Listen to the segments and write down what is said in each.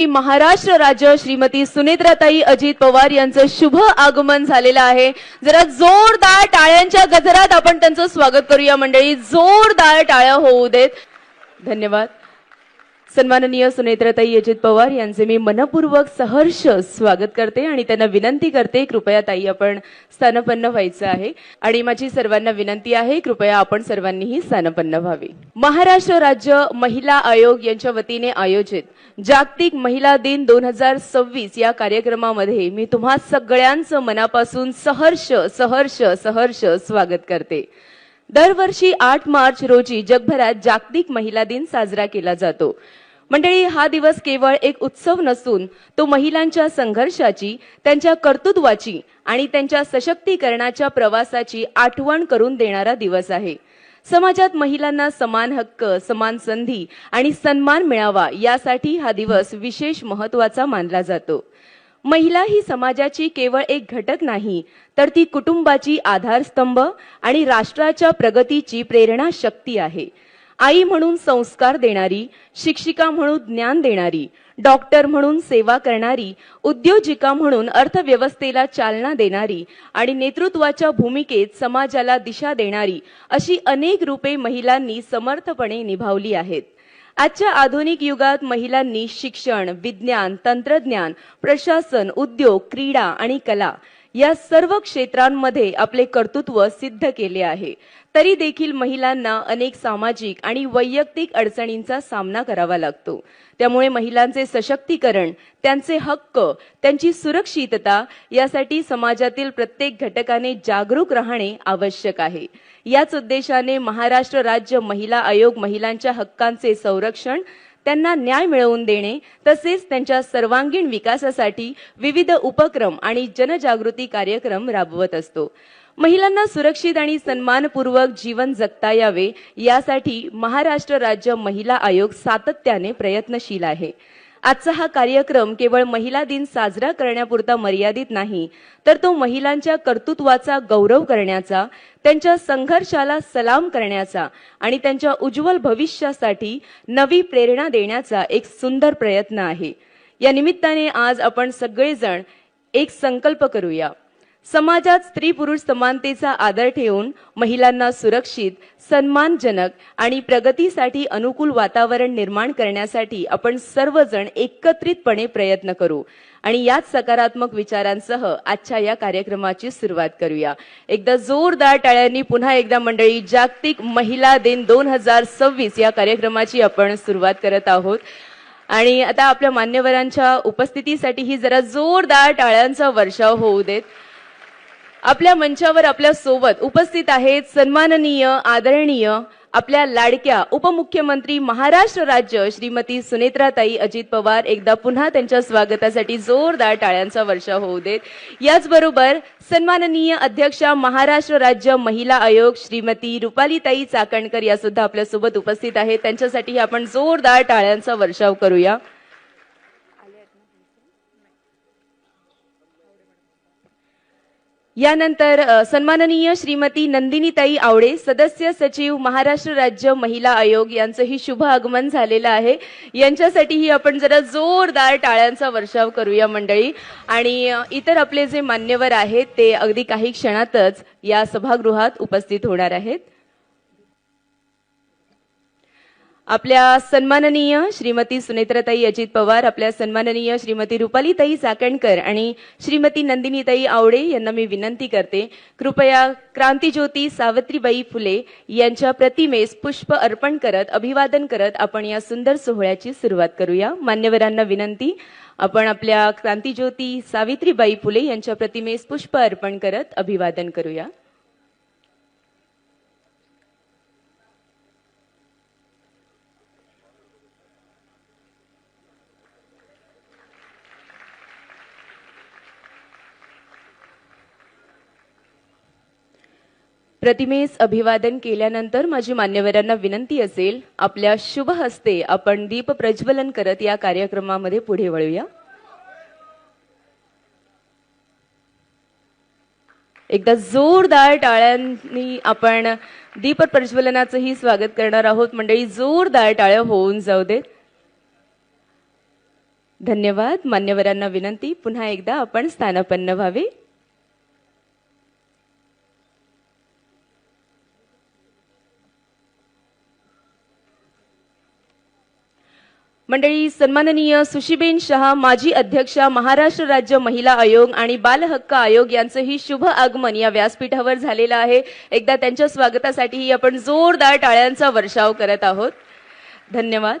महाराष्ट्र राज्य श्रीमती सुनेत्राताई अजित पवार यांचं शुभ आगमन झालेलं आहे। जरा जोरदार टाळ्यांच्या गजरात आपण त्यांचं स्वागत करूया मंडळी, जोरदार टाळ्या होऊ देत। धन्यवाद। सन्माननीय सुनेत्राताई अजित पवार यांचे मी मनपूर्वक सहर्ष स्वागत करते आणि त्यांना विनंती करते, कृपया ताई आपण स्थानपन्न व्हायचं आहे आणि माझी सर्वांना विनंती आहे, कृपया आपण सर्वांनीही स्थानपन्न व्हावे। महाराष्ट्र राज्य महिला आयोग यांच्या वतीने आयोजित जागतिक महिला दिन 2026 या कार्यक्रमामध्ये मी तुम्हा सगळ्यांचं मनापासून सहर्ष सहर्ष सहर्ष स्वागत करते। दरवर्षी 8 मार्च रोजी जगभरात जागतिक महिला दिन साजरा केला जातो। मंडळी, हा दिवस केवळ एक उत्सव नसून तो महिलांच्या संघर्षाची, त्यांच्या कर्तृत्वाची आणि त्यांच्या सशक्तीकरणाच्या प्रवासाची आठवण करून देणारा दिवस आहे। समाजात महिलांना समान हक्क, समान संधी आणि सन्मान मिळावा यासाठी हा दिवस विशेष महत्त्वाचा मानला जातो। महिला ही समाजाची केवळ एक घटक नाही, तर ती कुटुंबाची आधारस्तंभ आणि राष्ट्राच्या प्रगतीची प्रेरणा शक्ती आहे। आई म्हणून संस्कार देणारी, शिक्षिका म्हणून ज्ञान देणारी, डॉक्टर म्हणून सेवा करणारी, उद्योजिका म्हणून अर्थव्यवस्थेला चालना देणारी आणि नेतृत्वाच्या भूमिकेत समाजाला दिशा देणारी अशी अनेक रूपे महिलांनी समर्थपणे निभावली आहेत। आजच्या आधुनिक युगात महिलांनी शिक्षण, विज्ञान, तंत्रज्ञान, प्रशासन, उद्योग, क्रीडा आणि कला या सर्व क्षेत्रांमध्ये आपले कर्तृत्व सिद्ध केले आहे। तरी देखील महिलांना अनेक सामाजिक आणि वैयक्तिक अडचणींचा सामना करावा लागतो। त्यामुळे महिलांचे सशक्तीकरण, त्यांचे हक्क, त्यांची सुरक्षितता यासाठी समाजातील प्रत्येक घटकाने जागरूक राहणे आवश्यक आहे। याच उद्देशाने महाराष्ट्र राज्य महिला आयोग महिलांच्या हक्कांचे संरक्षण, त्यांना न्याय मिळवून देणे तसेच त्यांच्या सर्वांगीण विकासासाठी विविध उपक्रम आणि जनजागृती कार्यक्रम राबवत असतो। महिलांना सुरक्षित आणि सन्मानपूर्वक जीवन जगता यावे यासाठी महाराष्ट्र राज्य महिला आयोग सातत्याने प्रयत्नशील आहे। आजचा हा कार्यक्रम केवळ महिला दिन साजरा करण्यापुरता मर्यादित नाही, तर तो महिलांच्या कर्तृत्वाचा गौरव करण्याचा, त्यांच्या संघर्षाला सलाम करण्याचा आणि त्यांच्या उज्ज्वल भविष्यासाठी नवी प्रेरणा देण्याचा एक सुंदर प्रयत्न आहे। या निमित्ताने आज आपण सगळेजण एक संकल्प करूया। समाजात स्त्री पुरुष समानतेचा आदर ठेवून महिलांना सुरक्षित, सन्मानजनक आणि प्रगतीसाठी अनुकूल वातावरण निर्माण करण्यासाठी आपण सर्वजण एकत्रितपणे प्रयत्न करू आणि याच सकारात्मक विचारांसह आजच्या या कार्यक्रमाची सुरुवात करूया। एकदा जोरदार टाळ्यांनी पुन्हा एकदा मंडळी, जागतिक महिला दिन 2026 या कार्यक्रमाची आपण सुरुवात करत आहोत आणि आता आपल्या मान्यवरांच्या उपस्थितीसाठी ही जरा जोरदार टाळ्यांचा वर्षाव होऊ देत। आपल्या मंचावर आपल्या सोबत उपस्थित आहेत सन्माननीय, आदरणीय आपल्या लाडक्या उपमुख्यमंत्री महाराष्ट्र राज्य श्रीमती सुनेत्राताई अजित पवार। एकदा पुन्हा त्यांच्या स्वागतासाठी जोरदार टाळ्यांचा वर्षाव होऊ देत। याचबरोबर सन्माननीय अध्यक्षा महाराष्ट्र राज्य महिला आयोग श्रीमती रुपालीताई चाकणकर या सुद्धा आपल्या सोबत उपस्थित आहेत। त्यांच्यासाठी आपण जोरदार टाळ्यांचा वर्षाव करूया। यानंतर सन्माननीय श्रीमती नंदिनीताई आवडे, सदस्य सचिव महाराष्ट्र राज्य महिला आयोग यांचंही शुभ आगमन झालेलं आहे। यांच्यासाठीही आपण जरा जोरदार टाळ्यांचा वर्षाव करूया मंडळी। आणि इतर आपले जे मान्यवर आहेत ते अगदी काही क्षणातच या सभागृहात उपस्थित होणार आहेत। आपल्या सन्माननीय श्रीमती सुनेत्राताई अजित पवार, आपल्या सन्माननीय श्रीमती रुपालीताई चाकणकर आणि श्रीमती नंदिनीताई आवडे यांना मी विनंती करते, कृपया क्रांतिज्योती सावित्रीबाई फुले यांच्या प्रतिमेस पुष्प अर्पण करत, अभिवादन करत आपण या सुंदर सोहळ्याची सुरुवात करूया। मान्यवरांना विनंती, आपण आपल्या क्रांतिज्योती सावित्रीबाई फुले यांच्या प्रतिमेस पुष्प अर्पण करत अभिवादन करूया। प्रतिमेस अभिवादन केल्यानंतर माझी मान्यवरांना विनंती असेल, आपल्या शुभ हस्ते आपण दीप प्रज्वलन करत या कार्यक्रमामध्ये पुढे वळूया। एकदा जोरदार टाळ्यांनी आपण दीप प्रज्वलनाचंही स्वागत करणार आहोत मंडळी। जोरदार टाळ्या होऊन जाऊ देत। धन्यवाद. मान्यवरांना विनंती, पुन्हा एकदा आपण स्थानापन्न व्हावे. मंडळी, सन्माननीय सुशीबेन शहा, माजी अध्यक्षा, महाराष्ट्र राज्य महिला आयोग आणि बाल हक्क आयोग यांचंही शुभ आगमन या व्यासपीठावर झालेलं आहे. एकदा त्यांच्या स्वागतासाठीही आपण जोरदार टाळ्यांचा वर्षाव करत आहोत. धन्यवाद.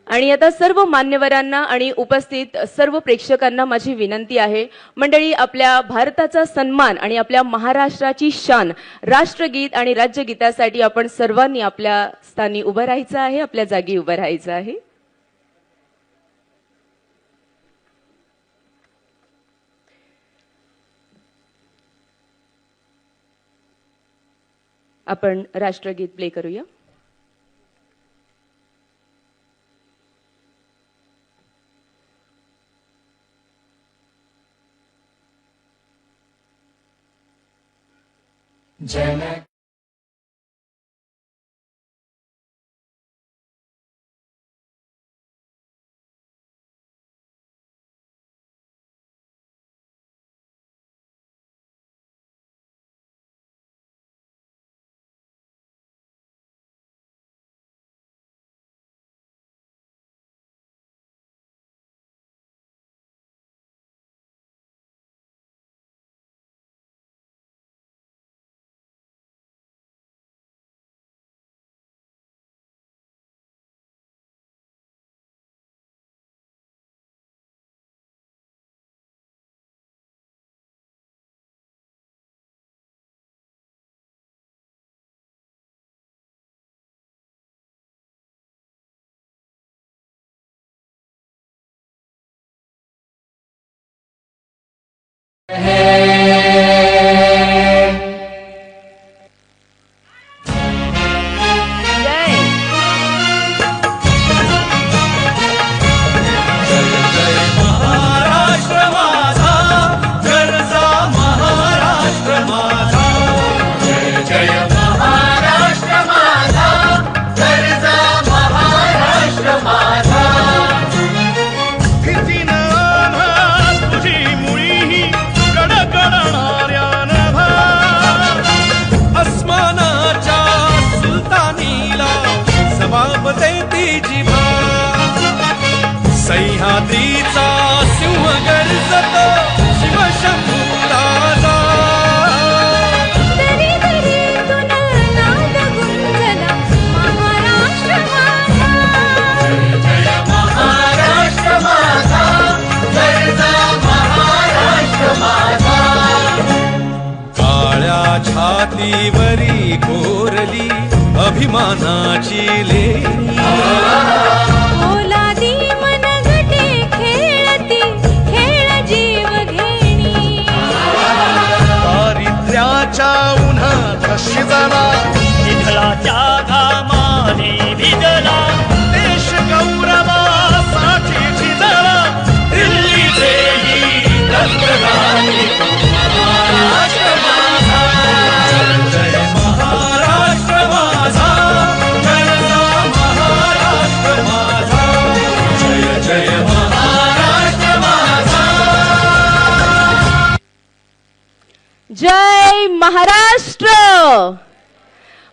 आणि आता सर्व मान्यवरांना आणि उपस्थित सर्व प्रेक्षकांना माझी विनंती आहे. मंडळी, आपल्या भारताचा सन्मान आणि आपल्या महाराष्ट्राची शान राष्ट्रगीत आणि राज्यगीतासाठी आपण सर्वांनी आपल्या स्थानी उभं राहायचं आहे, आपल्या जागी उभं राहायचं आहे. आपण राष्ट्रगीत प्ले करूया. जन सह्याद्रीचा सिंह गर्जत शिवशंभू राजा. दरी दरीतून नाद गुंजला महाराष्ट्र माझा. जय महाराष्ट्र माझा, गर्जा महाराष्ट्र माझा. काळ्या छातीवरी कोरली अभिमानाची लेणी. ओलादी मनगटे खेळती खेळ जीव घेणी. दारिद्र्याच्या उन्हात शिजला विठ्ठलाच्या घामाने भिजला. देश गौरवासाठी झिजला. दिल्लीचे दत्तगाणी महाराष्ट्र माझा. जय महाराष्ट्र माझा, गर्जा महाराष्ट्र माझा. जय जय महाराष्ट्र माझा. जय महाराष्ट्र.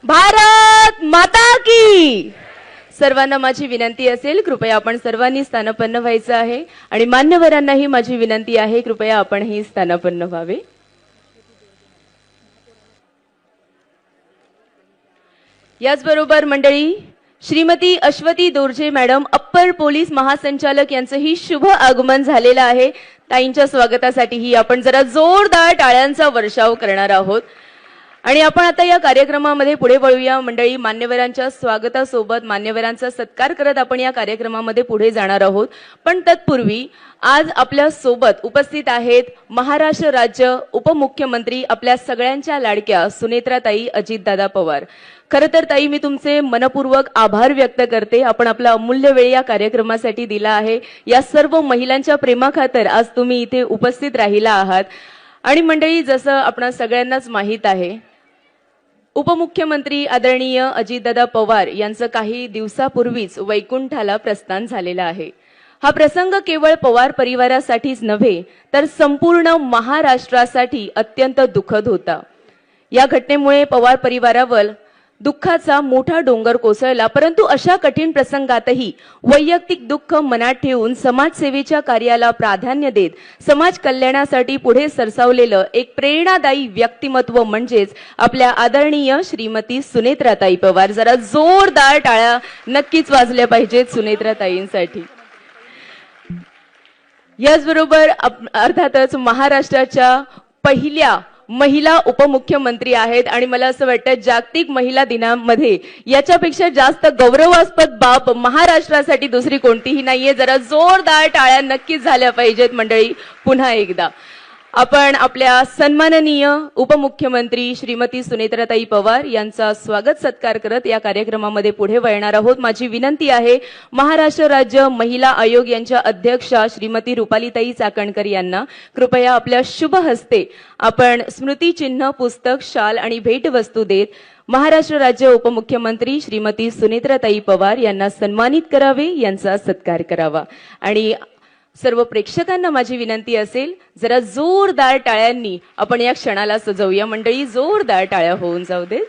भारत माता की. सर्वांना माझी विनंती असेल, कृपया आपण सर्वांनी स्थानापन्न व्हायचं आहे. आणि मान्यवरांनाही माझी विनंती आहे, कृपया आपणही स्थानापन्न व्हावे. याचबरोबर मंडळी, Shrimati Ashwathi Dorje madam, upper police महासंचालक यांचंही शुभ आगमन झालेलं आहे. ताईंच्या स्वागतासाठीही आपण जरा जोरदार टाळ्यांचा वर्षाव करणार आहोत. आणि आपण आता या कार्यक्रमामध्ये पुढे वळूया. मंडळी, मान्यवरांच्या स्वागतासोबत मान्यवरांचा सत्कार करत आपण या कार्यक्रमामध्ये पुढे जाणार आहोत. पण तत्पूर्वी आज आपल्या सोबत उपस्थित आहेत महाराष्ट्र राज्य उपमुख्यमंत्री, आपल्या सगळ्यांच्या लाडक्या सुनेत्राताई अजितदादा पवार. खरं तर ताई, मी तुमचे मनपूर्वक आभार व्यक्त करते. आपण आपला अमूल्य वेळ या कार्यक्रमासाठी दिला आहे. या सर्व महिलांच्या प्रेमाखातर आज तुम्ही इथे उपस्थित राहिला आहात. आणि मंडळी, जसं आपण सगळ्यांनाच माहीत आहे, उपमुख्यमंत्री आदरणीय अजितदादा पवार यांचं काही दिवसापूर्वीच वैकुंठाला प्रस्थान झालेलं आहे. हा प्रसंग केवळ पवार परिवारासाठीच नव्हे तर संपूर्ण महाराष्ट्रासाठी अत्यंत दुःखद होता. या घटनेमुळे पवार परिवारावर दुःखाचा मोठा डोंगर कोसळला. परंतु अशा कठीण प्रसंगातही वैयक्तिक दुःख मनात ठेवून समाजसेवेच्या कार्याला प्राधान्य देत समाज कल्याणासाठी पुढे सरसावलेलं एक प्रेरणादायी व्यक्तिमत्व म्हणजेच आपल्या आदरणीय श्रीमती सुनेत्राताई पवार. जरा जोरदार टाळ्या नक्कीच वाजल्या पाहिजेत सुनेत्राताईंसाठी. याचबरोबर अर्थातच महाराष्ट्राच्या पहिल्या महिला उपमुख्यमंत्री आहेत आणि मला असं वाटतं जागतिक महिला दिनामध्ये याच्यापेक्षा जास्त गौरवास्पद बाब महाराष्ट्रासाठी दुसरी कोणतीही नाहीये. जरा जोरदार टाळ्या नक्कीच झाल्या पाहिजेत मंडळी. पुन्हा एकदा आपण आपल्या सन्माननीय उपमुख्यमंत्री श्रीमती सुनेत्राताई पवार यांचा स्वागत सत्कार करत या कार्यक्रमामध्ये पुढे वळणार आहोत. माझी विनंती आहे महाराष्ट्र राज्य महिला आयोग यांच्या अध्यक्षा श्रीमती रुपालीताई चाकणकर यांना कृपया आपल्या शुभ हस्ते आपण स्मृतिचिन्ह, पुस्तक, शाल आणि भेटवस्तू देत महाराष्ट्र राज्य उपमुख्यमंत्री श्रीमती सुनेत्राताई पवार यांना सन्मानित करावे, यांचा सत्कार करावा. आणि सर्व प्रेक्षकांना माझी विनंती असेल जरा जोरदार टाळ्यांनी आपण या क्षणाला सजवूया मंडळी. जोरदार टाळ्या होऊन जाऊ देत.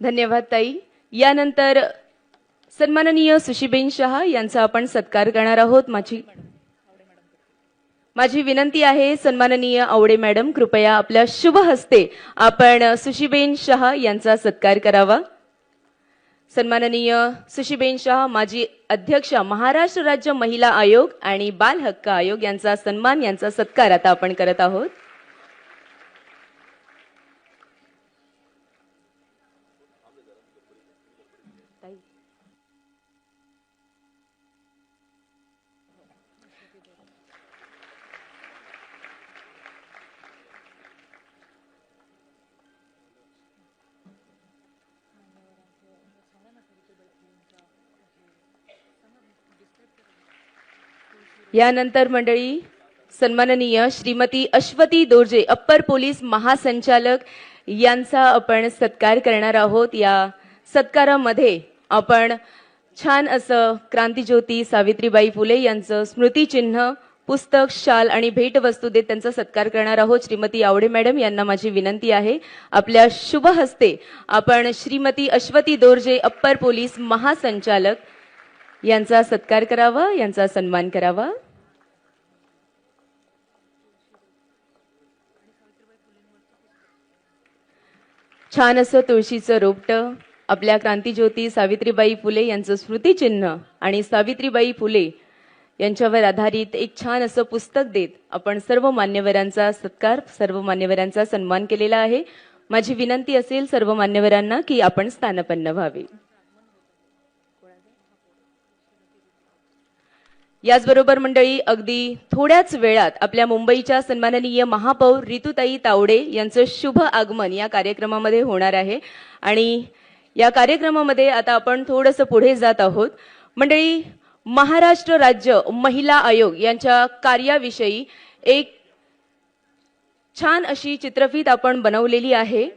धन्यवाद ताई. यानंतर सन्माननीय सुशीबेन शहा यांचा आपण सत्कार करणार आहोत. माझी विनंती आहे सन्माननीय आवडे मॅडम कृपया आपल्या शुभ हस्ते आपण सुशीबेन शहा यांचा सत्कार करावा. सन्माननीय सुशीबेन शहा माजी अध्यक्षा महाराष्ट्र राज्य महिला आयोग आणि बाल हक्क आयोग यांचा सन्मान, यांचा सत्कार आता आपण करत आहोत. यानंतर मंडळी सन्माननीय श्रीमती अश्वती दोर्जे अप्पर पोलीस महासंचालक यांचा आपण सत्कार करणार आहोत. या सत्कारामध्ये आपण छान असं क्रांतिज्योती सावित्रीबाई फुले यांचं स्मृतिचिन्ह, पुस्तक, शाल आणि भेटवस्तू देत त्यांचा सत्कार करणार आहोत. श्रीमती आवडे मॅडम यांना माझी विनंती आहे आपल्या शुभ हस्ते आपण श्रीमती अश्वती दोर्जे अप्पर पोलीस महासंचालक यांचा सत्कार करावा, यांचा सन्मान करावा. छान असं तुळशीचं रोपटं, आपल्या क्रांतिज्योती सावित्रीबाई फुले यांचं स्मृतिचिन्ह आणि सावित्रीबाई फुले यांच्यावर आधारित एक छान असं पुस्तक देत आपण सर्व मान्यवरांचा सत्कार, सर्व मान्यवरांचा सन्मान केलेला आहे. माझी विनंती असेल सर्व मान्यवरांना की आपण स्थानपन्न व्हावे. याचबरोबर मंडळी अगदी थोड्याच वेळात आपल्या मुंबईच्या सन्माननीय महापौर रितुताई तावडे यांचं शुभ आगमन या कार्यक्रमामध्ये होणार आहे. आणि या कार्यक्रमामध्ये आता आपण थोडंसं पुढे जात आहोत. मंडळी महाराष्ट्र राज्य महिला आयोग यांच्या कार्याविषयी एक छान अशी चित्रफीत आपण बनवलेली आहे.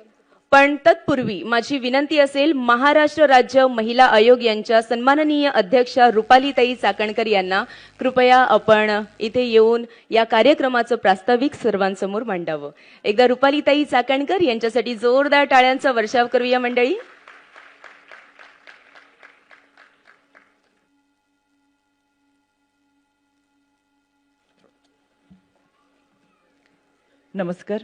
पण तत्पूर्वी माझी विनंती असेल महाराष्ट्र राज्य महिला आयोग यांच्या सन्माननीय अध्यक्षा रुपालीताई चाकणकर यांना कृपया आपण इथे येऊन या कार्यक्रमाचं प्रास्ताविक सर्वांसमोर मांडावं. एकदा रुपालीताई चाकणकर यांच्यासाठी जोरदार टाळ्यांचा वर्षाव करूया मंडळी. नमस्कार.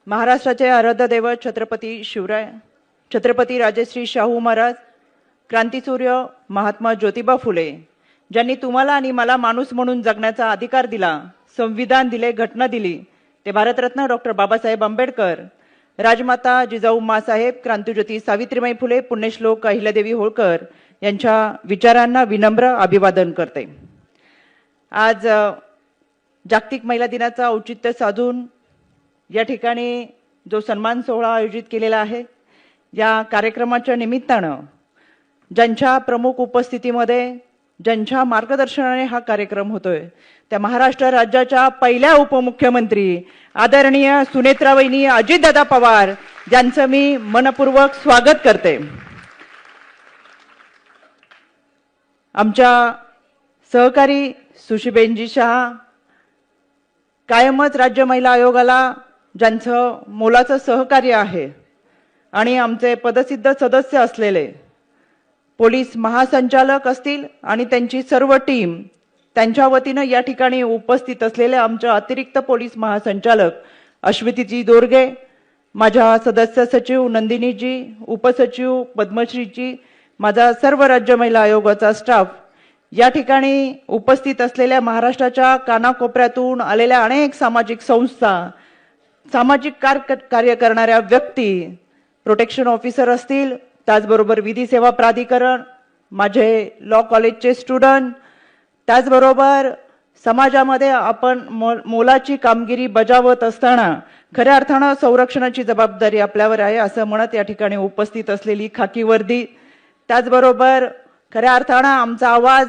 महाराष्ट्राचे आराध्य दैवत छत्रपती शिवराय, छत्रपती राजश्री शाहू महाराज, क्रांतीसूर्य महात्मा ज्योतिबा फुले ज्यांनी तुम्हाला आणि मला माणूस म्हणून जगण्याचा अधिकार दिला, संविधान दिले, घटना दिली, ते भारतरत्न डॉक्टर बाबासाहेब आंबेडकर, राजमाता जिजाऊ माँसाहेब, क्रांतिज्योती सावित्रीबाई फुले, पुण्यश्लोक अहिल्यादेवी होळकर यांच्या विचारांना विनम्र अभिवादन करते. आज जागतिक महिला दिनाचं औचित्य साधून या ठिकाणी जो सन्मान सोहळा आयोजित केलेला आहे, या कार्यक्रमाच्या निमित्तानं ज्यांच्या प्रमुख उपस्थितीमध्ये, ज्यांच्या मार्गदर्शनाने हा कार्यक्रम होतोय, त्या महाराष्ट्र राज्याच्या पहिल्या उपमुख्यमंत्री आदरणीय सुनेत्रावहिनी अजितदादा पवार यांचं मी मनपूर्वक स्वागत करते. आमच्या सहकारी सुशीबेनजी शहा कायमच राज्य महिला आयोगाला ज्यांचं मोलाचं सहकार्य आहे आणि आमचे पदसिद्ध सदस्य असलेले पोलीस महासंचालक असतील आणि त्यांची सर्व टीम, त्यांच्या वतीनं या ठिकाणी उपस्थित असलेले आमच्या अतिरिक्त पोलीस महासंचालक अश्वितीजी दोरगे, माझ्या सदस्य सचिव नंदिनीजी, उपसचिव पद्मश्रीजी, माझा सर्व राज्य महिला आयोगाचा स्टाफ, या ठिकाणी उपस्थित असलेल्या महाराष्ट्राच्या कानाकोपऱ्यातून आलेल्या अनेक सामाजिक संस्था, सामाजिक कार्य करणाऱ्या व्यक्ती, प्रोटेक्शन ऑफिसर असतील, त्याचबरोबर विधी सेवा प्राधिकरण, माझे लॉ कॉलेजचे स्टुडंट, त्याचबरोबर समाजामध्ये आपण मोलाची कामगिरी बजावत असताना खऱ्या अर्थानं संरक्षणाची जबाबदारी आपल्यावर आहे असं म्हणत या ठिकाणी उपस्थित असलेली खाकी वर्दी, त्याचबरोबर खऱ्या अर्थानं आमचा आवाज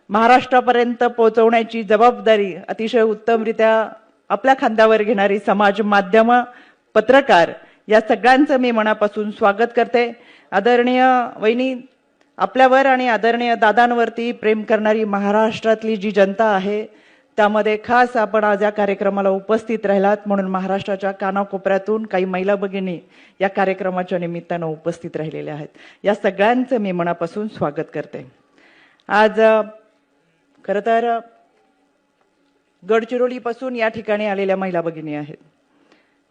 महाराष्ट्रापर्यंत पोहोचवण्याची जबाबदारी अतिशय उत्तमरित्या आपल्या खांद्यावर घेणारी समाज माध्यमं, पत्रकार, या सगळ्यांचं मी मनापासून स्वागत करते. आदरणीय वहिनी, आपल्यावर आणि आदरणीय दादांवरती प्रेम करणारी महाराष्ट्रातली जी जनता आहे, त्यामध्ये खास आपण आज या कार्यक्रमाला उपस्थित राहिलात, म्हणून महाराष्ट्राच्या कानाकोपऱ्यातून काही महिला भगिनी या कार्यक्रमाच्या निमित्तानं उपस्थित राहिलेल्या आहेत. या सगळ्यांचं मी मनापासून स्वागत करते. आज खरं तर गडचिरोलीपासून या ठिकाणी आलेल्या महिला भगिनी आहेत.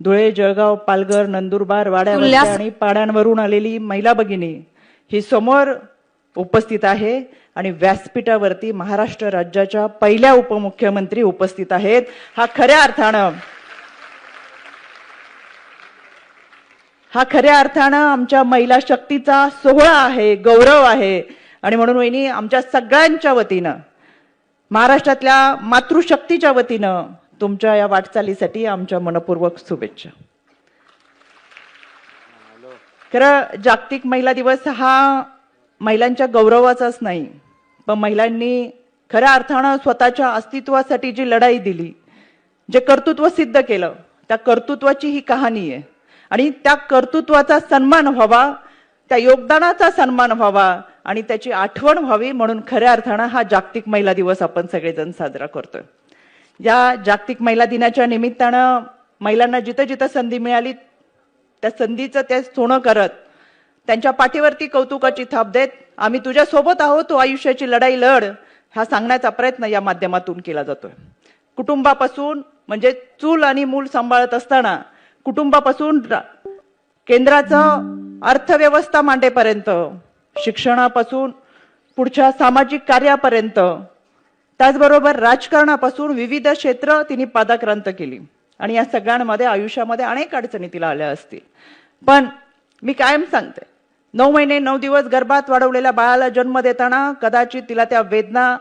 धुळे, जळगाव, पालघर, नंदुरबार, वाड्या आणि पाड्यांवरून आलेली महिला भगिनी ही समोर उपस्थित आहे आणि व्यासपीठावरती महाराष्ट्र राज्याच्या पहिल्या उपमुख्यमंत्री उपस्थित आहेत. हा खऱ्या अर्थानं आमच्या महिला शक्तीचा सोहळा आहे, गौरव आहे. आणि म्हणून वहिनी, आमच्या सगळ्यांच्या वतीनं, महाराष्ट्रातल्या मातृशक्तीच्या वतीनं तुमच्या या वाटचालीसाठी आमच्या मनपूर्वक शुभेच्छा. खरं जागतिक महिला दिवस हा महिलांच्या गौरवाचाच नाही, पण महिलांनी खऱ्या अर्थानं स्वतःच्या अस्तित्वासाठी जी लढाई दिली, जे कर्तृत्व सिद्ध केलं, त्या कर्तृत्वाची ही कहाणी आहे. आणि त्या कर्तृत्वाचा सन्मान व्हावा, त्या योगदानाचा सन्मान व्हावा आणि त्याची आठवण व्हावी, म्हणून खऱ्या अर्थानं हा जागतिक महिला दिवस आपण सगळेजण साजरा करतोय. या जागतिक महिला दिनाच्या निमित्तानं महिलांना जिथं जिथं संधी मिळाली त्या संधीचं ते सोनं करत, त्यांच्या पाठीवरती कौतुकाची थाप देत, आम्ही तुझ्या सोबत आहोत, तू आयुष्याची लढाई लढ, हा सांगण्याचा प्रयत्न या माध्यमातून केला जातोय. कुटुंबापासून, म्हणजे चूल आणि मूल सांभाळत असताना, कुटुंबापासून केंद्राचं अर्थव्यवस्था मांडेपर्यंत, शिक्षणापासून पुढच्या सामाजिक कार्यापर्यंत, त्याचबरोबर राजकारणापासून विविध क्षेत्र तिने पादाक्रांत केली. आणि या सगळ्यांमध्ये आयुष्यामध्ये अनेक अडचणी तिला आल्या असतील, पण मी कायम सांगते, 9 महिने 9 दिवस गर्भात वाढवलेल्या बाळाला जन्म देताना कदाचित तिला त्या वेदना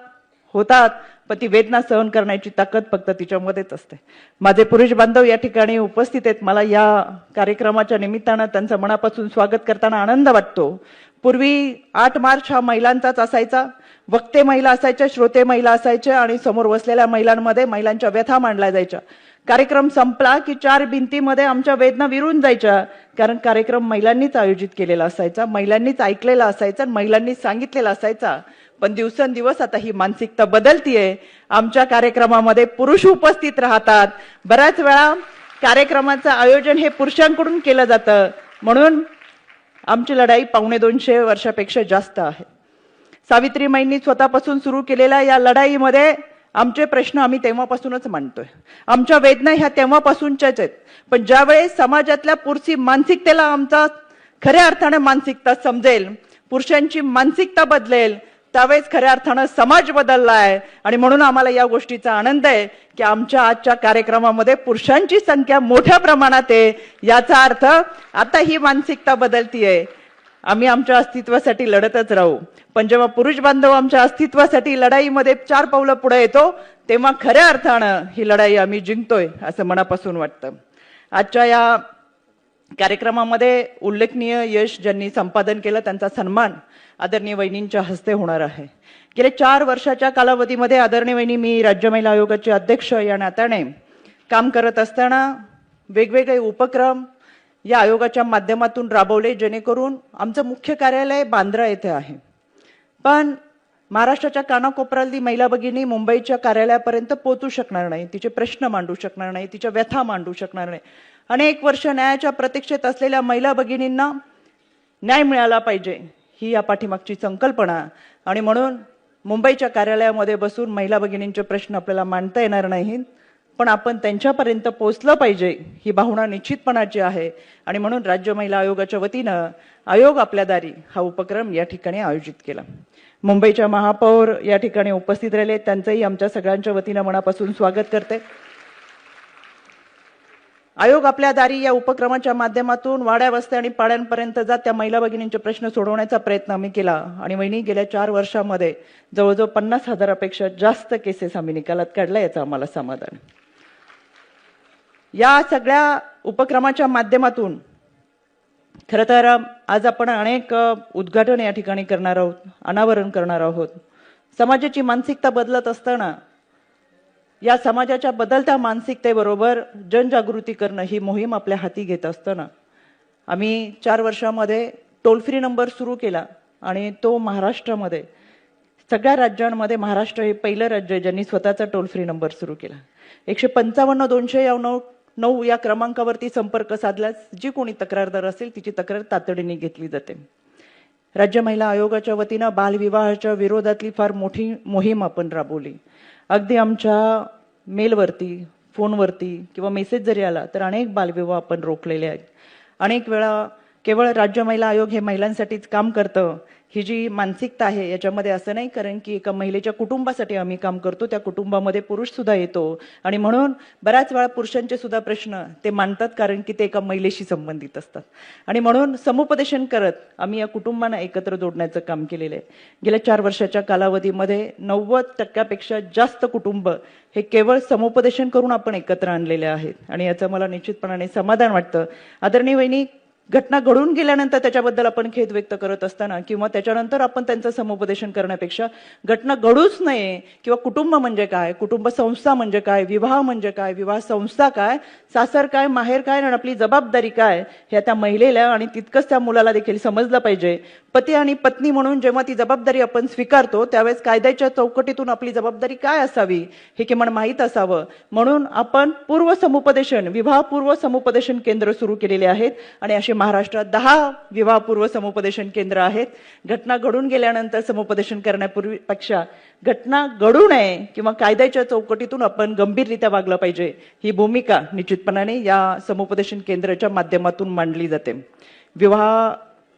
होतात, पण ती वेदना सहन करण्याची ताकद फक्त तिच्यामध्येच असते. माझे पुरुष बांधव या ठिकाणी उपस्थित आहेत. मला या कार्यक्रमाच्या निमित्तानं त्यांचं मनापासून स्वागत करताना आनंद वाटतो. पूर्वी 8 मार्च हा महिलांचाच असायचा. वक्ते महिला असायच्या, श्रोते महिला असायच्या आणि समोर बसलेल्या महिलांमध्ये महिलांच्या व्यथा मांडल्या जायच्या. कार्यक्रम संपला की 4 भिंतीमध्ये आमच्या वेदना विरून जायच्या, कारण कार्यक्रम महिलांनीच आयोजित केलेला असायचा, महिलांनीच ऐकलेला असायचा, महिलांनीच सांगितलेला असायचा. पण दिवसेंदिवस आता ही मानसिकता बदलतीये. आमच्या कार्यक्रमामध्ये पुरुष उपस्थित राहतात. बऱ्याच वेळा कार्यक्रमाचं आयोजन हे पुरुषांकडून केलं जातं, म्हणून आमची लढाई 250 वर्षापेक्षा जास्त आहे. सावित्रीमाईंनी स्वतःपासून सुरू केलेल्या या लढाईमध्ये आमचे प्रश्न आम्ही तेव्हापासूनच मांडतोय. आमच्या वेदना ह्या तेव्हापासूनच्याच आहेत. पण ज्यावेळेस समाजातल्या पुरुषी मानसिकतेला आमचा खऱ्या अर्थाने मानसिकता समजेल, पुरुषांची मानसिकता बदलेल, त्यावेळेस खऱ्या अर्थानं समाज बदललाय. आणि म्हणून आम्हाला या गोष्टीचा आनंद आहे की आमच्या आजच्या कार्यक्रमामध्ये पुरुषांची संख्या मोठ्या प्रमाणात आहे. याचा अर्थ आता ही मानसिकता बदलतीये. आम्ही आमच्या अस्तित्वासाठी लढतच राहू. पण जेव्हा पुरुष बांधव आमच्या अस्तित्वासाठी लढाईमध्ये 4 पावलं पुढे येतो तेव्हा खऱ्या अर्थानं ही लढाई आम्ही जिंकतोय असं मनापासून वाटतं. आजच्या या कार्यक्रमामध्ये उल्लेखनीय यश ज्यांनी संपादन केलं त्यांचा सन्मान आदरणीय वहिनींच्या हस्ते होणार आहे. गेल्या 4 वर्षाच्या कालावधीमध्ये आदरणीय वहिनी, मी राज्य महिला आयोगाचे अध्यक्ष या नात्याने काम करत असताना वेगवेगळे उपक्रम या आयोगाच्या माध्यमातून राबवले, जेणेकरून आमचं मुख्य कार्यालय बांद्रा येथे आहे. पण महाराष्ट्राच्या कानाकोपऱ्यातली महिला भगिनी मुंबईच्या कार्यालयापर्यंत पोहोचू शकणार नाही, तिचे प्रश्न मांडू शकणार नाही, तिच्या व्यथा मांडू शकणार नाही. अनेक वर्ष न्यायाच्या प्रतीक्षेत असलेल्या महिला भगिनींना न्याय मिळाला पाहिजे ही या पाठीमागची संकल्पना. आणि म्हणून मुंबईच्या कार्यालयामध्ये बसून महिला भगिनींचे प्रश्न आपल्याला मांडता येणार नाहीत, पण आपण त्यांच्यापर्यंत पोहोचलं पाहिजे ही भावना निश्चितपणाची आहे. आणि म्हणून राज्य महिला आयोगाच्या वतीनं आयोग आपल्या दारी हा उपक्रम या ठिकाणी आयोजित केला. मुंबईच्या महापौर या ठिकाणी उपस्थित राहिले, त्यांचंही आमच्या सगळ्यांच्या वतीनं मनापासून स्वागत करते. आयोग आपल्या दारी या उपक्रमाच्या माध्यमातून वाड्या वस्त्या आणि पाड्यांपर्यंत जात त्या महिला भगिनींचे प्रश्न सोडवण्याचा प्रयत्न आम्ही केला. आणि वहिनी, गेल्या 4 वर्षामध्ये जवळजवळ 50,000पेक्षा जास्त केसेस आम्ही निकालात काढल्या, याचं आम्हाला समाधान. या सगळ्या उपक्रमाच्या माध्यमातून खरं तर आज आपण अनेक उद्घाटन या ठिकाणी करणार आहोत, अनावरण करणार आहोत. समाजाची मानसिकता बदलत असताना या समाजाच्या बदलत्या मानसिकतेबरोबर जनजागृती करणं ही मोहीम आपल्या हाती घेत असताना आम्ही 4 वर्षामध्ये टोल फ्री नंबर सुरू केला. आणि तो महाराष्ट्रामध्ये सगळ्या राज्यांमध्ये महाराष्ट्र हे पहिलं राज्य आहे ज्यांनी स्वतःचा टोल फ्री नंबर सुरू केला. 155-209 या क्रमांकावरती संपर्क साधल्यास जी कोणी तक्रारदार असेल तिची तक्रार तातडीने घेतली जाते. राज्य महिला आयोगाच्या वतीनं बालविवाहाच्या विरोधातली फार मोठी मोहीम आपण राबवली. अगदी आमच्या मेलवरती, फोनवरती किंवा मेसेज जरी आला तर अनेक बालविवाह आपण रोखलेले आहेत. अनेक वेळा केवळ राज्य महिला आयोग हे महिलांसाठीच काम करतं ही जी मानसिकता आहे याच्यामध्ये असं नाही, कारण की एका महिलेच्या कुटुंबासाठी आम्ही काम करतो, त्या कुटुंबामध्ये पुरुष सुद्धा येतो. आणि म्हणून बऱ्याच वेळा पुरुषांचे सुद्धा प्रश्न ते मांडतात, कारण की ते एका महिलेशी संबंधित असतात. आणि म्हणून समुपदेशन करत आम्ही या कुटुंबांना एकत्र जोडण्याचं काम केलेलं आहे. गेल्या 4 वर्षाच्या कालावधीमध्ये 90% जास्त कुटुंब हे केवळ समुपदेशन करून आपण एकत्र आणलेले आहेत. आणि याचं मला निश्चितपणाने समाधान वाटतं. आदरणीय वहिनी, घटना घडून गेल्यानंतर त्याच्याबद्दल आपण खेद व्यक्त करत असताना किंवा त्याच्यानंतर आपण त्यांचं समुपदेशन करण्यापेक्षा घटना घडूच नये किंवा कुटुंब म्हणजे काय, कुटुंब संस्था म्हणजे काय, विवाह म्हणजे काय, विवाह संस्था काय, सासर काय, माहेर काय आणि आपली जबाबदारी काय हे त्या महिलेला आणि तितकंच त्या मुलाला देखील समजलं पाहिजे. पती आणि पत्नी म्हणून जेव्हा ती जबाबदारी आपण स्वीकारतो त्यावेळेस कायद्याच्या चौकटीतून आपली जबाबदारी काय असावी हे किमान माहीत असावं. म्हणून आपण पूर्व समुपदेशन, विवाहपूर्व समुपदेशन केंद्र सुरू केलेले आहेत. आणि असे महाराष्ट्रात 10 विवाहपूर्व समुपदेशन केंद्र आहेत. घटना घडून गेल्यानंतर समुपदेशन करण्यापूर्वीपेक्षा घटना घडू नये किंवा कायद्याच्या चौकटीतून आपण गंभीररित्या वागलं पाहिजे ही भूमिका निश्चितपणाने या समुपदेशन केंद्राच्या माध्यमातून मांडली जाते.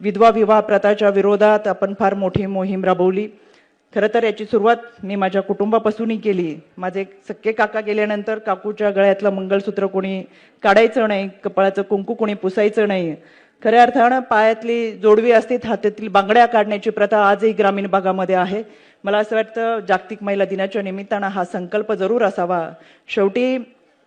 विधवा विवाह प्रथाच्या विरोधात आपण फार मोठी मोहीम राबवली. खरं तर याची सुरुवात मी माझ्या कुटुंबापासूनही केली. माझे सख्खे काका गेल्यानंतर काकूच्या गळ्यातलं मंगळसूत्र कोणी काढायचं नाही, कपाळाचं कुंकू कोणी पुसायचं नाही. खऱ्या अर्थानं पायातली जोडवी असते, हातातील बांगड्या काढण्याची प्रथा आजही ग्रामीण भागामध्ये आहे. मला असं वाटतं जागतिक महिला दिनाच्या निमित्तानं हा संकल्प जरूर असावा. शेवटी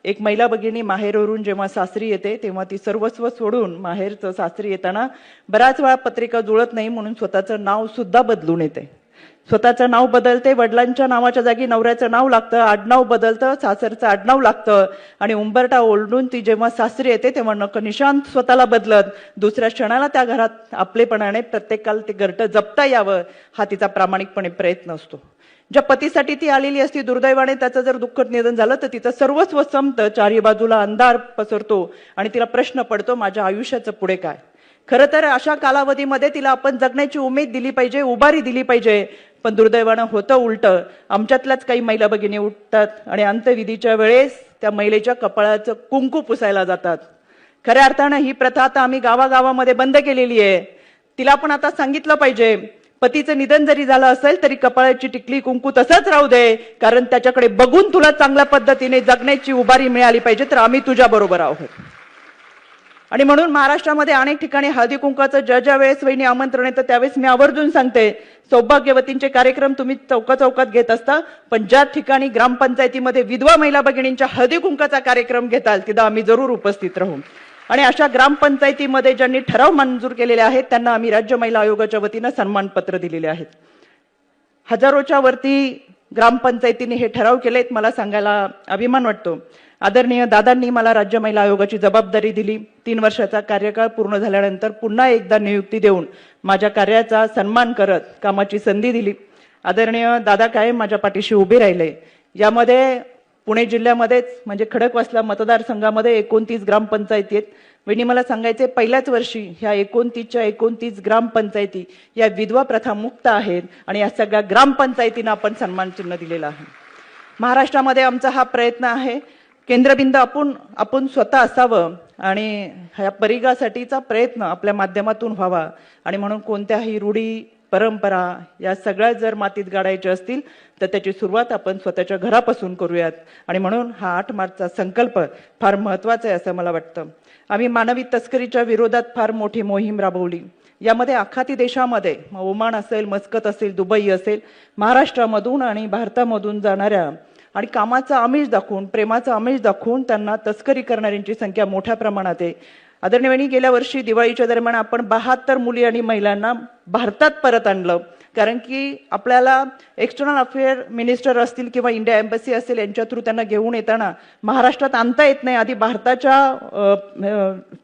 एक महिला भगिनी माहेरवरून जेव्हा सासरी येते तेव्हा ती सर्वस्व सोडून माहेरचं सासरी येताना बऱ्याच वेळा पत्रिका जुळत नाही म्हणून स्वतःचं नाव सुद्धा बदलून येते. स्वतःचं नाव बदलते, वडिलांच्या नावाच्या जागी नवऱ्याचं नाव लागतं, आडनाव बदलतं, सासरचं आडनाव लागतं. आणि उंबरठा ओलडून ती जेव्हा सासरी येते तेव्हा निशांत स्वतःला बदलत दुसऱ्या क्षणाला त्या घरात आपलेपणाने प्रत्येकाला ते घरटं जपता यावं हा तिचा प्रामाणिकपणे प्रयत्न असतो. ज्या पतीसाठी ती आलेली असती, दुर्दैवाने त्याचं जर दुःखद निधन झालं तर तिचं सर्वस्व संपतं, चारी बाजूला अंधार पसरतो आणि तिला प्रश्न पडतो माझ्या आयुष्याचं पुढे काय. खरं तर अशा कालावधीमध्ये तिला आपण जगण्याची उमेद दिली पाहिजे, उभारी दिली पाहिजे. पण दुर्दैवानं होतं उलटं. आमच्यातल्याच काही महिला भगिनी उठतात आणि अंत्यविधीच्या वेळेस त्या महिलेच्या कपाळाचं कुंकू पुसायला जातात. खऱ्या अर्थानं ही प्रथा आता आम्ही गावागावामध्ये बंद केलेली आहे. तिला पण आता सांगितलं पाहिजे, पतीचं निधन जरी झालं असेल तरी कपाळाची टिकली कुंकू तसंच राहू दे, कारण त्याच्याकडे बघून तुला चांगल्या पद्धतीने जगण्याची उभारी मिळाली पाहिजे, तर आम्ही तुझ्या बरोबर आहोत. आणि म्हणून महाराष्ट्रामध्ये अनेक ठिकाणी हळदी कुंकाचं ज्या वेळेस वहिनी आमंत्रण येतं त्यावेळेस मी आवर्जून सांगते, सौभाग्यवतींचे कार्यक्रम तुम्ही चौकात घेत असता, पण ज्या ठिकाणी ग्रामपंचायतीमध्ये विधवा महिला भगिनींच्या हळदी कुंकाचा कार्यक्रम घेताल तिथं आम्ही जरूर उपस्थित राहू. आणि अशा ग्रामपंचायतीमध्ये ज्यांनी ठराव मंजूर केलेले आहेत त्यांना आम्ही राज्य महिला आयोगाच्या वतीनं सन्मानपत्र दिलेले आहेत. हजारोच्या वरती ग्रामपंचायतीने हे ठराव केलेत. मला सांगायला अभिमान वाटतो. आदरणीय दादांनी मला राज्य महिला आयोगाची जबाबदारी दिली. 3 वर्षाचा कार्यकाळ पूर्ण झाल्यानंतर पुन्हा एकदा नियुक्ती देऊन माझ्या कार्याचा सन्मान करत कामाची संधी दिली. आदरणीय दादा कायम माझ्या पाठीशी उभे राहिले. यामध्ये पुणे जिल्ह्यामध्येच म्हणजे खडकवासला मतदारसंघामध्ये 29 ग्रामपंचायती आहेत. वहिनी मला सांगायचे, पहिल्याच वर्षी ह्या 29च्या 29 ग्रामपंचायती या विधवा प्रथा मुक्त आहेत आणि या सगळ्या ग्रामपंचायतींना आपण सन्मान चिन्ह दिलेलं आहे. महाराष्ट्रामध्ये आमचा हा प्रयत्न आहे. केंद्रबिंदू आपण स्वतः असावं आणि ह्या परिघासाठीचा प्रयत्न आपल्या माध्यमातून व्हावा. आणि म्हणून कोणत्याही रूढी परंपरा या सगळ्या जर मातीत गाडायच्या असतील तर त्याची सुरुवात आपण स्वतःच्या घरापासून करूयात. आणि म्हणून हा 8 मार्चचा संकल्प फार महत्वाचा आहे असं मला वाटतं. आम्ही मानवी तस्करीच्या विरोधात फार मोठी मोहीम राबवली. यामध्ये आखाती देशामध्ये ओमान असेल, मस्कत असेल, दुबई असेल, महाराष्ट्रामधून आणि भारतामधून जाणाऱ्या आणि कामाचा आमिष दाखवून, प्रेमाचा आमिष दाखवून त्यांना तस्करी करणाऱ्यांची संख्या मोठ्या प्रमाणात आहे. आदरणीय वहिनी, गेल्या वर्षी दिवाळीच्या दरम्यान आपण 72 मुली आणि महिलांना भारतात परत आणलं. कारण की आपल्याला एक्सटर्नल अफेअर मिनिस्टर असतील किंवा इंडिया एम्बसी असेल यांच्या थ्रू त्यांना घेऊन येताना महाराष्ट्रात आणता येत नाही. आधी भारताच्या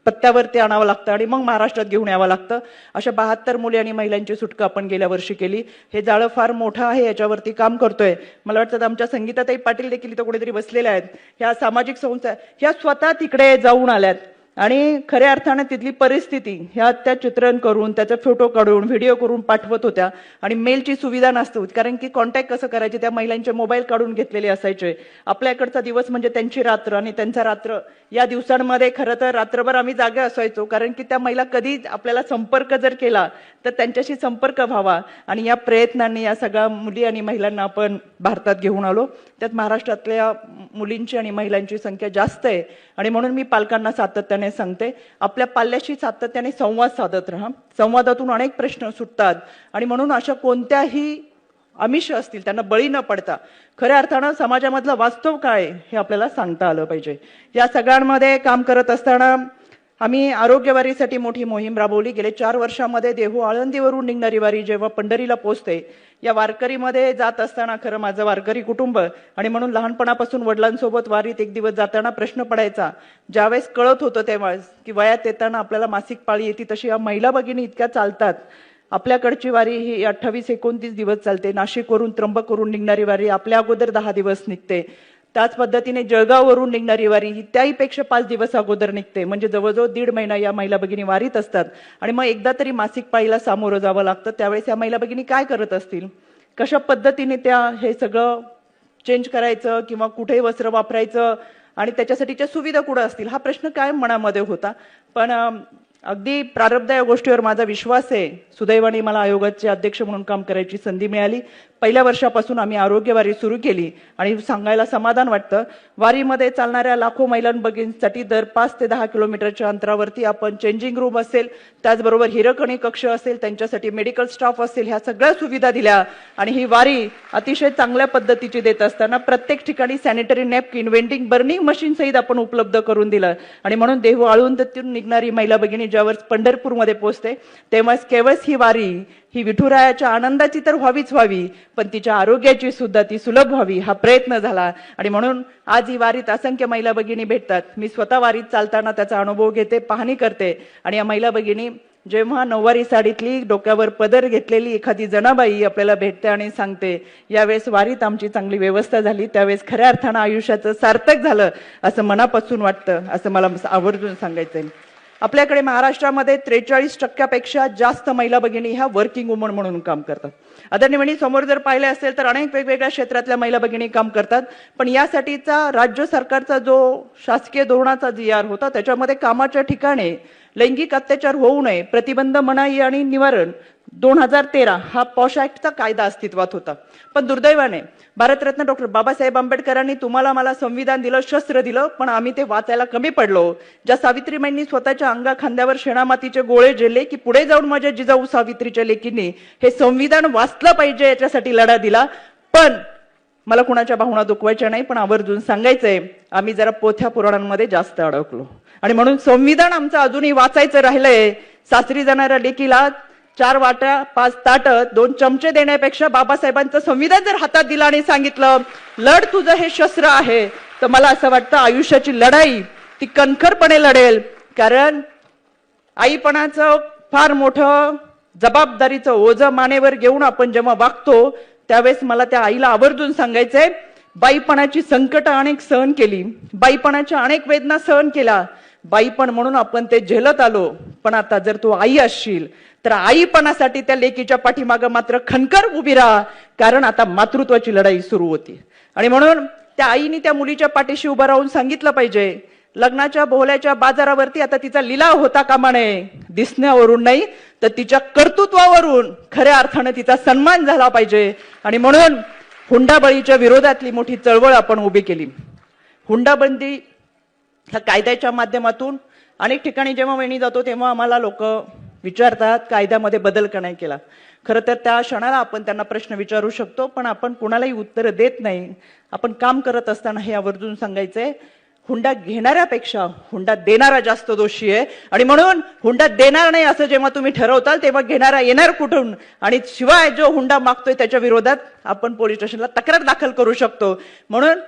पत्त्यावरती आणावं लागतं आणि मग महाराष्ट्रात घेऊन यावं लागतं. अशा 72 मुली आणि महिलांची सुटका आपण गेल्या वर्षी केली. हे जाळं फार मोठं आहे, याच्यावरती काम करतोय. मला वाटतं आमच्या संगीताताई पाटील देखील इथं कुठेतरी बसलेल्या आहेत. ह्या सामाजिक संस्था ह्या स्वतः तिकडे जाऊन आल्यात आणि खऱ्या अर्थाने तिथली परिस्थिती ह्या त्या चित्रण करून, त्याचे फोटो काढून, व्हिडिओ करून पाठवत होत्या. आणि मेलची सुविधा नसते, कारण की कॉन्टॅक्ट कसं करायचे, त्या महिलांचे मोबाईल काढून घेतलेले असायचे. आपल्याकडचा दिवस म्हणजे त्यांची रात्र आणि त्यांचा रात्र. या दिवसांमध्ये खरं तर रात्रभर आम्ही जागे असायचो, कारण की त्या महिला कधी आपल्याला संपर्क जर केला तर त्यांच्याशी संपर्क व्हावा. आणि या प्रयत्नांनी या सगळ्या मुली आणि महिलांना आपण भारतात घेऊन आलो. त्यात महाराष्ट्रातल्या मुलींची आणि महिलांची संख्या जास्त आहे. आणि म्हणून मी पालकांना सातत्याने सांगते, आपल्या पाल्याशी सातत्याने संवाद साधत राहा. संवादातून अनेक प्रश्न सुटतात. आणि म्हणून अशा कोणत्याही आमिष असतील त्यांना बळी न पडता खऱ्या अर्थानं समाजामधलं वास्तव काय हे आपल्याला सांगता आलं पाहिजे. या सगळ्यांमध्ये काम करत असताना आम्ही आरोग्यवारीसाठी मोठी मोहीम राबवली. गेले 4 वर्षामध्ये देहू आळंदीवरून निघणारी वारी जेव्हा पंढरीला पोहोचते, या वारकरीमध्ये जात असताना खरं माझं वारकरी कुटुंब आणि म्हणून लहानपणापासून वडिलांसोबत वारीत एक दिवस जाताना प्रश्न पडायचा. ज्यावेळेस कळत होतं तेव्हा की वयात येताना आपल्याला मासिक पाळी येते, तशी या महिला भगिनी इतक्या चालतात. आपल्याकडची वारी ही 28-29 दिवस चालते. नाशिकवरून त्र्यंबकवरून निघणारी वारी आपल्या अगोदर 10 दिवस निघते. त्याच पद्धतीने जळगाववरून निघणारी वारी ही त्याहीपेक्षा 5 दिवस अगोदर निघते. म्हणजे जवळजवळ 1.5 महिना या महिला भगिनी वारीत असतात. आणि मग एकदा तरी मासिक पाळीला सामोरं जावं लागतं. त्यावेळेस या महिला भगिनी काय करत असतील, कशा पद्धतीने त्या हे सगळं चेंज करायचं किंवा कुठे वस्त्र वापरायचं आणि त्याच्यासाठीच्या सुविधा कुठं असतील, हा प्रश्न कायम मनामध्ये होता. पण अगदी प्रारब्ध या गोष्टीवर माझा विश्वास आहे. सुदैवाने मला आयोगाचे अध्यक्ष म्हणून काम करायची संधी मिळाली. पहिल्या वर्षापासून आम्ही आरोग्य वारी सुरू केली आणि सांगायला समाधान वाटतं, वारीमध्ये चालणाऱ्या लाखो महिला भगिनींसाठी दर 5 ते 10 किलोमीटरच्या अंतरावरती आपण चेंजिंग रूम असेल, त्याचबरोबर हिरकणी कक्ष असेल, त्यांच्यासाठी मेडिकल स्टाफ असेल, ह्या सगळ्या सुविधा दिल्या. आणि ही वारी अतिशय चांगल्या पद्धतीची देत असताना प्रत्येक ठिकाणी sanitary napkin, vending, burning machine सहित आपण उपलब्ध करून दिलं. आणि म्हणून देहू आळंदीतून निघणारी महिला भगिनी ज्यावेळेस पंढरपूरमध्ये पोहोचते तेव्हाच केवळ ही वारी ही विठुरायाच्या आनंदाची तर व्हावी, पण तिच्या आरोग्याची सुद्धा ती सुलभ व्हावी, हा प्रयत्न झाला. आणि म्हणून आज ही वारीत असंख्य महिला भगिनी भेटतात. मी स्वतः वारीत चालताना त्याचा अनुभव घेते, पाहणी करते. आणि या महिला भगिनी जेव्हा नऊवारी साडीतली डोक्यावर पदर घेतलेली एखादी जनाबाई आपल्याला भेटते आणि सांगते, यावेळेस वारीत आमची चांगली व्यवस्था झाली, त्यावेळेस खऱ्या अर्थानं आयुष्याचं सार्थक झालं असं मनापासून वाटतं, असं मला आवर्जून सांगायचंय. आपल्याकडे महाराष्ट्रामध्ये 43% जास्त महिला भगिनी ह्या वर्किंग वुमन म्हणून काम करतात. आदरणीय वहिनी, समोर जर पाहिले असेल तर अनेक वेगवेगळ्या क्षेत्रातल्या महिला भगिनी काम करतात. पण यासाठीचा राज्य सरकारचा जो शासकीय धोरणाचा GR होता त्याच्यामध्ये कामाच्या ठिकाणी लैंगिक अत्याचार होऊ नये, प्रतिबंध, मनाई आणि निवारण 2013 हा पॉश ऍक्टचा कायदा अस्तित्वात होता. पण दुर्दैवाने भारतरत्न डॉक्टर बाबासाहेब आंबेडकरांनी तुम्हाला मला संविधान दिलं, शस्त्र दिलं, पण आम्ही ते वाचायला कमी पडलो. ज्या सावित्रीबाईंनी स्वतःच्या अंगा खांद्यावर शेणामातीचे गोळे झेलले की पुढे जाऊन माझ्या जिजाऊ सावित्रीच्या लेकींनी हे संविधान वाचलं पाहिजे याच्यासाठी लढा दिला. पण मला कुणाच्या भावना दुखवायच्या नाही, पण आवर्जून सांगायचंय आम्ही जरा पोथ्या पुराणांमध्ये जास्त अडकलो आणि म्हणून संविधान आमचं अजूनही वाचायचं राहिलंय. सासरी जाणाऱ्या लेकीला 4 वाट्या 5 ताट 2 चमचे देण्यापेक्षा बाबासाहेबांचं संविधान जर हातात दिलं आणि सांगितलं लढ, तुझं हे शस्त्र आहे, तर मला असं वाटतं आयुष्याची लढाई ती कणखरपणे लढेल. कारण आईपणाचं फार मोठं जबाबदारीचं ओझं मानेवर घेऊन आपण जेव्हा वागतो त्यावेळेस मला त्या आईला आवर्जून सांगायचंय, बाईपणाची संकट अनेक सहन केली, बाईपणाच्या अनेक वेदना सहन केला, बाईपण म्हणून आपण ते झेलत आलो. पण आता जर तू आई असशील तर आईपणासाठी त्या लेकीच्या पाठीमागं मात्र खणकर उभी राहा, कारण आता मातृत्वाची लढाई सुरू होती. आणि म्हणून त्या आईने त्या मुलीच्या पाठीशी उभं राहून सांगितलं पाहिजे, लग्नाच्या बोहल्याच्या बाजारावरती आता तिचा लिलाव होता कामा नये, दिसण्यावरून नाही तर तिच्या कर्तृत्वावरून खऱ्या अर्थानं तिचा सन्मान झाला पाहिजे. आणि म्हणून हुंडाबळीच्या विरोधातली मोठी चळवळ आपण उभी केली. हुंडाबंदी ह्या कायद्याच्या माध्यमातून अनेक ठिकाणी जेव्हा वहिनी जातो तेव्हा आम्हाला लोक विचारतात कायद्यामध्ये बदल का नाही केला. खरं तर त्या क्षणाला आपण त्यांना प्रश्न विचारू शकतो, पण आपण कुणालाही उत्तर देत नाही. आपण काम करत असताना हे आवर्जून सांगायचंय, हुंडा घेणाऱ्यापेक्षा हुंडा देणारा जास्त दोषी आहे. आणि म्हणून हुंडा देणार नाही असं जेव्हा तुम्ही ठरवताल तेव्हा घेणारा येणार कुठून, आणि शिवाय जो हुंडा मागतोय त्याच्या विरोधात आपण पोलीस स्टेशनला तक्रार दाखल करू शकतो. म्हणून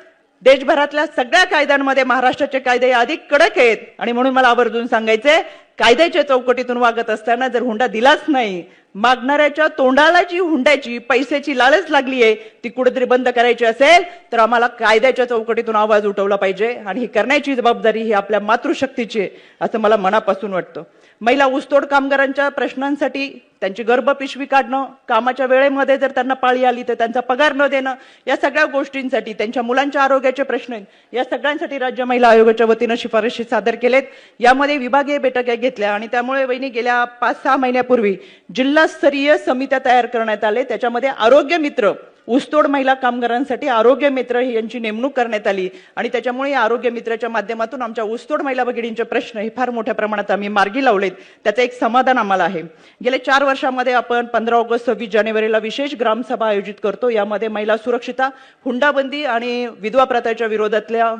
देशभरातल्या सगळ्या कायद्यांमध्ये महाराष्ट्राचे कायदे अधिक कडक आहेत. आणि म्हणून मला आवर्जून सांगायचंय, कायद्याच्या चौकटीतून वागत असताना जर हुंडा दिलाच नाही, मागणाऱ्याच्या तोंडाला जी हुंड्याची पैशाची लालच लागली आहे ती कुठेतरी बंद करायची असेल तर आम्हाला कायद्याच्या चौकटीतून आवाज उठवला पाहिजे. आणि ही करण्याची जबाबदारी ही आपल्या मातृशक्तीची आहे असं मला मनापासून वाटतं. महिला ऊसतोड कामगारांच्या प्रश्नांसाठी त्यांची गर्भपिशवी काढणं, कामाच्या वेळेमध्ये जर त्यांना पाळी आली तर त्यांचा पगार न देणं, या सगळ्या गोष्टींसाठी, त्यांच्या मुलांच्या आरोग्याचे प्रश्न, या सगळ्यांसाठी राज्य महिला आयोगाच्या वतीनं शिफारशी सादर केलेत. यामध्ये विभागीय बैठका घेतल्या आणि त्यामुळे वहिनी गेल्या 5-6 महिन्यापूर्वी जिल्हास्तरीय समित्या तयार करण्यात आले. त्याच्यामध्ये आरोग्य मित्र, ऊसतोड महिला कामगारांसाठी आरोग्य मित्र यांची नेमणूक करण्यात आली. आणि त्याच्यामुळे या आरोग्य मित्राच्या माध्यमातून आमच्या ऊसतोड महिला भगिनींचे प्रश्न हे फार मोठ्या प्रमाणात आम्ही मार्गी लावलेत. त्याचं एक समाधान आम्हाला आहे. गेल्या 4 वर्षामध्ये आपण 15 ऑगस्ट 26 जानेवारीला विशेष ग्रामसभा आयोजित करतो. यामध्ये महिला सुरक्षिता, हुंडाबंदी आणि विधवा प्रथेच्या विरोधातल्या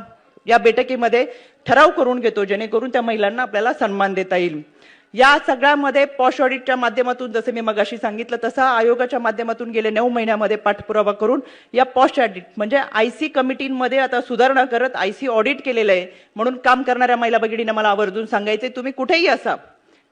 या बैठकीमध्ये ठराव करून घेतो, जेणेकरून त्या महिलांना आपल्याला सन्मान देता येईल. या सगळ्यामध्ये पॉश ऑडिटच्या माध्यमातून जसं मी मगाशी सांगितलं तसं आयोगाच्या माध्यमातून गेले 9 महिन्यामध्ये पाठपुरावा करून या पॉश ऑडिट म्हणजे आयसी कमिटीमध्ये आता सुधारणा करत आयसी ऑडिट केलेलं आहे. म्हणून काम करणाऱ्या महिला भगिनींना मला आवर्जून सांगायचंय, तुम्ही कुठेही असा,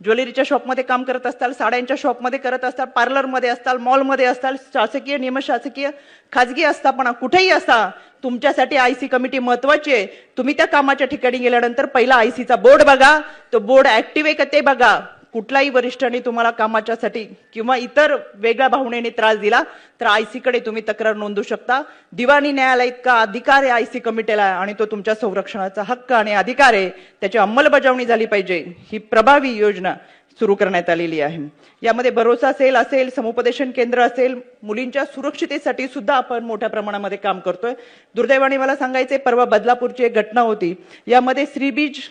ज्वेलरीच्या शॉपमध्ये काम करत असताल, साड्यांच्या शॉपमध्ये करत असताल, पार्लरमध्ये असताल, मॉलमध्ये असताल, शासकीय निमशासकीय खाजगी आस्थापना कुठेही असा, तुमच्यासाठी आयसी कमिटी महत्वाची आहे. तुम्ही त्या कामाच्या ठिकाणी गेल्यानंतर पहिला आयसीचा बोर्ड बघा, तो बोर्ड ऍक्टिव्ह आहे का ते बघा. कुठलाही वरिष्ठांनी तुम्हाला कामाच्यासाठी किंवा इतर वेगळ्या भावनेने त्रास दिला तर आयसी कडे तुम्ही तक्रार नोंदवू शकता. दिवाणी न्यायालय इतका अधिकार आहे आयसी कमिटीला आणि तो तुमच्या संरक्षणाचा हक्क आणि अधिकार आहे, त्याची अंमलबजावणी झाली पाहिजे. ही प्रभावी योजना सुरू करण्यात आलेली आहे. यामध्ये भरोसा सेल असेल, समुपदेशन केंद्र असेल, मुलींच्या सुरक्षितेसाठी सुद्धा आपण मोठ्या प्रमाणामध्ये काम करतोय. दुर्दैवाने मला सांगायचे, परवा बदलापूरची एक घटना होती. यामध्ये श्रीबीज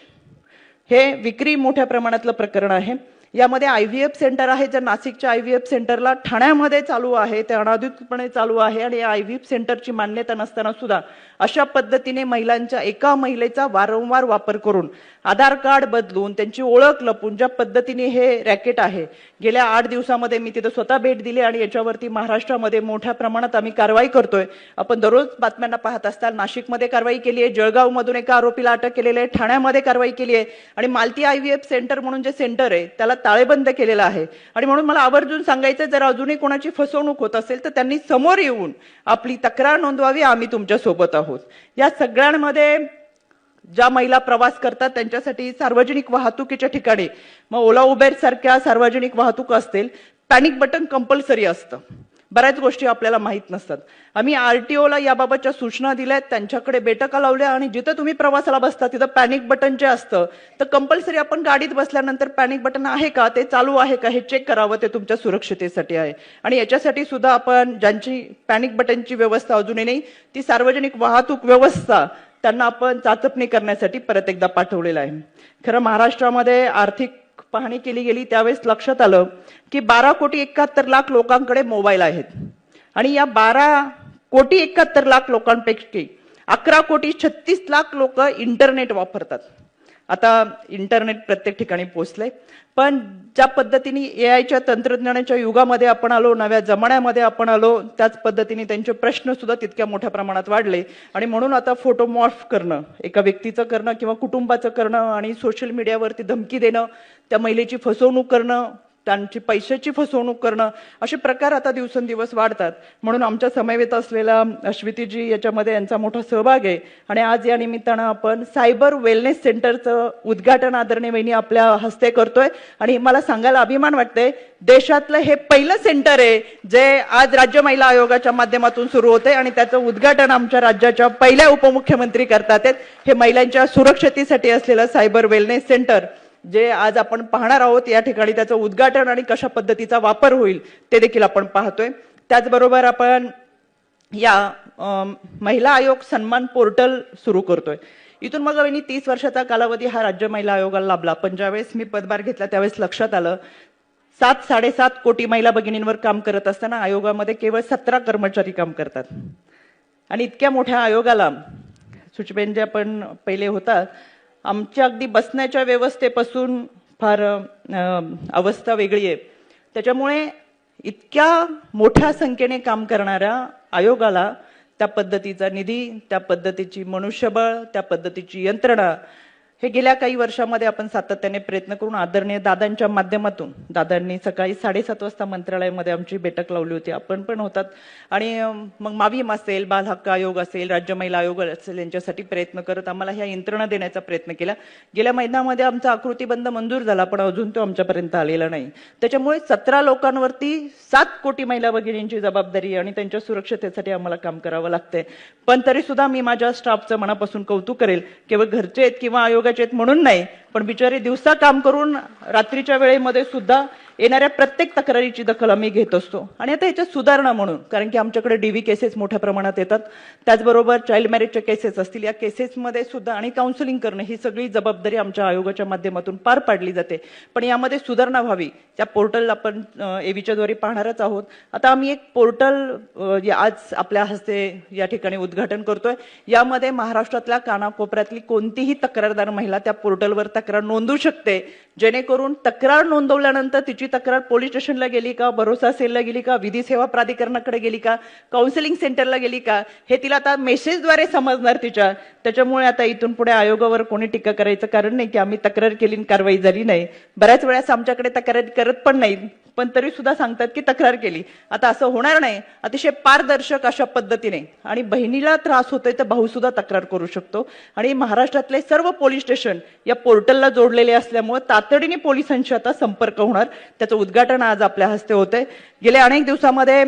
हे विक्री मोठ्या प्रमाणातलं प्रकरण आहे. यामध्ये IVF सेंटर आहे, जे नाशिकच्या IVF सेंटरला ठाण्यामध्ये चालू आहे, ते अनाधिकृतपणे चालू आहे. आणि IVF सेंटरची मान्यता नसताना सुद्धा अशा पद्धतीने महिलांच्या एका महिलेचा वारंवार वापर करून आधार कार्ड बदलून त्यांची ओळख लपून ज्या पद्धतीने हे रॅकेट आहे, गेल्या 8 दिवसामध्ये मी तिथे स्वतः भेट दिली आणि याच्यावरती महाराष्ट्रामध्ये मोठ्या प्रमाणात आम्ही कारवाई करतोय. आपण दररोज बातम्यांना पाहत असताल, नाशिकमध्ये कारवाई केली आहे, जळगावमधून एका आरोपीला अटक केलेली आहे, ठाण्यामध्ये कारवाई केली आहे आणि मालती IVF सेंटर म्हणून जे सेंटर आहे त्याला ताळेबंद केलेला आहे. आणि म्हणून मला आवर्जून सांगायचं, जर अजूनही कोणाची फसवणूक होत असेल तर त्यांनी समोर येऊन आपली तक्रार नोंदवावी, आम्ही तुमच्या सोबत आहोत. या सगळ्यांमध्ये ज्या महिला प्रवास करतात त्यांच्यासाठी सार्वजनिक वाहतुकीच्या ठिकाणी, मग ओला उबेर सारख्या सार्वजनिक वाहतूक असतील, पॅनिक बटन कंपल्सरी असतं. बऱ्याच गोष्टी आपल्याला माहीत नसतात. आम्ही RTOला याबाबतच्या सूचना दिल्यात, त्यांच्याकडे बैठका लावल्या आणि जिथं तुम्ही प्रवासाला बसता तिथं पॅनिक बटन जे असतं तर कंपल्सरी आपण गाडीत बसल्यानंतर पॅनिक बटन आहे का, ते चालू आहे का हे चेक करावं. ते तुमच्या सुरक्षिततेसाठी आहे. आणि याच्यासाठी सुद्धा आपण ज्यांची पॅनिक बटनची व्यवस्था अजूनही नाही, ती सार्वजनिक वाहतूक व्यवस्था त्यांना आपण चाचपणी करण्यासाठी परत एकदा पाठवलेलं आहे. खरं महाराष्ट्रामध्ये आर्थिक पाहणी केली गेली त्यावेळेस लक्षात आलं की 12,71,00,000 लोकांकडे मोबाईल आहेत आणि या 12,71,00,000 लोकांपैकी 11,36,00,000 लोक इंटरनेट वापरतात. आता इंटरनेट प्रत्येक ठिकाणी पोहोचलंय, पण ज्या पद्धतीने AIच्या तंत्रज्ञानाच्या युगामध्ये आपण आलो, नव्या जमान्यामध्ये आपण आलो, त्याच पद्धतीने त्यांचे प्रश्न सुद्धा तितक्या मोठ्या प्रमाणात वाढले. आणि म्हणून आता फोटो मॉर्फ करणं, एका व्यक्तीचं करणं किंवा कुटुंबाचं करणं आणि सोशल मीडियावरती धमकी देणं, त्या महिलेची फसवणूक करणं, त्यांची पैशाची फसवणूक करणं, असे प्रकार आता दिवसेंदिवस वाढतात. म्हणून आमच्या समवेत असलेला अश्वितीजी याच्यामध्ये यांचा मोठा सहभाग आहे. आणि आज या निमित्तानं आपण सायबर वेलनेस सेंटरचं उद्घाटन आदरणीय वहिनी आपल्या हस्ते करतोय. आणि मला सांगायला अभिमान वाटतंय, देशातलं हे पहिलं सेंटर आहे जे आज राज्य महिला आयोगाच्या माध्यमातून सुरू होते आणि त्याचं उद्घाटन आमच्या राज्याच्या पहिल्या उपमुख्यमंत्री करतात आहेत. हे महिलांच्या सुरक्षतेसाठी असलेलं सायबर वेलनेस सेंटर जे आज आपण पाहणार आहोत, या ठिकाणी त्याचं उद्घाटन आणि कशा पद्धतीचा वापर होईल ते देखील आपण पाहतोय. त्याचबरोबर आपण या महिला आयोग सन्मान पोर्टल सुरू करतोय. इथून मग 30 वर्षाचा कालावधी हा राज्य महिला आयोगाला लाभला. पण ज्यावेळेस मी पदभार घेतला त्यावेळेस लक्षात आलं 7-7.5 कोटी महिला भगिनींवर काम करत असताना आयोगामध्ये केवळ 17 कर्मचारी काम करतात. आणि इतक्या मोठ्या आयोगाला सुचबेन जे आपण पहिले होता, आमच्या अगदी बसण्याच्या व्यवस्थेपासून फार अवस्था वेगळी आहे. त्याच्यामुळे इतक्या मोठ्या संख्येने काम करणाऱ्या आयोगाला त्या पद्धतीचा निधी, त्या पद्धतीची मनुष्यबळ, त्या पद्धतीची यंत्रणा हे गेल्या काही वर्षामध्ये आपण सातत्याने प्रयत्न करून आदरणीय दादांच्या माध्यमातून, दादांनी सकाळी 7:30 वाजता मंत्रालयामध्ये आमची बैठक लावली होती, आपण पण होतात. आणि मग मावीम असेल, बाल हक्क आयोग असेल, राज्य महिला आयोग असेल, यांच्यासाठी प्रयत्न करत आम्हाला ह्या यंत्रणा देण्याचा प्रयत्न केला. गेल्या महिन्यामध्ये आमचा आकृतीबंध मंजूर झाला, पण अजून तो आमच्यापर्यंत आलेला नाही. त्याच्यामुळे 17 लोकांवरती 7 कोटी महिला भगिनींची जबाबदारी आणि त्यांच्या सुरक्षतेसाठी आम्हाला काम करावं लागतंय. पण तरी सुद्धा मी माझ्या स्टाफचं मनापासून कौतुक करेल. केवळ घरचे आहेत किंवा आयोगाचे आहेत म्हणून नाही, पण बिचारे दिवसा काम करून रात्रीच्या वेळेमध्ये सुद्धा येणाऱ्या प्रत्येक तक्रारीची दखल आम्ही घेत असतो. आणि आता याच्यात सुधारणा म्हणून, कारण की आमच्याकडे DV केसेस मोठ्या प्रमाणात येतात, त्याचबरोबर चाइल्ड मॅरेजच्या केसेस असतील, या केसेसमध्ये सुद्धा आणि काउन्सिलिंग करणं ही सगळी जबाबदारी आमच्या आयोगाच्या माध्यमातून पार पाडली जाते. पण यामध्ये सुधारणा व्हावी, त्या पोर्टल आपण AVच्या द्वारे पाहणारच आहोत. आता आम्ही एक पोर्टल आज आपल्या हस्ते या ठिकाणी उद्घाटन करतोय. यामध्ये महाराष्ट्रातल्या कानाकोपऱ्यातली कोणतीही तक्रारदार महिला त्या पोर्टलवर तक्रार नोंदवू शकते, जेणेकरून तक्रार नोंदवल्यानंतर तिची तक्रार पोलीस स्टेशनला गेली का, भरोसा सेलला गेली का, विधी सेवा प्राधिकरणाकडे गेली का, काउन्सिलिंग सेंटरला गेली का, हे तिला आता मेसेजद्वारे समजणार तिच्या. त्याच्यामुळे आता इथून पुढे आयोगावर कोणी टीका करायचं कारण नाही की आम्ही तक्रार केली आणि कारवाई झाली नाही. बऱ्याच वेळेस आमच्याकडे तक्रार करत पण नाहीत, पण तरी सुद्धा सांगतात की तक्रार केली. आता असं होणार नाही. अतिशय पारदर्शक अशा पद्धतीने, आणि बहिणीला त्रास होतोय तर भाऊ सुद्धा तक्रार करू शकतो. आणि महाराष्ट्रातले सर्व पोलीस स्टेशन या पोर्टलला जोडलेले असल्यामुळे तातडीने पोलिसांशी आता संपर्क होणार. त्याचं उद्घाटन आज आपल्या हस्ते होतंय. गेल्या अनेक दिवसामध्ये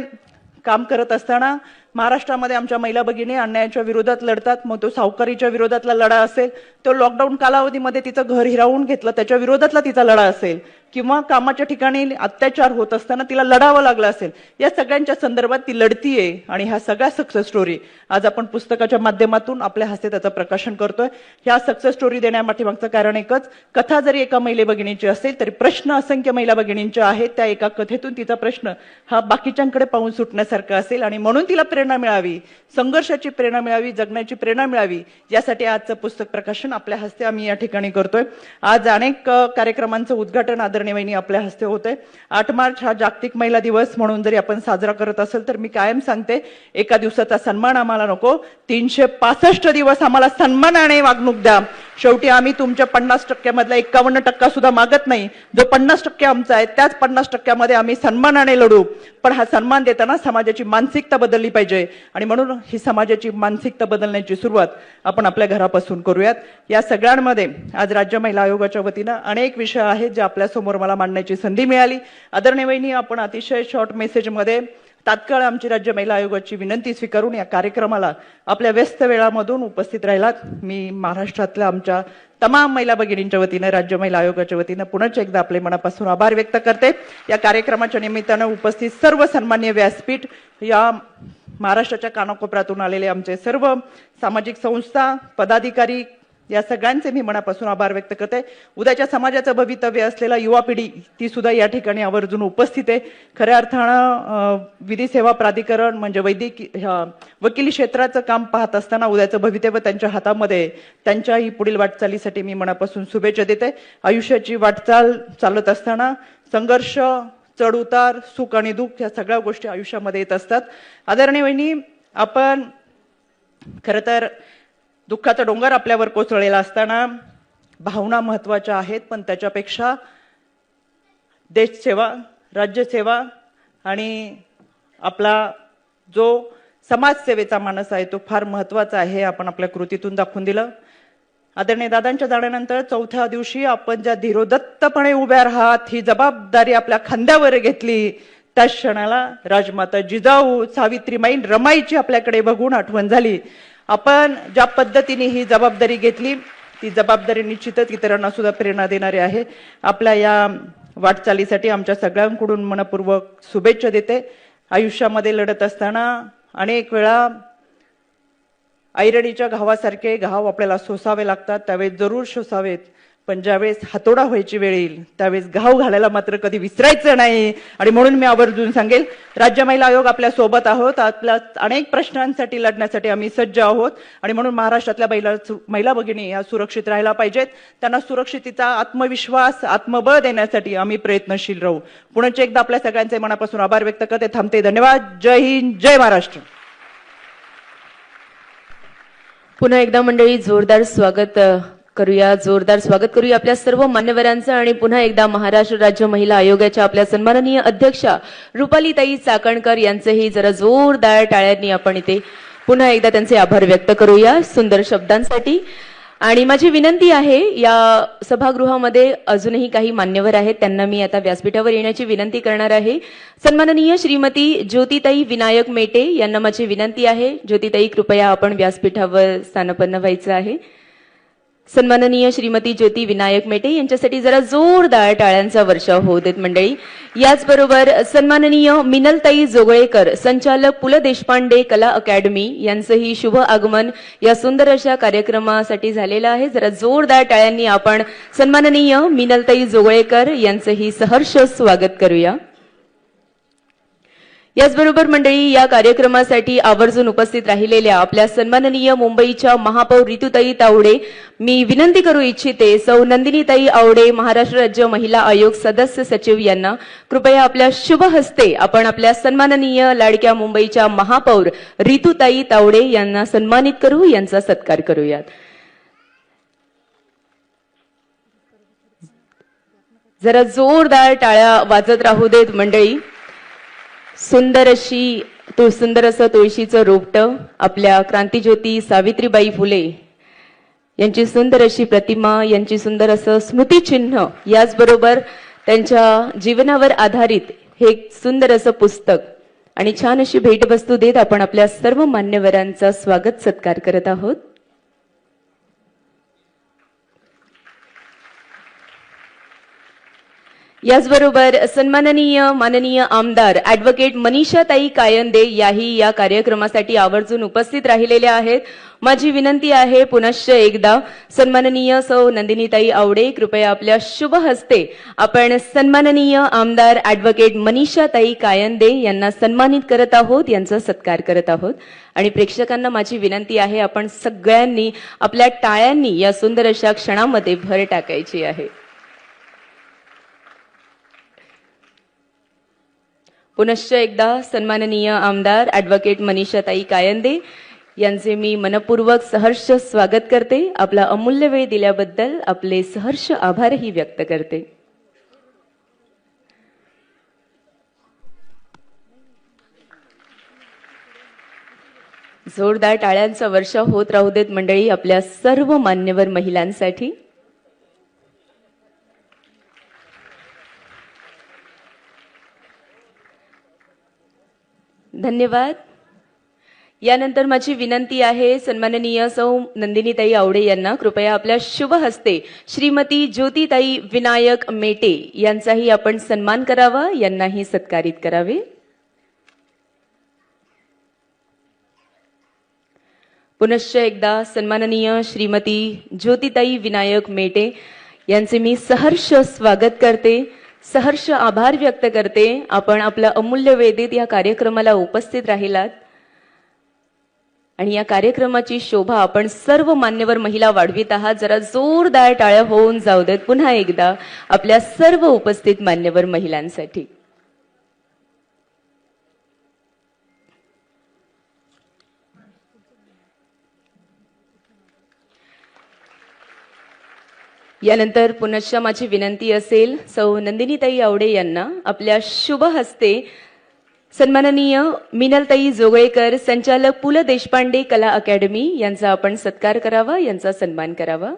काम करत असताना महाराष्ट्रामध्ये आमच्या महिला भगिनी अन्यायाच्या विरोधात लढतात. मग तो सावकारीच्या विरोधातला लढा असेल, तो लॉकडाऊन कालावधीमध्ये तिचं घर हिरावून घेतलं त्याच्या विरोधातला तिचा लढा असेल, किंवा कामाच्या ठिकाणी अत्याचार होत असताना तिला लढावं लागलं असेल, या सगळ्यांच्या संदर्भात ती लढतीये. आणि ह्या सगळ्या सक्सेस स्टोरी आज आपण पुस्तकाच्या माध्यमातून आपल्या हस्ते त्याचं प्रकाशन करतोय. ह्या सक्सेस स्टोरी देण्यापाठीमागचं कारण एकच, कथा जरी एका महिला भगिनीची असेल तरी प्रश्न असंख्य महिला भगिनींचे आहेत. त्या एका कथेतून तिचा प्रश्न हा बाकीच्यांकडे पाहून सुटण्यासारखा असेल, आणि म्हणून तिला प्रेरणा मिळावी, संघर्षाची प्रेरणा मिळावी, जगण्याची प्रेरणा मिळावी, यासाठी आजचं पुस्तक प्रकाशन आपल्या हस्ते आम्ही या ठिकाणी करतोय. आज अनेक कार्यक्रमांचं उद्घाटन आदरणीय वहिनी आपल्या हस्ते होतंय. 8 मार्च हा जागतिक महिला दिवस म्हणून जरी आपण साजरा करत असेल तर मी कायम सांगते, एका दिवसाचा सन्मान आम्हाला नको, 365 दिवस आम्हाला सन्मानाने वागणूक द्या. शेवटी आम्ही तुमच्या 50% मधला 51% सुद्धा मागत नाही. जो 50% आमचा आहे त्याच 50% आम्ही सन्मानाने लढू. पण हा सन्मान देताना समाजाची मानसिकता बदलली पाहिजे, आणि म्हणून ही समाजाची मानसिकता बदलण्याची सुरुवात आपण आपल्या घरापासून करूयात. या सगळ्यांमध्ये आज राज्य महिला आयोगाच्या वतीनं अनेक विषय आहेत जे आपल्या समोर मला मांडण्याची संधी मिळाली. आदरणीय वहिनी, आपण अतिशय शॉर्ट मेसेजमध्ये तात्काळ आमची राज्य महिला आयोगाची विनंती स्वीकारून या कार्यक्रमाला आपल्या व्यस्त वेळामधून उपस्थित राहिलात. मी महाराष्ट्रातल्या आमच्या तमाम महिला भगिनींच्या वतीनं राज्य महिला आयोगाच्या वतीनं पुनश्च एकदा आपले मनापासून आभार व्यक्त करते. या कार्यक्रमाच्या निमित्तानं उपस्थित सर्व सन्मान्य व्यासपीठ, या महाराष्ट्राच्या कानाकोपऱ्यातून आलेले आमचे सर्व सामाजिक संस्था पदाधिकारी, या सगळ्यांचे मी मनापासून आभार व्यक्त करते. उद्याच्या समाजाचं भवितव्य असलेला युवा पिढी ती सुद्धा या ठिकाणी आवर्जून उपस्थित आहे. खऱ्या अर्थानं विधी सेवा प्राधिकरण म्हणजे वकिली क्षेत्राचं काम पाहत असताना उद्याचं भवितव्य त्यांच्या हातामध्ये आहे. त्यांच्याही पुढील वाटचालीसाठी मी मनापासून शुभेच्छा देते. आयुष्याची वाटचाल चालत असताना संघर्ष, चढ उतार, सुख आणि दुःख या सगळ्या गोष्टी आयुष्यामध्ये येत असतात. आदरणीय वहिनी, आपण खरं तर दुःखाचा डोंगर आपल्यावर कोसळलेला असताना भावना महत्वाच्या आहेत, पण त्याच्यापेक्षा देशसेवा, राज्यसेवा आणि आपला जो समाजसेवेचा मानस आहे तो फार महत्वाचा आहे. आपण आपल्या कृतीतून दाखवून दिलं. आदरणीय दादांच्या जाण्यानंतर चौथ्या दिवशी आपण ज्या धीरोदत्तपणे उभ्या राहत ही जबाबदारी आपल्या खांद्यावर घेतली, त्या क्षणाला राजमाता जिजाऊ, सावित्रीबाई, रमाईची आपल्याकडे बघून आठवण झाली. आपण ज्या पद्धतीने ही जबाबदारी घेतली ती जबाबदारी निश्चितच इतरांना सुद्धा प्रेरणा देणारी आहे. आपल्या या वाटचालीसाठी आमच्या सगळ्यांकडून मनपूर्वक शुभेच्छा देते. आयुष्यामध्ये लढत असताना अनेक वेळा ऐरणीच्या घावासारखे घाव आपल्याला सोसावे लागतात, त्यावेळेस जरूर सोसावेत, पण ज्यावेळेस हातोडा व्हायची वेळ येईल त्यावेळेस घाव घालायला मात्र कधी विसरायचं नाही. आणि म्हणून मी आवर्जून सांगेल, राज्य महिला आयोग आपल्या सोबत आहोत. आपल्या अनेक प्रश्नांसाठी लढण्यासाठी आम्ही सज्ज आहोत. आणि म्हणून महाराष्ट्रातल्या महिला भगिनी या सुरक्षित राहायला पाहिजेत. त्यांना सुरक्षिततेचा आत्मविश्वास, आत्मबळ देण्यासाठी आम्ही प्रयत्नशील राहू. पुनश्च एकदा आपल्या सगळ्यांचे मनापासून आभार व्यक्त करते. थांबते. धन्यवाद. जय हिंद, जय महाराष्ट्र. पुन्हा एकदा मंडळी जोरदार स्वागत करूया आपल्या सर्व मान्यवरांचं. आणि पुन्हा एकदा महाराष्ट्र राज्य महिला आयोगाच्या आपल्या सन्माननीय अध्यक्षा रुपालीताई चाकणकर यांचेही जरा जोरदार टाळ्यांनी आपण इथे पुन्हा एकदा त्यांचे आभार व्यक्त करूया सुंदर शब्दांसाठी. आणि माझी विनंती आहे, या सभागृहामध्ये अजूनही काही मान्यवर आहेत, त्यांना मी आता व्यासपीठावर येण्याची विनंती करणार आहे. सन्माननीय श्रीमती ज्योतिताई विनायक मेटे यांना माझी विनंती आहे. ज्योतिताई, कृपया आपण व्यासपीठावर स्थानापन्न व्हायचं आहे. सन्माननीय श्रीमती ज्योती विनायक मेटे यांच्यासाठी जरा जोरदार टाळ्यांचा वर्षाव होऊ देत मंडळी. याचबरोबर सन्माननीय मिनलताई जोगळेकर, संचालक पु ल देशपांडे कला अकॅडमी, यांचंही शुभ आगमन या सुंदर अशा कार्यक्रमासाठी झालेलं आहे. जरा जोरदार टाळ्यांनी आपण सन्माननीय मिनलताई जोगळेकर यांचंही सहर्ष स्वागत करूया. याचबरोबर मंडळी, या कार्यक्रमासाठी आवर्जून उपस्थित राहिलेल्या आपल्या सन्माननीय मुंबईच्या महापौर रितुताई तावडे मी विनंती करू इच्छिते, सौ नंदिनीताई आवडे, महाराष्ट्र राज्य महिला आयोग सदस्य सचिव यांना कृपया आपल्या शुभ हस्ते आपण आपल्या सन्माननीय लाडक्या मुंबईच्या महापौर रितुताई तावडे यांना सन्मानित करू, यांचा सत्कार करूयात. जरा जोरदार टाळ्या वाजत राहू देत मंडळी. सुंदर असं तुळशीचं रोपटं, आपल्या क्रांतीज्योती सावित्रीबाई फुले यांची सुंदर अशी प्रतिमा, यांची सुंदर असं स्मृतिचिन्ह, याचबरोबर त्यांच्या जीवनावर आधारित हे सुंदर असं पुस्तक आणि छान अशी भेटवस्तू देत आपण आपल्या सर्व मान्यवरांचा स्वागत सत्कार करत आहोत. याचबरोबर माननीय आमदार ॲडव्होकेट मनीषाताई कायंदे याही या कार्यक्रमासाठी आवर्जून उपस्थित राहिलेल्या आहेत. माझी विनंती आहे पुनश्च एकदा, सन्माननीय सौ नंदिनीताई आवडे, कृपया आपल्या शुभ हस्ते आपण सन्माननीय आमदार ॲडव्होकेट मनीषाताई कायंदे यांना सन्मानित करत आहोत, यांचा सत्कार करत आहोत. आणि प्रेक्षकांना माझी विनंती आहे, आपण सगळ्यांनी आपल्या टाळ्यांनी या सुंदर अशा क्षणामध्ये भर टाकायची आहे. पुनश्च एकदा सन्माननीय आमदार ॲडव्होकेट मनीषाताई कायंदे यांचे मी मनपूर्वक सहर्ष स्वागत करते. आपला अमूल्य वेळ दिल्याबद्दल आपले सहर्ष आभारही व्यक्त करते. जोरदार टाळ्यांचा वर्षाव होत राहू देत मंडळी आपल्या सर्व मान्यवर महिलांसाठी. धन्यवाद. यानंतर माझी विनंती आहे सन्माननीय सौ नंदिनीताई आवडे यांना कृपया आपल्या शुभ हस्ते श्रीमती ज्योतिताई विनायक मेटे यांचाही आपण सन्मान करावा, यांनाही सत्कारित करावे. पुनश्च एकदा सन्माननीय श्रीमती ज्योतिताई विनायक मेटे यांचे मी सहर्ष स्वागत करते, सहर्ष आभार व्यक्त करते. आपण आपला अमूल्य वेळ देत या कार्यक्रमाला उपस्थित राहिलात आणि या कार्यक्रमाची शोभा आपण सर्व मान्यवर महिला वाढवित आहात. जरा जोरदार टाळ्या होऊन जाऊ देत पुन्हा एकदा आपल्या सर्व उपस्थित मान्यवर महिलांसाठी. यानंतर पुनश्च माझी विनंती असेल सौ नंदिनीताई आवडे यांना आपल्या शुभ हस्ते सन्माननीय मिनलताई जोगळेकर संचालक पु ल देशपांडे कला अकॅडमी यांचा आपण सत्कार करावा, यांचा सन्मान करावा.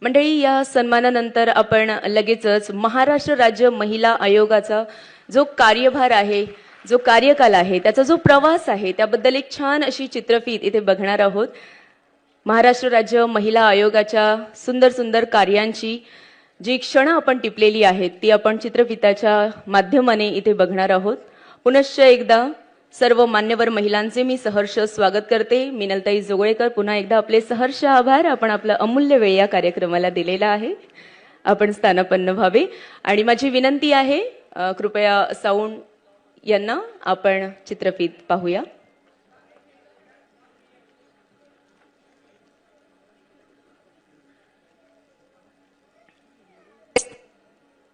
मंडळी, या सन्मानानंतर आपण लगेचच महाराष्ट्र राज्य महिला आयोगाचा जो कार्यभार आहे, जो कार्यकाल आहे, त्याचा जो प्रवास आहे, त्याबद्दल एक छान अशी चित्रफीत इथे बघणार आहोत. महाराष्ट्र राज्य महिला आयोगाच्या सुंदर सुंदर कार्यांची जी क्षणं आपण टिपलेली आहेत ती आपण चित्रफिताच्या माध्यमाने इथे बघणार आहोत. पुनश्च एकदा सर्व मान्यवर महिलांचे मी सहर्ष स्वागत करते. मिनलताई जोगळेकर, पुन्हा एकदा आपले सहर्ष आभार. आपण आपला अमूल्य वेळ या कार्यक्रमाला दिलेला आहे. आपण स्थानापन्न व्हावे आणि माझी विनंती आहे कृपया साऊंड यांना आपण चित्रफीत पाहूया.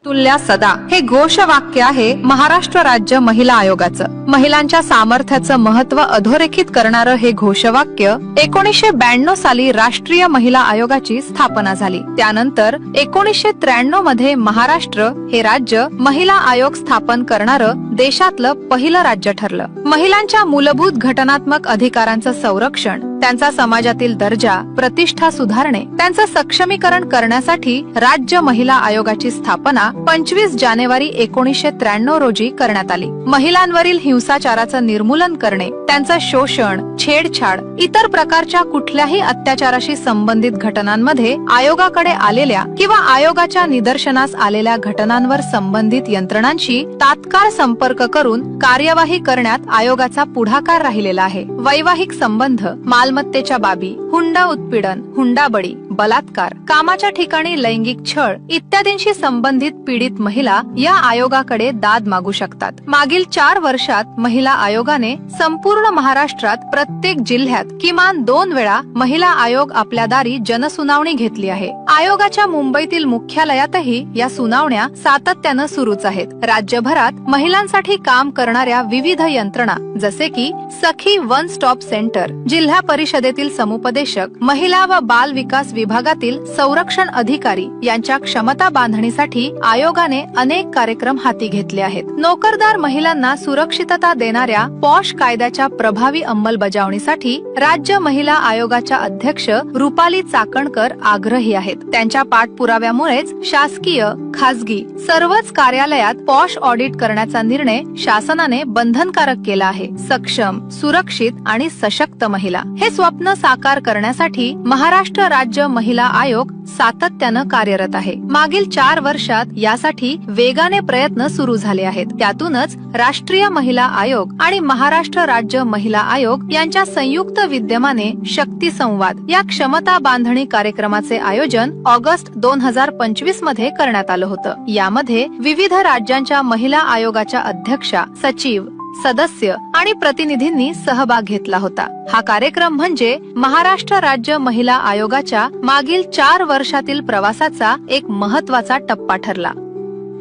तुल्या सदा हे घोषवाक्य आहे महाराष्ट्र राज्य महिला आयोगाचं. महिलांच्या सामर्थ्याचं महत्त्व अधोरेखित करणारं हे घोषवाक्य 1992 साली राष्ट्रीय महिला आयोगाची स्थापना झाली. त्यानंतर 1993 मध्ये महाराष्ट्र हे राज्य महिला आयोग स्थापन करणारं देशातलं पहिलं राज्य ठरलं. महिलांच्या मूलभूत घटनात्मक अधिकारांचं संरक्षण, त्यांचा समाजातील दर्जा, प्रतिष्ठा सुधारणे, त्यांचं सक्षमीकरण करण्यासाठी राज्य महिला आयोगाची स्थापना 25 जानेवारी 1993 रोजी करण्यात आली. महिलांवरील हिंसाचाराचं निर्मूलन करणे, त्यांचं शोषण, छेडछाड, इतर प्रकारच्या कुठल्याही अत्याचाराशी संबंधित घटनांमध्ये आयोगाकडे आलेल्या किंवा आयोगाच्या निदर्शनास आलेल्या घटनांवर संबंधित यंत्रणांशी तात्काळ संपर्क करून कार्यवाही करण्यात आयोगाचा पुढाकार राहिलेला आहे. वैवाहिक संबंध, मालमत्तेच्या बाबी, हुंडा उत्पीडन, हुंडाबळी, बलात्कार, कामाच्या ठिकाणी लैंगिक छळ इत्यादींशी संबंधित पीडित महिला या आयोगाकडे दाद मागू शकतात. मागील 4 वर्षात महिला आयोगाने संपूर्ण महाराष्ट्रात प्रत्येक जिल्ह्यात किमान 2 वेळा महिला आयोग आपल्या दारी जनसुनावणी घेतली आहे. आयोगाच्या मुंबईतील मुख्यालयातही या सुनावण्या सातत्यानं सुरूच आहेत. राज्यभरात महिलांसाठी काम करणाऱ्या विविध यंत्रणा जसे की सखी वन स्टॉप सेंटर, जिल्हा परिषदेतील समुपदेशक, महिला व बाल विकास विभागातील संरक्षण अधिकारी यांच्या क्षमता बांधणीसाठी आयोगाने अनेक कार्यक्रम हाती घेतले आहेत. नोकरदार महिलांना सुरक्षितता देणाऱ्या पॉश कायद्याच्या प्रभावी अंमलबजावणीसाठी राज्य महिला आयोगाच्या अध्यक्ष रुपाली चाकणकर आग्रही आहेत. त्यांच्या पाठपुराव्यामुळेच शासकीय, खासगी सर्वच कार्यालयात पॉश ऑडिट करण्याचा निर्णय शासनाने बंधनकारक केला आहे. सक्षम, सुरक्षित आणि सशक्त महिला हे स्वप्न साकार करण्यासाठी महाराष्ट्र राज्य महिला आयोग सातत्यानं कार्यरत आहे. मागील 4 वर्षात यासाठी वेगाने प्रयत्न सुरू झाले आहेत. त्यातूनच राष्ट्रीय महिला आयोग आणि महाराष्ट्र राज्य महिला आयोग यांच्या संयुक्त विद्यमाने शक्ती संवाद या क्षमता बांधणी कार्यक्रमाचे आयोजन ऑगस्ट 2025 मध्ये करण्यात आलं होतं. यामध्ये विविध राज्यांच्या महिला आयोगाच्या अध्यक्षा, सचिव, सदस्य आणि प्रतिनिधींनी सहभाग घेतला होता. हा कार्यक्रम म्हणजे महाराष्ट्र राज्य महिला आयोगाच्या मागील 4 वर्षातील प्रवासाचा एक महत्त्वाचा टप्पा ठरला.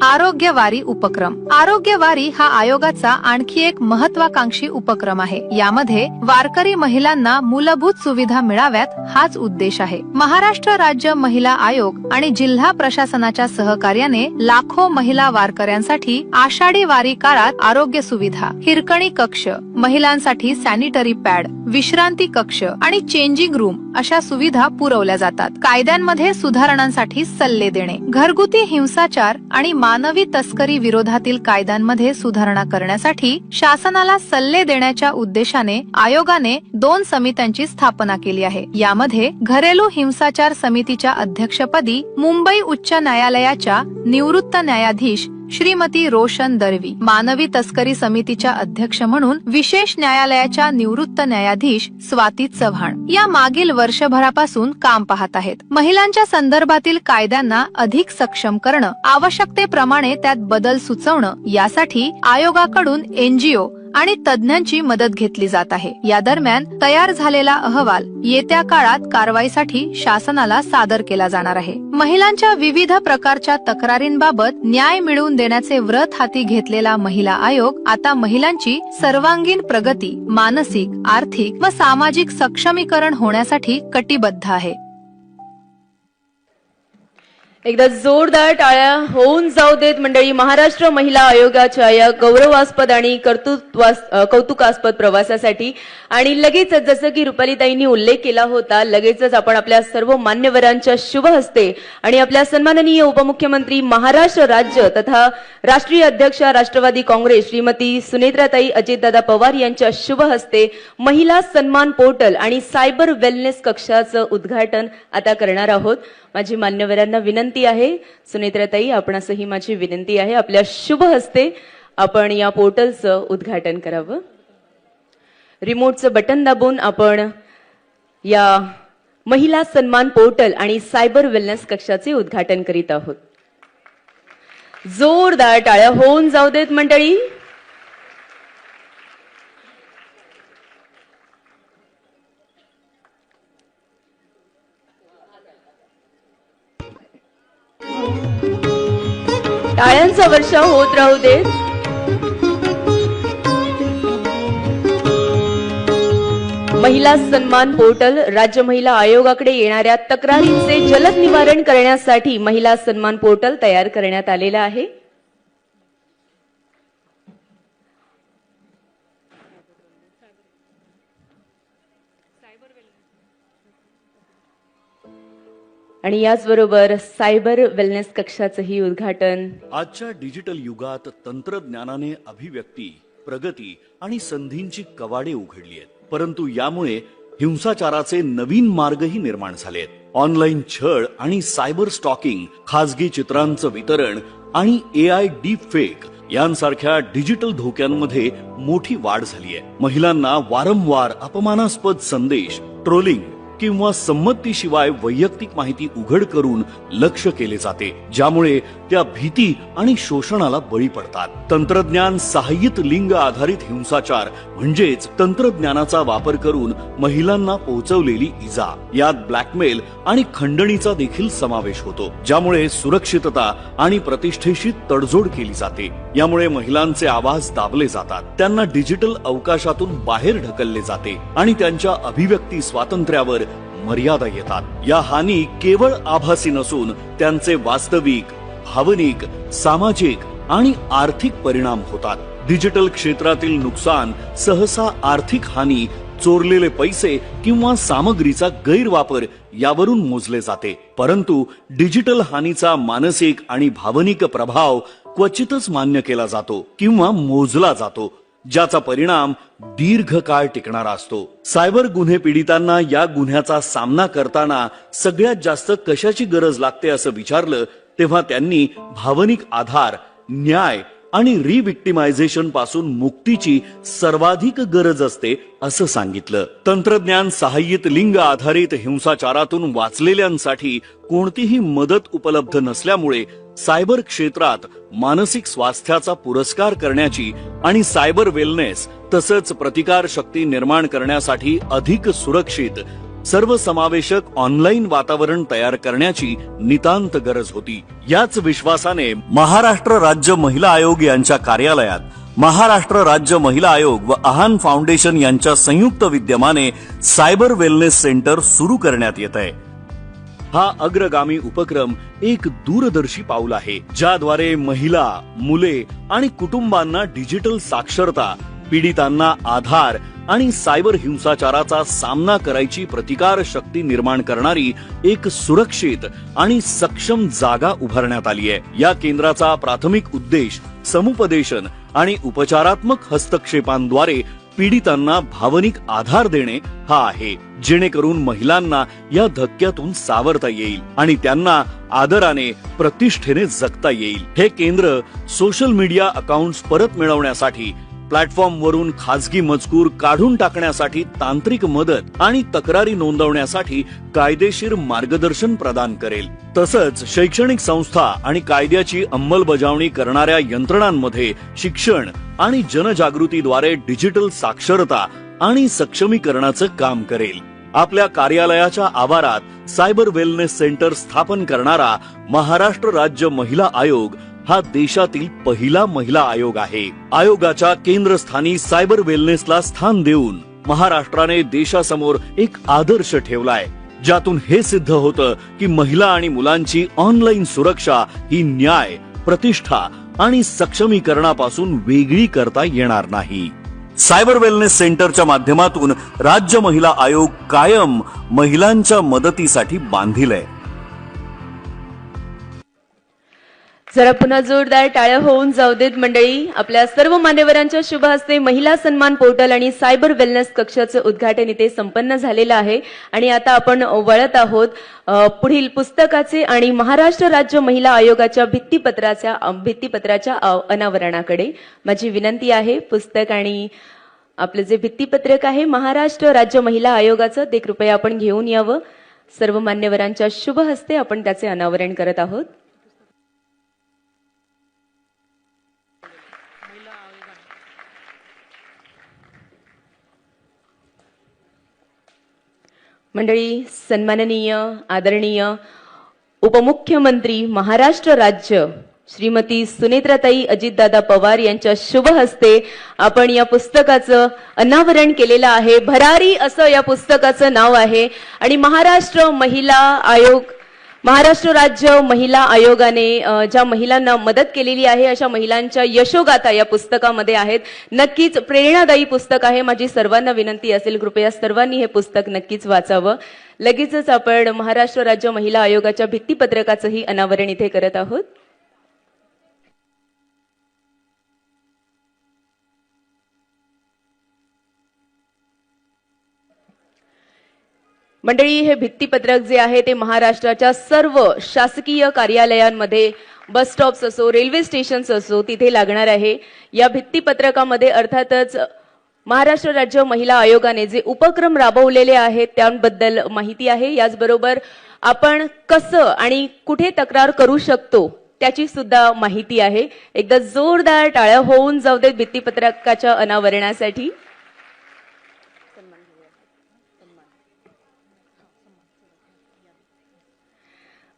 आरोग्यवारी उपक्रम. आरोग्यवारी हा आयोगाचा आणखी एक महत्वाकांक्षी उपक्रम आहे. यामध्ये वारकरी महिलांना मूलभूत सुविधा मिळाव्यात हाच उद्देश आहे. महाराष्ट्र राज्य महिला आयोग आणि जिल्हा प्रशासनाच्या सहकार्याने लाखो महिला वारकऱ्यांसाठी आषाढी वारी काळात आरोग्य सुविधा, हिरकणी कक्ष, महिलांसाठी सॅनिटरी पॅड, विश्रांती कक्ष आणि चेंजिंग रूम अशा सुविधा पुरवल्या जातात. कायद्यांमध्ये सुधारणांसाठी सल्ले देणे, घरगुती हिंसाचार आणि मानवी तस्करी विरोधातील कायद्यांमध्ये सुधारणा करण्यासाठी शासनाला सल्ले देण्याच्या उद्देशाने आयोगाने 2 समित्यांची स्थापना केली आहे. यामध्ये घरेलू हिंसाचार समितीच्या अध्यक्षपदी मुंबई उच्च न्यायालयाच्या निवृत्त न्यायाधीश श्रीमती रोशन दरवी, मानवी तस्करी समितीच्या अध्यक्ष म्हणून विशेष न्यायालयाच्या निवृत्त न्यायाधीश स्वाती चव्हाण या मागील वर्षभरापासून काम पाहत आहेत. महिलांच्या संदर्भातील कायद्यांना अधिक सक्षम करणं, आवश्यकतेप्रमाणे त्यात बदल सुचवणं यासाठी आयोगाकडून NGO आणि तज्ञांची मदत घेतली जात आहे. या दरम्यान तयार झालेला अहवाल येत्या काळात कारवाईसाठी शासनाला सादर केला जाणार आहे. महिलांच्या विविध प्रकारच्या तक्रारींबाबत न्याय मिळवून देण्याचे व्रत हाती घेतलेला महिला आयोग आता महिलांची सर्वांगीण प्रगती, मानसिक, आर्थिक व सामाजिक सक्षमीकरण होण्यासाठी कटिबद्ध आहे. एकदा जोरदार टाळ्या होऊन जाऊ देत मंडळी. महाराष्ट्र महिला आयोगाच्या या गौरवास्पद आणि कौतुकास्पद प्रवासासाठी. आणि लगेचच जसं की रुपालीताईंनी उल्लेख केला होता, लगेचच आपण आपल्या सर्व मान्यवरांच्या शुभ हस्ते आणि आपल्या सन्माननीय उपमुख्यमंत्री, महाराष्ट्र राज्य तथा राष्ट्रीय अध्यक्षा राष्ट्रवादी काँग्रेस श्रीमती सुनेत्राताई अजितदादा पवार यांच्या शुभ हस्ते महिला सन्मान पोर्टल आणि सायबर वेलनेस कक्षाचं उद्घाटन आता करणार आहोत. माझी मान्यवरांना विनंती आहे, सुनेत्राताई आपणासही माझी विनंती आहे, आपल्या शुभ हस्ते आपण या पोर्टलचं उद्घाटन करावं. रिमोटचं बटन दाबून आपण या महिला सन्मान पोर्टल आणि सायबर वेलनेस कक्षाचे उद्घाटन करीत आहोत. जोरदार टाळ्या होऊन जाऊ देत मंडळी. टाळ्यांचा वर्षाव होत राहू देत. महिला सन्मान पोर्टल राज्य महिला आयोगाकडे येणाऱ्या तक्रारींचे जलद निवारण करण्यासाठी महिला सन्मान पोर्टल तयार करण्यात आलेला आहे. आणि याचबरोबर सायबर वेलनेस कक्षाचंही उद्घाटन. आजच्या डिजिटल युगात तंत्रज्ञानाने अभिव्यक्ती, प्रगती आणि संधींची कवाडे उघडली आहेत. परंतु यामुळे हिंसाचाराचे नवीन मार्गही निर्माण झाले आहेत. ऑनलाईन छळ आणि सायबर स्टॉकिंग, खासगी चित्रांचं वितरण आणि AI डीप फेक यांसारख्या डिजिटल धोक्यांमध्ये मोठी वाढ झाली आहे. महिलांना वारंवार अपमानास्पद संदेश, ट्रोलिंग किंवा संमतीशिवाय वैयक्तिक माहिती उघड करून लक्ष्य केले जाते, ज्यामुळे त्या भीती आणि शोषणाला बळी पडतात. तंत्रज्ञान सहाय्यित लिंग आधारित हिंसाचार म्हणजेच तंत्रज्ञानाचा वापर करून महिलांना पोहोचवलेली इजा, यात ब्लॅकमेल आणि खंडणीचा देखील समावेश होतो, ज्यामुळे सुरक्षितता आणि प्रतिष्ठेशी तडजोड केली जाते. यामुळे महिलांचे आवाज दाबले जातात, त्यांना डिजिटल अवकाशातून बाहेर ढकलले जाते आणि त्यांच्या अभिव्यक्ती स्वातंत्र्यावर मर्यादा येतात. या हानी केवळ आभासी नसून त्यांचे वास्तविक, भावनिक, सामाजिक आणि आर्थिक परिणाम होतात. डिजिटल क्षेत्रातील नुकसान सहसा आर्थिक हानी, चोरलेले पैसे किंवा सामग्रीचा गैरवापर यावरून मोजले जाते. परंतु डिजिटल हानीचा मानसिक आणि भावनिक प्रभाव क्वचितच मान्य केला जातो किंवा मोजला जातो, ज्याचा परिणाम दीर्घकाळ टिकणारा असतो. सायबर गुन्हे पीडितांना या गुन्ह्याचा सामना करताना सगळ्यात जास्त कशाची गरज लागते असं विचारलं तेव्हा त्यांनी भावनिक आधार, न्याय आणि रिव्हिक्टिमायझेशन पासून मुक्तीची सर्वाधिक गरज असते असं सांगितलं. तंत्रज्ञान सहाय्यित लिंग आधारित हिंसाचारातून वाचलेल्यांसाठी कोणतीही मदत उपलब्ध नसल्यामुळे सायबर क्षेत्रात मानसिक स्वास्थ्याचा पुरस्कार करण्याची आणि सायबर वेलनेस तसंच प्रतिकार शक्ती निर्माण करण्यासाठी अधिक सुरक्षित, सर्वसमावेशक ऑनलाईन वातावरण तयार करण्याची नितांत गरज होती. याच विश्वासाने महाराष्ट्र राज्य महिला आयोग यांच्या कार्यालयात महाराष्ट्र राज्य महिला आयोग व आहान फाउंडेशन यांच्या संयुक्त विद्यमाने सायबर वेलनेस सेंटर सुरू करण्यात येत आहे. हा अग्रगामी उपक्रम एक दूरदर्शी पाऊल आहे, ज्याद्वारे महिला, मुले आणि कुटुंबांना डिजिटल साक्षरता, पीडितांना आधार आणि सायबर हिंसाचाराचा सामना करायची प्रतिकार शक्ती निर्माण करणारी एक सुरक्षित आणि सक्षम जागा उभारण्यात आली आहे. या केंद्राचा प्राथमिक उद्देश समुपदेशन आणि उपचारात्मक हस्तक्षेपांद्वारे पीडितांना भावनिक आधार देणे हा आहे, जेणेकरून महिलांना या धक्क्यातून सावरता येईल आणि त्यांना आदराने, प्रतिष्ठेने जगता येईल. हे केंद्र सोशल मीडिया अकाउंट्स परत मिळवण्यासाठी, प्लॅटफॉर्मवरून खासगी मजकूर काढून टाकण्यासाठी तांत्रिक मदत आणि तक्रारी नोंदवण्यासाठी कायदेशीर मार्गदर्शन प्रदान करेल. तसंच शैक्षणिक संस्था आणि कायद्याची अंमलबजावणी करणाऱ्या यंत्रणांमध्ये शिक्षण आणि जनजागृतीद्वारे डिजिटल साक्षरता आणि सक्षमीकरणाचं काम करेल. आपल्या कार्यालयाच्या आवारात सायबर वेलनेस सेंटर स्थापन करणारा महाराष्ट्र राज्य महिला आयोग हा देशातील पहिला महिला आयोग आहे. आयोगाच्या केंद्रस्थानी सायबर वेलनेसला स्थान देऊन महाराष्ट्राने देशासमोर एक आदर्श ठेवलाय, ज्यातून हे सिद्ध होतं की महिला आणि मुलांची ऑनलाईन सुरक्षा ही न्याय, प्रतिष्ठा आणि सक्षमीकरणापासून वेगळी करता येणार नाही. सायबर वेलनेस सेंटरच्या माध्यमातून राज्य महिला आयोग कायम महिलांच्या मदतीसाठी बांधील आहे. जरा पुन्हा जोरदार टाळ्या होऊन जाऊ देत मंडळी. आपल्या सर्व मान्यवरांच्या शुभ हस्ते महिला सन्मान पोर्टल आणि सायबर वेलनेस कक्षाचं उद्घाटन इथे संपन्न झालेलं आहे आणि आता आपण वळत आहोत पुढील पुस्तकाचे आणि महाराष्ट्र राज्य महिला आयोगाच्या भित्तीपत्राच्या अनावरणाकडे. माझी विनंती आहे, पुस्तक आणि आपलं जे भित्तीपत्रक आहे महाराष्ट्र राज्य महिला आयोगाचं, ते कृपया आपण घेऊन यावं. सर्व मान्यवरांच्या शुभ हस्ते आपण त्याचे अनावरण करत आहोत. मंडळी, सन्माननीय आदरणीय उपमुख्यमंत्री महाराष्ट्र राज्य श्रीमती सुनेत्राताई अजितदादा पवार यांच्या शुभ हस्ते आपण या पुस्तकाचं अनावरण केलेलं आहे. भरारी असं या पुस्तकाचं नाव आहे आणि महाराष्ट्र राज्य महिला आयोगाने ज्या महिलांना मदत केलेली आहे अशा महिलांच्या यशोगाथा या पुस्तकामध्ये आहेत. नक्कीच प्रेरणादायी पुस्तक आहे. माझी सर्वांना विनंती असेल, कृपया सर्वांनी हे पुस्तक नक्कीच वाचावं. लगेचच आपण महाराष्ट्र राज्य महिला आयोगाच्या भित्तीपत्रकाचंही अनावरण इथे करत आहोत. मंडळी, हे भित्तीपत्रक जे आहे ते महाराष्ट्राच्या सर्व शासकीय कार्यालयांमध्ये, बस स्टॉप्स असो, रेल्वे स्टेशन्स असो, तिथे लागणार आहे. या भित्तीपत्रकामध्ये अर्थातच महाराष्ट्र राज्य महिला आयोगाने जे उपक्रम राबवलेले आहेत त्याबद्दल माहिती आहे. याचबरोबर आपण कसं आणि कुठे तक्रार करू शकतो त्याची सुद्धा माहिती आहे. एकदा जोरदार टाळ्या होऊन जाऊ देत भित्तीपत्रकाच्या अनावरणासाठी.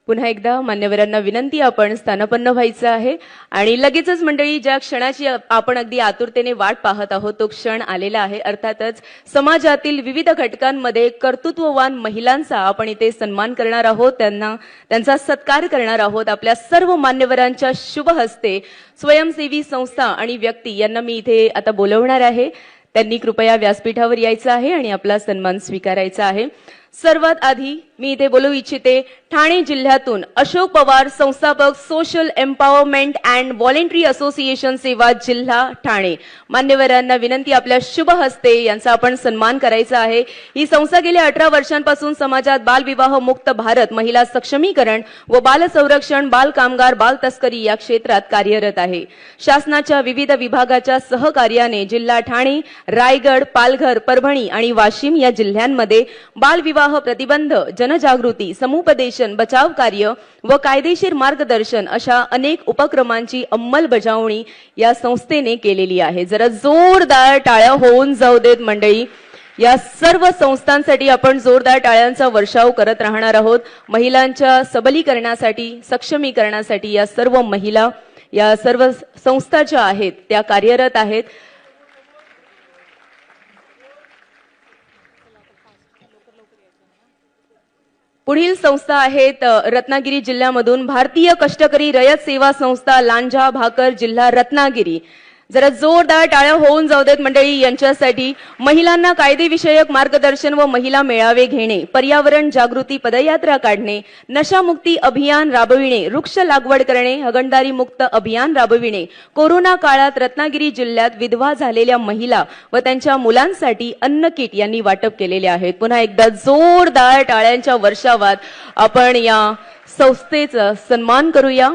पुन्हा एकदा मान्यवरांना विनंती, आपण स्थानापन्न व्हायचं आहे आणि लगेचच मंडळी, ज्या क्षणाची आपण अगदी आतुरतेने वाट पाहत आहोत तो क्षण आलेला आहे. अर्थातच समाजातील विविध घटकांमध्ये कर्तृत्ववान महिलांचा आपण इथे सन्मान करणार आहोत, त्यांचा सत्कार करणार आहोत. आपल्या सर्व मान्यवरांच्या शुभ हस्ते स्वयंसेवी संस्था आणि व्यक्ती यांना मी इथे आता बोलवणार आहे. त्यांनी कृपया व्यासपीठावर यायचं आहे आणि आपला सन्मान स्वीकारायचा आहे. सर्वात आधी मी इथे बोलू इच्छिते, ठाणे जिल्ह्यातून अशोक पवार, संस्थापक, social empowerment and voluntary association सेवा, जिल्हा ठाणे. मान्यवरांना विनंती, आपल्या शुभ हस्ते यांचा आपण सन्मान करायचा आहे. ही संस्था गेल्या 18 वर्षांपासून समाजात बालविवाह मुक्त भारत, महिला सक्षमीकरण व बाल संरक्षण, बाल कामगार, बाल तस्करी या क्षेत्रात कार्यरत आहे. शासनाच्या विविध विभागाच्या सहकार्याने जिल्हा ठाणे, रायगड, पालघर, परभणी आणि वाशिम या जिल्ह्यांमध्ये बालविवाह प्रतिबंध, जनजागृती, समुपदेशन, बचाव कार्य व कायदेशीर मार्गदर्शन अशा अनेक उपक्रमांची अंमलबजावणी या संस्थेने केलेली आहे. जरा जोरदार टाळ्या होऊन जाऊ देत मंडळी. या सर्व संस्थांसाठी आपण जोरदार टाळ्यांचा वर्षाव करत राहणार आहोत. महिलांच्या सबलीकरणासाठी, सक्षमीकरणासाठी या सर्व महिला, या सर्व संस्था ज्या आहेत त्या कार्यरत आहेत. पुढील संस्था आहेत रत्नागिरी जिल्ह्यामधून भारतीय कष्टकरी रयत सेवा संस्था, लांजा भाकर, जिल्हा रत्नागिरी. जरा जोरदार टाळ्या होऊन जाऊ देत मंडळी यांच्यासाठी. महिलांना कायदेविषयक मार्गदर्शन व महिला मेळावे घेणे, पर्यावरण जागृती पदयात्रा काढणे, नशामुक्ती अभियान राबविणे, वृक्ष लागवड करणे, हगणदारी मुक्त अभियान राबविणे. कोरोना काळात रत्नागिरी जिल्ह्यात विधवा झालेल्या महिला व त्यांच्या मुलांसाठी अन्न किट यांनी वाटप केलेले आहेत. पुन्हा एकदा जोरदार टाळ्यांच्या वर्षावात आपण या संस्थेचा सन्मान करूया.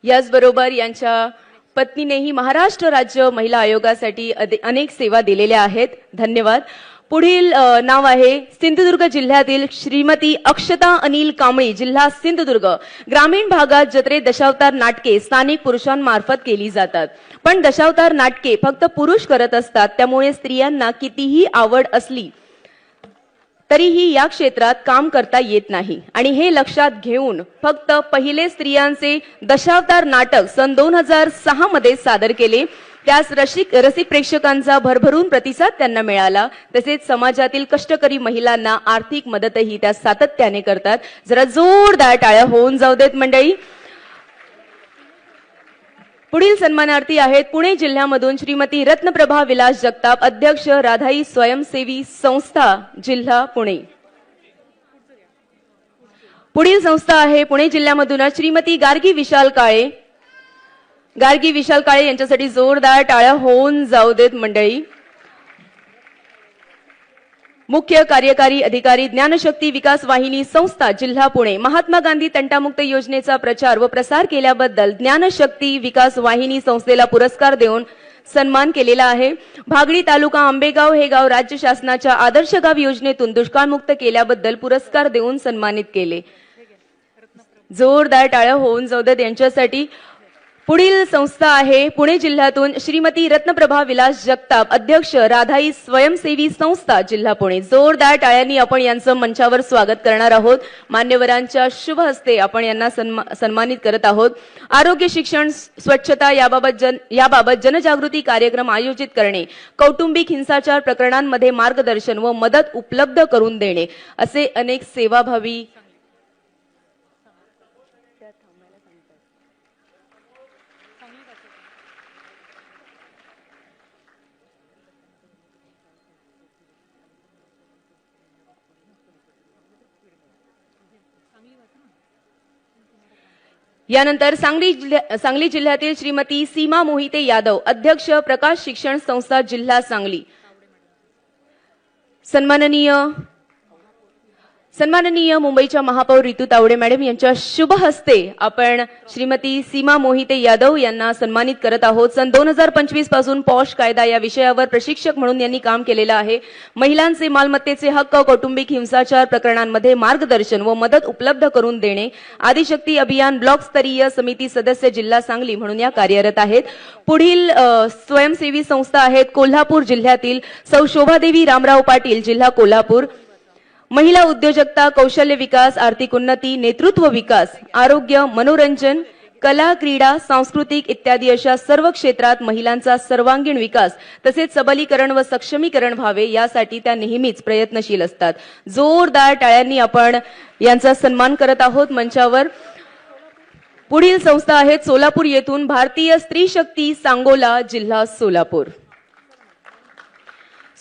याचबरोबर यांच्या पत्नीनेही महाराष्ट्र राज्य महिला आयोगासाठी अनेक सेवा दिलेल्या आहेत. धन्यवाद. पुढील नाव आहे सिंधुदुर्ग जिल्ह्यातील श्रीमती अक्षता अनिल कांबळी, जिल्हा सिंधुदुर्ग. ग्रामीण भागात जत्रे दशावतार नाटके स्थानिक पुरुषांमार्फत केली जातात, पण दशावतार नाटके फक्त पुरुष करत असतात. त्यामुळे स्त्रियांना कितीही आवड असली तरीही या क्षेत्रात काम करता येत नाही. आणि हे लक्षात घेऊन फक्त पहिले स्त्रियांचे दशावतार नाटक सन 2006 मध्ये सादर केले. त्यास रसिक प्रेक्षकांचा भरभरून प्रतिसाद त्यांना मिळाला. तसेच समाजातील कष्टकरी महिलांना आर्थिक मदतही त्या सातत्याने करतात. जरा जोरदार टाळ्या होऊन जाऊ देत मंडळी. पुढील सन्मानार्थी आहेत पुणे जिल्ह्यामधून श्रीमती रत्नप्रभा विलास जगताप, अध्यक्ष राधाई स्वयंसेवी संस्था, जिल्हा पुणे. पुढील संस्था आहे पुणे जिल्ह्यामधून श्रीमती गार्गी विशाल काळे. गार्गी विशाल काळे यांच्यासाठी जोरदार टाळ्या होऊन जाऊ देत मंडळी. मुख्य कार्यकारी अधिकारी, ज्ञानशक्ती विकास वाहिनी संस्था, जिल्हा पुणे. महात्मा गांधी तंटामुक्त योजनेचा प्रचार व प्रसार केल्याबद्दल ज्ञानशक्ती विकास वाहिनी संस्थेला पुरस्कार देऊन सन्मान केलेला आहे. भागडी तालुका आंबेगाव हे गाव राज्य शासनाच्या आदर्श गाव योजनेतून दुष्काळमुक्त केल्याबद्दल पुरस्कार देऊन सन्मानित केले. जोरदार टाळ्या होऊन जाऊ देत यांच्यासाठी. पुढील संस्था आहे पुणे जिल्ह्यातून श्रीमती रत्नप्रभा विलास जगताप, अध्यक्ष राधाई स्वयंसेवी संस्था, जिल्हा पुणे. जोरदार टाळ्यांनी आपण यांचं मंचावर स्वागत करणार आहोत. मान्यवरांच्या शुभ हस्ते आपण यांना सन्मानित करत आहोत. आरोग्य, शिक्षण, स्वच्छता याबाबत जनजागृती कार्यक्रम आयोजित करणे, कौटुंबिक हिंसाचार प्रकरणांमध्ये मार्गदर्शन व मदत उपलब्ध करून देणे असे अनेक सेवाभावी यानंतर सांगली जिल्ह्यातील श्रीमती सीमा मोहिते यादव, अध्यक्ष प्रकाश शिक्षण संस्था, जिल्हा सांगली. सन्माननीय मुंबईच्या महापौर रितू तावडे मॅडम यांच्या शुभ हस्ते आपण श्रीमती सीमा मोहिते यादव यांना सन्मानित करत आहोत. सन 2025 पासून पॉश कायदा या विषयावर प्रशिक्षक म्हणून यांनी काम केलेलं आहे. महिलांचे मालमत्तेचे हक्क, कौटुंबिक हिंसाचार प्रकरणांमध्ये मार्गदर्शन व मदत उपलब्ध करून देणे, आदिशक्ती अभियान ब्लॉक स्तरीय समिती सदस्य, जिल्हा सांगली म्हणून या कार्यरत आहेत. पुढील स्वयंसेवी संस्था आहेत कोल्हापूर जिल्ह्यातील सौ शोभादेवी रामराव पाटील, जिल्हा कोल्हापूर. महिला उद्योजकता, कौशल्य विकास, आर्थिक उन्नती, नेतृत्व विकास, आरोग्य, मनोरंजन, कला, क्रीडा, सांस्कृतिक इत्यादी अशा सर्व क्षेत्रात महिलांचा सर्वांगीण विकास तसेच सबलीकरण व सक्षमीकरण व्हावे यासाठी त्या नेहमीच प्रयत्नशील असतात. जोरदार टाळ्यांनी आपण यांचा सन्मान करत आहोत मंचावर. पुढील संस्था आहेत सोलापूर येथून भारतीय स्त्री शक्ती सांगोला, जिल्हा सोलापूर.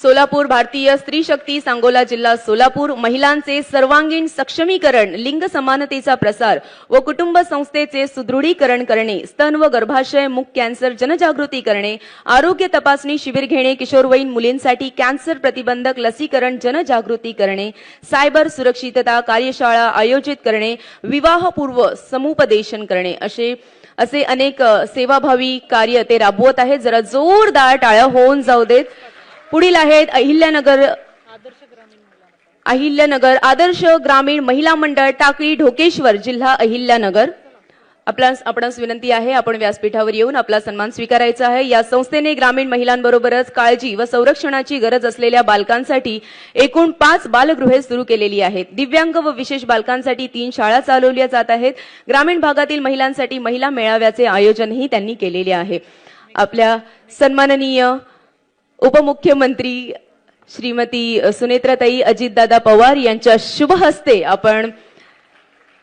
सोलापूर भारतीय स्त्री शक्ती सांगोला, जिल्हा सोलापूर. महिलांचे सर्वांगीण सक्षमीकरण, लिंग समानतेचा प्रसार व कुटुंब संस्थेचे सुदृढीकरण करणे, स्तन व गर्भाशय मुक्त कॅन्सर जनजागृती करणे, आरोग्य तपासणी शिबिर घेणे, किशोरवयीन मुलींसाठी कॅन्सर प्रतिबंधक लसीकरण जनजागृती करणे, सायबर सुरक्षितता कार्यशाळा आयोजित करणे, विवाहपूर्व समुपदेशन करणे असे अनेक सेवाभावी कार्य ते राबवत आहेत. जरा जोरदार टाळ्या होऊन जाऊ देत. पुढील आहेत अहिल्यानगर आदर्श ग्रामीण महिला मंडळ, टाकळी, ढोकेश्वर, जिल्हा अहिल्यानगर. आपणास विनंती आहे, आपण व्यासपीठावर येऊन आपला सन्मान स्वीकारायचा आहे. या संस्थेने ग्रामीण महिलांबरोबरच काळजी व संरक्षणाची गरज असलेल्या बालकांसाठी एकूण 5 बालगृहे सुरू केलेली आहेत. दिव्यांग व विशेष बालकांसाठी 3 शाळा चालवल्या जात आहेत. ग्रामीण भागातील महिलांसाठी महिला मेळाव्याचे आयोजनही त्यांनी केलेले आहे. आपल्या सन्माननीय उपमुख्यमंत्री श्रीमती सुनेत्राताई अजितदादा पवार यांच्या शुभ हस्ते आपण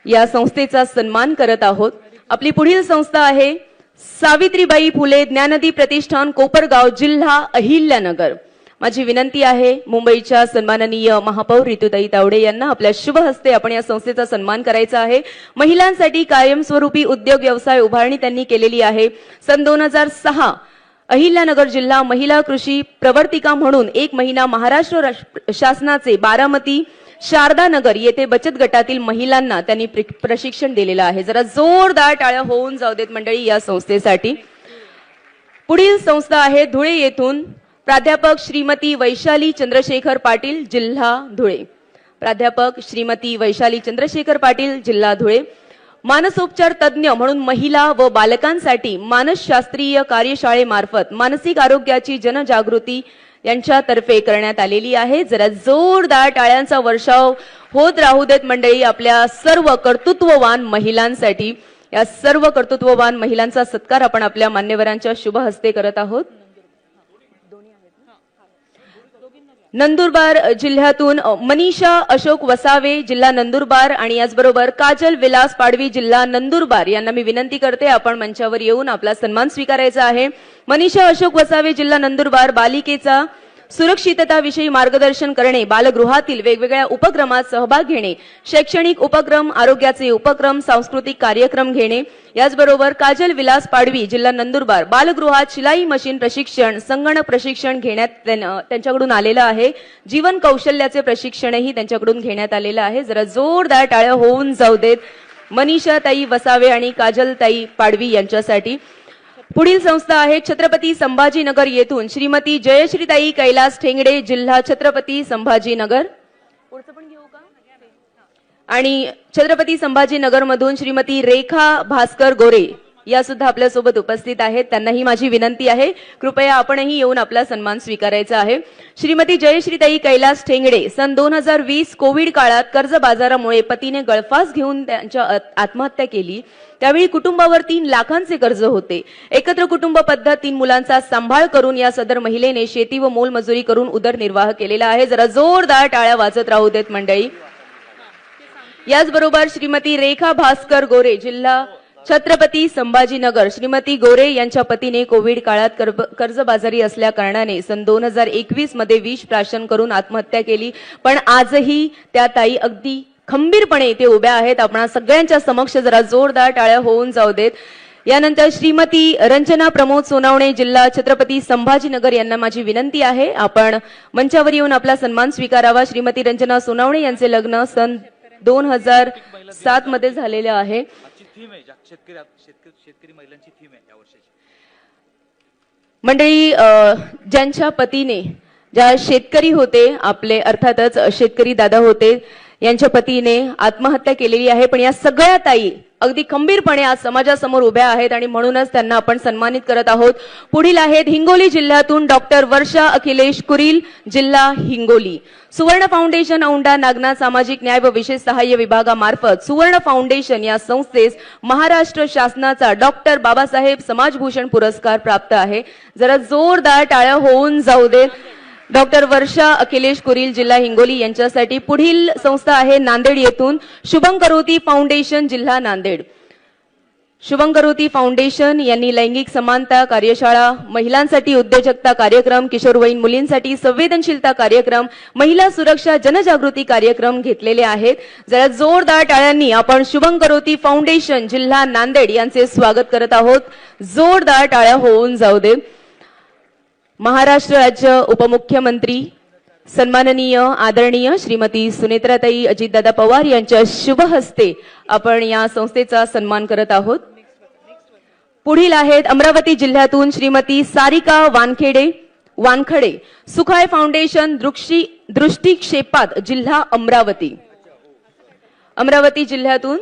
या संस्थेचा सन्मान करत आहोत. आपली पुढील संस्था आहे सावित्रीबाई फुले ज्ञानदी प्रतिष्ठान, कोपरगाव, जिल्हा अहिल्यानगर. माझी विनंती आहे मुंबईच्या सन्माननीय महापौर रितुताई तावडे यांना आपल्या शुभ हस्ते आपण या संस्थेचा सन्मान करायचा आहे. महिलांसाठी कायमस्वरूपी उद्योग व्यवसाय उभारणी त्यांनी केलेली आहे. सन 2006 अहिल्यानगर जिल्हा महिला कृषी प्रवर्तिका म्हणून 1 महिना महाराष्ट्र शासनाचे बारामती शारदानगर येथे बचत गटातील महिलांना त्यांनी प्रशिक्षण दिलेलं आहे. जरा जोरदार टाळ्या होऊन जाऊ देत मंडळी या संस्थेसाठी. पुढील संस्था आहे धुळे येथून प्राध्यापक श्रीमती वैशाली चंद्रशेखर पाटील, जिल्हा धुळे. प्राध्यापक श्रीमती वैशाली चंद्रशेखर पाटील, जिल्हा धुळे. मानसोपचार तज्ज्ञ म्हणून महिला व बालकांसाठी मानसशास्त्रीय कार्यशाळेमार्फत मानसिक आरोग्याची जनजागृती यांच्यातर्फे करण्यात आलेली आहे. जरा जोरदार टाळ्यांचा वर्षाव होत राहू देत मंडळी आपल्या सर्व कर्तृत्ववान महिलांसाठी. या सर्व कर्तृत्ववान महिलांचा सत्कार आपण आपल्या मान्यवरांच्या शुभ हस्ते करत आहोत. नंदुरबार जिल्ह्यातून मनीषा अशोक वसावे, जिल्हा नंदुरबार आणि याचबरोबर काजल विलास पाडवी, जिल्हा नंदुरबार यांना मी विनंती करते आपण मंचावर येऊन आपला सन्मान स्वीकारायचा आहे. मनीषा अशोक वसावे, जिल्हा नंदुरबार. बालिकेचा सुरक्षितताविषयी मार्गदर्शन करणे, बालगृहातील वेगवेगळ्या उपक्रमात सहभाग घेणे, शैक्षणिक उपक्रम, आरोग्याचे उपक्रम, सांस्कृतिक कार्यक्रम घेणे. याचबरोबर काजल विलास पाडवी, जिल्हा नंदुरबार. बालगृहात शिलाई मशीन प्रशिक्षण, संगणक प्रशिक्षण घेण्यात त्यांच्याकडून आलेलं आहे. जीवन कौशल्याचे प्रशिक्षणही त्यांच्याकडून घेण्यात आलेलं आहे. जरा जोरदार टाळ्या होऊन जाऊ देत मनीषा ताई वसावे आणि काजल ताई पाडवी यांच्यासाठी. पुढील संस्था आहे छत्रपती संभाजीनगर येथून श्रीमती जयश्रीताई कैलास ठेंगडे, जिल्हा छत्रपती संभाजीनगर. आणि छत्रपती संभाजीनगर मधून श्रीमती रेखा भास्कर गोरे या सुद्धा आपल्या सोबत उपस्थित आहेत. त्यांनाही माझी विनंती आहे कृपया आपणही येऊन आपला सन्मान स्वीकारायचा आहे. श्रीमती जयश्रीताई कैलास ठेंगडे सन 2020 कोविड काळात कर्ज बाजारामुळे पतीने गळफास घेऊन त्यांच्या आत्महत्या केली. त्यावेळी कुटुंबावर 3 लाखांचे कर्ज होते. एकत्र कुटुंब पद्धत, 3 मुलांचा सांभाळ करून या सदर महिलेने शेती व मोलमजुरी करून उदरनिर्वाह केलेला आहे. जरा जोरदार टाळ्या वाजत राहू देत मंडळी. याचबरोबर श्रीमती रेखा भास्कर गोरे, जिल्हा छत्रपती संभाजीनगर. श्रीमती गोरे यांच्या पतीने कोविड काळात कर्जबाजारी असल्या कारणाने सन 2021 मध्ये विष प्राशन करून आत्महत्या केली. पण आजही त्या ताई अगदी खंबीरपणे इथे उभ्या आहेत आपणा सगळ्यांच्या समक्ष. जरा जोरदार टाळ्या होऊन जाऊ देत. यानंतर श्रीमती रंजना प्रमोद सोनावणे, जिल्हा छत्रपती संभाजीनगर यांना माझी विनंती आहे आपण मंचावर येऊन आपला सन्मान स्वीकारावा. श्रीमती रंजना सोनावणे यांचे लग्न सन 2007 मध्ये झालेले आहे. शेतकरी महिलांची थीम आहे या वर्षाची. मंडळी, ज्यांच्या पतीने, ज्या शेतकरी होते आपले, अर्थातच शेतकरी दादा होते, यांच्या पतीने आत्महत्या केलेली आहे. पण या सगळ्या ताई अगदी खंबीरपणे आज समाजासमोर उभ्या आहेत आणि म्हणूनच त्यांना आपण सन्मानित करत आहोत. पुढील आहेत हिंगोली जिल्ह्यातून डॉक्टर वर्षा अखिलेश कुरील, जिल्हा हिंगोली. सुवर्ण फाउंडेशन औंढा नागनाथ सामाजिक न्याय व विशेष सहाय्य विभागामार्फत सुवर्ण फाउंडेशन या संस्थेस महाराष्ट्र शासनाचा डॉक्टर बाबासाहेब समाजभूषण पुरस्कार प्राप्त आहे. जरा जोरदार टाळ्या होऊन जाऊ देत डॉक्टर वर्षा अखिलेश कुरील, जिल्हा हिंगोली यांच्यासाठी. पुढील संस्था आहे नांदेड येथून शुभं करोती फाउंडेशन, जिल्हा नांदेड. शुभं करोती फाउंडेशन यांनी लैंगिक समानता कार्यशाळा, महिलांसाठी उद्योजकता कार्यक्रम, किशोरवयीन मुलींसाठी संवेदनशीलता कार्यक्रम, महिला सुरक्षा जनजागृती कार्यक्रम घेतलेले आहेत. जरा जोरदार टाळ्यांनी आपण शुभं करोती फाउंडेशन, जिल्हा नांदेड यांचे स्वागत करत आहोत. जोरदार टाळ्या होऊन जाऊ दे. महाराष्ट्र राज्य उपमुख्यमंत्री सन्माननीय आदरणीय श्रीमती सुनेत्राताई अजितदादा पवार यांच्या शुभ हस्ते आपण या संस्थेचा सन्मान करत आहोत. पुढील आहेत अमरावती जिल्ह्यातून श्रीमती सारिका वानखडे, सुखाय फाउंडेशन दृष्टिक्षेपात, जिल्हा अमरावती. अमरावती जिल्ह्यातून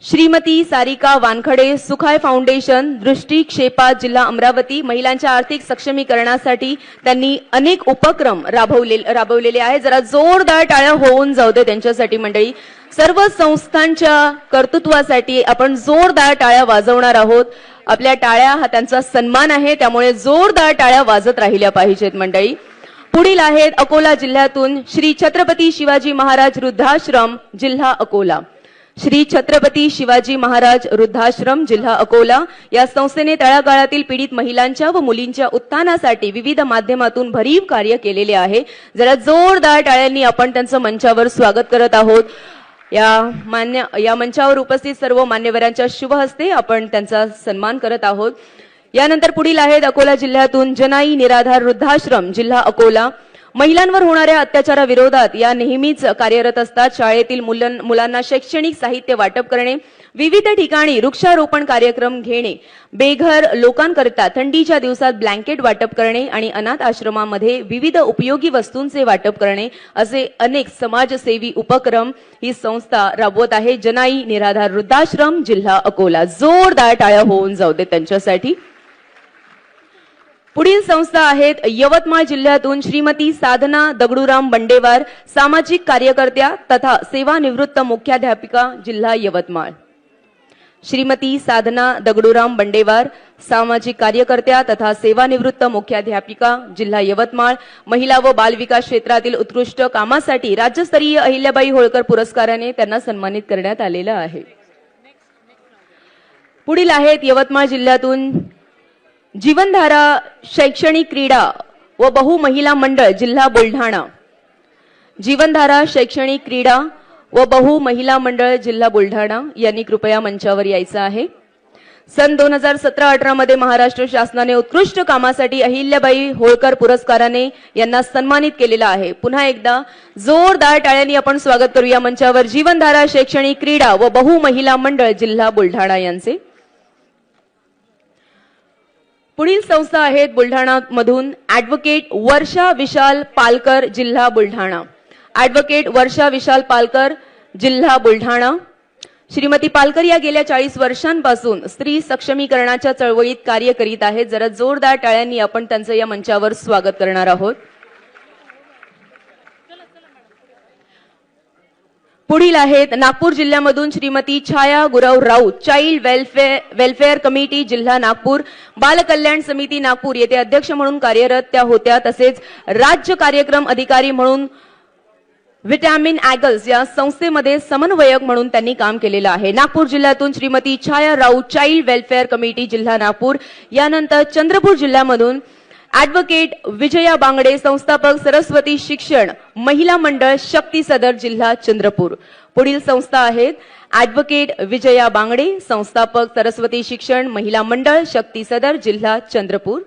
श्रीमती सारिका वानखडे, सुखाय फाउंडेशन, दृष्टिक्षेपात, जिल्हा अमरावती. महिलांच्या आर्थिक सक्षमीकरणासाठी त्यांनी अनेक उपक्रम राबवलेले आहेत. जरा जोरदार टाळ्या होऊन जाऊ दे त्यांच्यासाठी मंडळी. सर्व संस्थांच्या कर्तृत्वासाठी आपण जोरदार टाळ्या वाजवणार आहोत. आपल्या टाळ्या हा त्यांचा सन्मान आहे, त्यामुळे जोरदार टाळ्या वाजत राहिल्या पाहिजेत मंडळी. पुढील आहेत अकोला जिल्ह्यातून श्री छत्रपती शिवाजी महाराज वृद्धाश्रम, जिल्हा अकोला. श्री छत्रपती शिवाजी महाराज वृद्धाश्रम, जिल्हा अकोला या संस्थेने तळागाळातील पीडित महिलांच्या व मुलींच्या उत्थानासाठी विविध माध्यमातून भरीव कार्य केलेले आहे. जरा जोरदार टाळ्यांनी आपण त्यांचं मंचावर स्वागत करत आहोत. या मंचावर उपस्थित सर्व मान्यवरांच्या शुभ हस्ते आपण त्यांचा सन्मान करत आहोत. यानंतर पुढील आहेत अकोला जिल्ह्यातून जनाई निराधार वृद्धाश्रम, जिल्हा अकोला. महिलांवर होणाऱ्या अत्याचाराविरोधात या नेहमीच कार्यरत असतात. शाळेतील मुलांना शैक्षणिक साहित्य वाटप करणे, विविध ठिकाणी वृक्षारोपण कार्यक्रम घेणे, बेघर लोकांकरता थंडीच्या दिवसात ब्लँकेट वाटप करणे आणि अनाथ आश्रमामध्ये विविध उपयोगी वस्तूंचे वाटप करणे असे अनेक समाजसेवी उपक्रम ही संस्था राबवत आहे. जनाई निराधार वृद्धाश्रम, जिल्हा अकोला. जोरदार टाळ्या होऊन जाऊ दे त्यांच्यासाठी. पुढील संस्था आहेत यवतमाळ जिल्ह्यातून श्रीमती साधना दगडूराम बंडेवार, सामाजिक कार्यकर्त्या तथा सेवानिवृत्त मुख्याध्यापिका, जिल्हा यवतमाळ. श्रीमती साधना दगडूराम बंडेवार, सामाजिक कार्यकर्त्या तथा सेवानिवृत्त मुख्याध्यापिका, जिल्हा यवतमाळ. महिला व बालविकास क्षेत्रातील उत्कृष्ट कामासाठी राज्यस्तरीय अहिल्याबाई होळकर पुरस्काराने त्यांना सन्मानित करण्यात आलेलं आहे. पुढील आहेत यवतमाळ जिल्ह्यातून जीवनधारा शैक्षणिक क्रीडा व बहुमहिला मंडळ, जिल्हा बुलढाणा. जीवनधारा शैक्षणिक क्रीडा व बहुमहिला मंडळ, जिल्हा बुलढाणा यांनी कृपया मंचावर यायचं आहे. सन 2017-18 मध्ये महाराष्ट्र शासनाने उत्कृष्ट कामासाठी अहिल्याबाई होळकर पुरस्काराने यांना सन्मानित केलेलं आहे. पुन्हा एकदा जोरदार टाळ्यांनी आपण स्वागत करूया मंचावर जीवनधारा शैक्षणिक क्रीडा व बहुमहिला मंडळ, जिल्हा बुलढाणा यांचे. पुढील संस्था आहेत बुलढाणा मधून ऍडव्होकेट वर्षा विशाल पालकर, जिल्हा बुलढाणा. ऍडव्होकेट वर्षा विशाल पालकर, जिल्हा बुलढाणा. श्रीमती पालकर या गेल्या 40 वर्षांपासून स्त्री सक्षमीकरणाच्या चळवळीत कार्य करीत आहेत. जरा जोरदार टाळ्यांनी आपण त्यांचं या मंचावर स्वागत करणार आहोत. पुढील आहेत नागपूर जिल्ह्यामधून Shrimati Chhaya Gurav Raut, child welfare committee, जिल्हा नागपूर. बाल कल्याण समिती नागपूर येथे अध्यक्ष म्हणून कार्यरत त्या होत्या. तसेच राज्य कार्यक्रम अधिकारी म्हणून व्हिटॅमिन ॲगल्स या संस्थेमध्ये समन्वयक म्हणून त्यांनी काम केलेलं आहे. नागपूर जिल्ह्यातून श्रीमती छाया राऊत, चाइल्ड वेलफेअर कमिटी, जिल्हा नागपूर. यानंतर चंद्रपूर जिल्ह्यामधून ॲडव्होकेट विजया बांगडे, संस्थापक सरस्वती शिक्षण महिला मंडळ, शक्ती सदर, जिल्हा चंद्रपूर. पुढील संस्था आहेत ॲडव्होकेट विजया बांगडे, संस्थापक सरस्वती शिक्षण महिला मंडळ, शक्ती सदर, जिल्हा चंद्रपूर.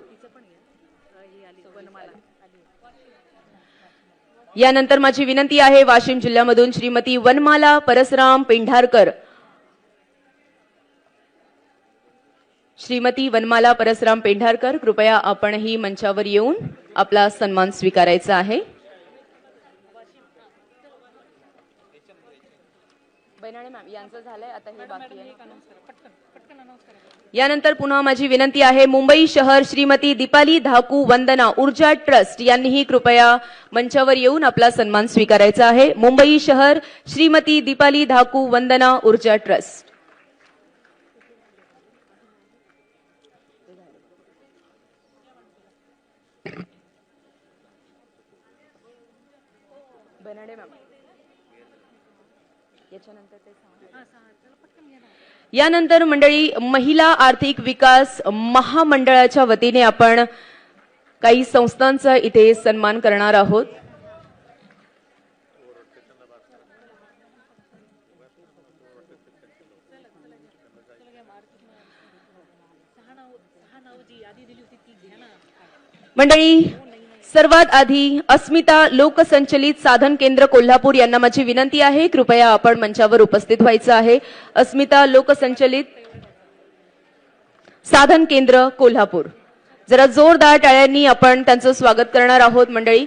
यानंतर माझी विनंती आहे वाशिम जिल्ह्यामधून श्रीमती वनमाला परसराम पेंढारकर, श्रीमती वनमाला परसराम पेंढारकर, कृपया आपणही मंचावर येऊन आपला सन्मान स्वीकारायचा आहे. यानंतर पुन्हा माझी विनंती आहे मुंबई शहर श्रीमती दीपाली धाकू वंदना ऊर्जा ट्रस्ट यांनीही कृपया मंचावर येऊन आपला सन्मान स्वीकारायचा आहे. मुंबई शहर श्रीमती दीपाली धाकू वंदना ऊर्जा ट्रस्ट. यानंतर मंडळी महिला आर्थिक विकास महामंडळाच्या वतीने आपण काही संस्थांचा इथे सन्मान करणार आहोत. मंडळी सर्वात आधी अस्मिता लोकसंचलित साधन केंद्र कोल्हापूर यांना माझी विनंती आहे, कृपया आपण मंचावर उपस्थित व्हायचं आहे. अस्मिता लोकसंचलित साधन केंद्र कोल्हापूर, जरा जोरदार टाळ्यांनी आपण त्यांचं स्वागत करणार आहोत. मंडळी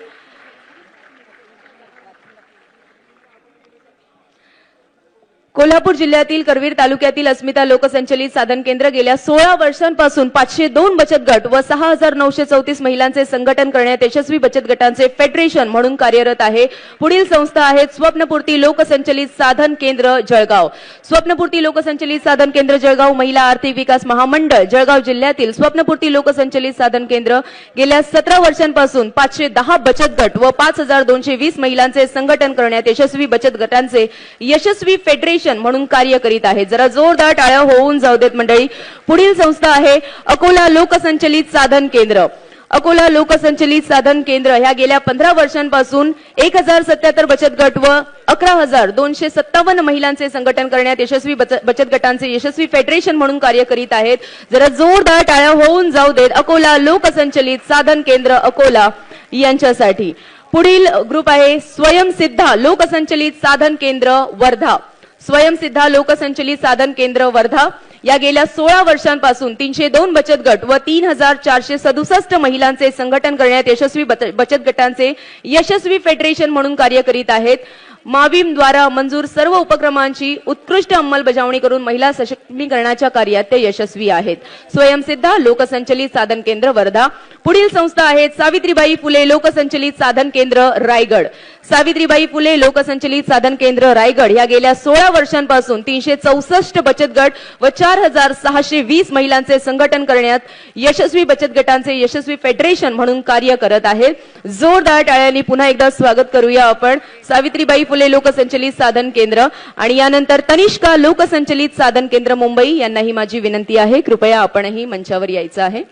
कोल्हापूर जिल्ह्यातील करवीर तालुक्यातील अस्मिता लोकसंचलित साधन केंद्र गेल्या 16 वर्षांपासून 502 बचत गट व 6,934 महिलांचे संघटन करण्यात यशस्वी बचत गटांचे फेडरेशन म्हणून कार्यरत आहे. पुढील संस्था आहेत स्वप्नपूर्ती लोकसंचलित साधन केंद्र जळगाव. स्वप्नपूर्ती लोकसंचलित साधन केंद्र जळगाव महिला आर्थिक विकास महामंडळ जळगाव जिल्ह्यातील स्वप्नपूर्ती लोकसंचलित साधन केंद्र गेल्या 17 वर्षांपासून 510 बचत गट व 5,220 महिलांचे संघटन करण्यात यशस्वी बचत गटांचे यशस्वी फेडरेशन म्हणून कार्य करीत आहे. जरा जोरदार टाळ्या होऊन जाऊ देत मंडळी. पुढील संस्था आहे अकोला लोकसंचलित साधन केंद्र. अकोला लोकसंचलित साधन केंद्र ह्या गेल्या 15 वर्षांपासून 1,077 बचत गट व 11,257 महिलांचे संघटन करण्यात यशस्वी बचत गटांचे यशस्वी फेडरेशन म्हणून कार्य करीत आहेत. जरा जोरदार टाळ्या होऊन जाऊ देत अकोला लोकसंचलित साधन केंद्र अकोला यांच्यासाठी. पुढील ग्रुप आहे स्वयंसिद्धा लोकसंचलित साधन केंद्र वर्धा. स्वयंसिद्धा लोकसंचलित साधन केंद्र वर्धा या गेल्या 16 वर्षांपासून 302 बचत गट व 3,467 महिलांचे संघटन करण्यात यशस्वी बचत गटांचे यशस्वी फेडरेशन म्हणून कार्य करीत आहेत. माविम द्वारा मंजूर सर्व उपक्रमांची उत्कृष्ट अंमलबजावणी करून महिला सशक्तीकरणाच्या कार्यात ते यशस्वी आहेत. स्वयंसिद्धा लोकसंचलित साधन केंद्र वर्धा. पुढील संस्था आहेत सावित्रीबाई फुले लोकसंचलित साधन केंद्र रायगड. सावित्रीबाई फुले लोकसंचलित साधन केंद्र रायगड या गेल्या 16 वर्षांपासून 364 बचत गट व 4,620 महिलांचे संघटन करण्यात यशस्वी बचत गटांचे यशस्वी फेडरेशन म्हणून कार्य करत आहेत. जोरदार टाळ्यांनी पुन्हा एकदा स्वागत करूया आपण सावित्रीबाई फुले लोकसंचलित साधन केंद्र. आणि यानंतर तनिष्का लोकसंचलित साधन केंद्र मुंबई यांनाही माझी विनंती आहे कृपया आपणही मंचावर यायचं आहे.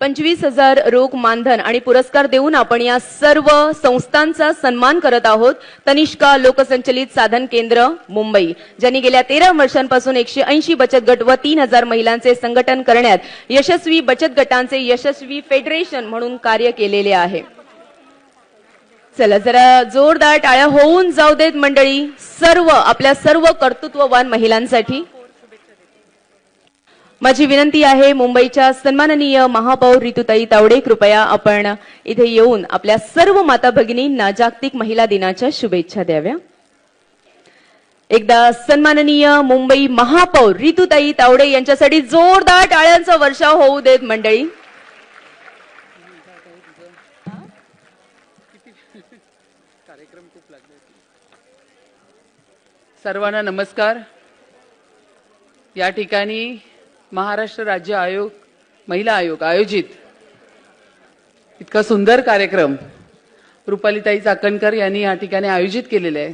25,000 रोख मानधन आणि पुरस्कार देऊन आपण या सर्व संस्थांचा सन्मान करत आहोत. तनिष्का लोकसंचलित साधन केंद्र मुंबई ज्यांनी गेल्या 13 वर्षांपासून 180 बचत गट व 3,000 महिलांचे संघटन करण्यात यशस्वी बचत गटांचे यशस्वी फेडरेशन म्हणून कार्य केलेले आहे. चला जरा जोरदार टाळ्या होऊन जाऊ देत मंडळी आपल्या सर्व कर्तृत्ववान महिलांसाठी. माझी विनंती आहे मुंबईच्या सन्माननीय महापौर रितुताई तावडे कृपया आपण इथे येऊन आपल्या सर्व माता भगिनींना जागतिक महिला दिनाच्या शुभेच्छा द्याव्या. एकदा सन्माननीय मुंबई महापौर रितुताई तावडे यांच्यासाठी जोरदार टाळ्यांचा वर्षाव होऊ देत मंडळी. सर्वांना नमस्कार. या ठिकाणी महाराष्ट्र राज्य आयोग महिला आयोग आयोजित इतका सुंदर कार्यक्रम रुपालीताई चाकणकर यांनी या ठिकाणी आयोजित केलेला आहे.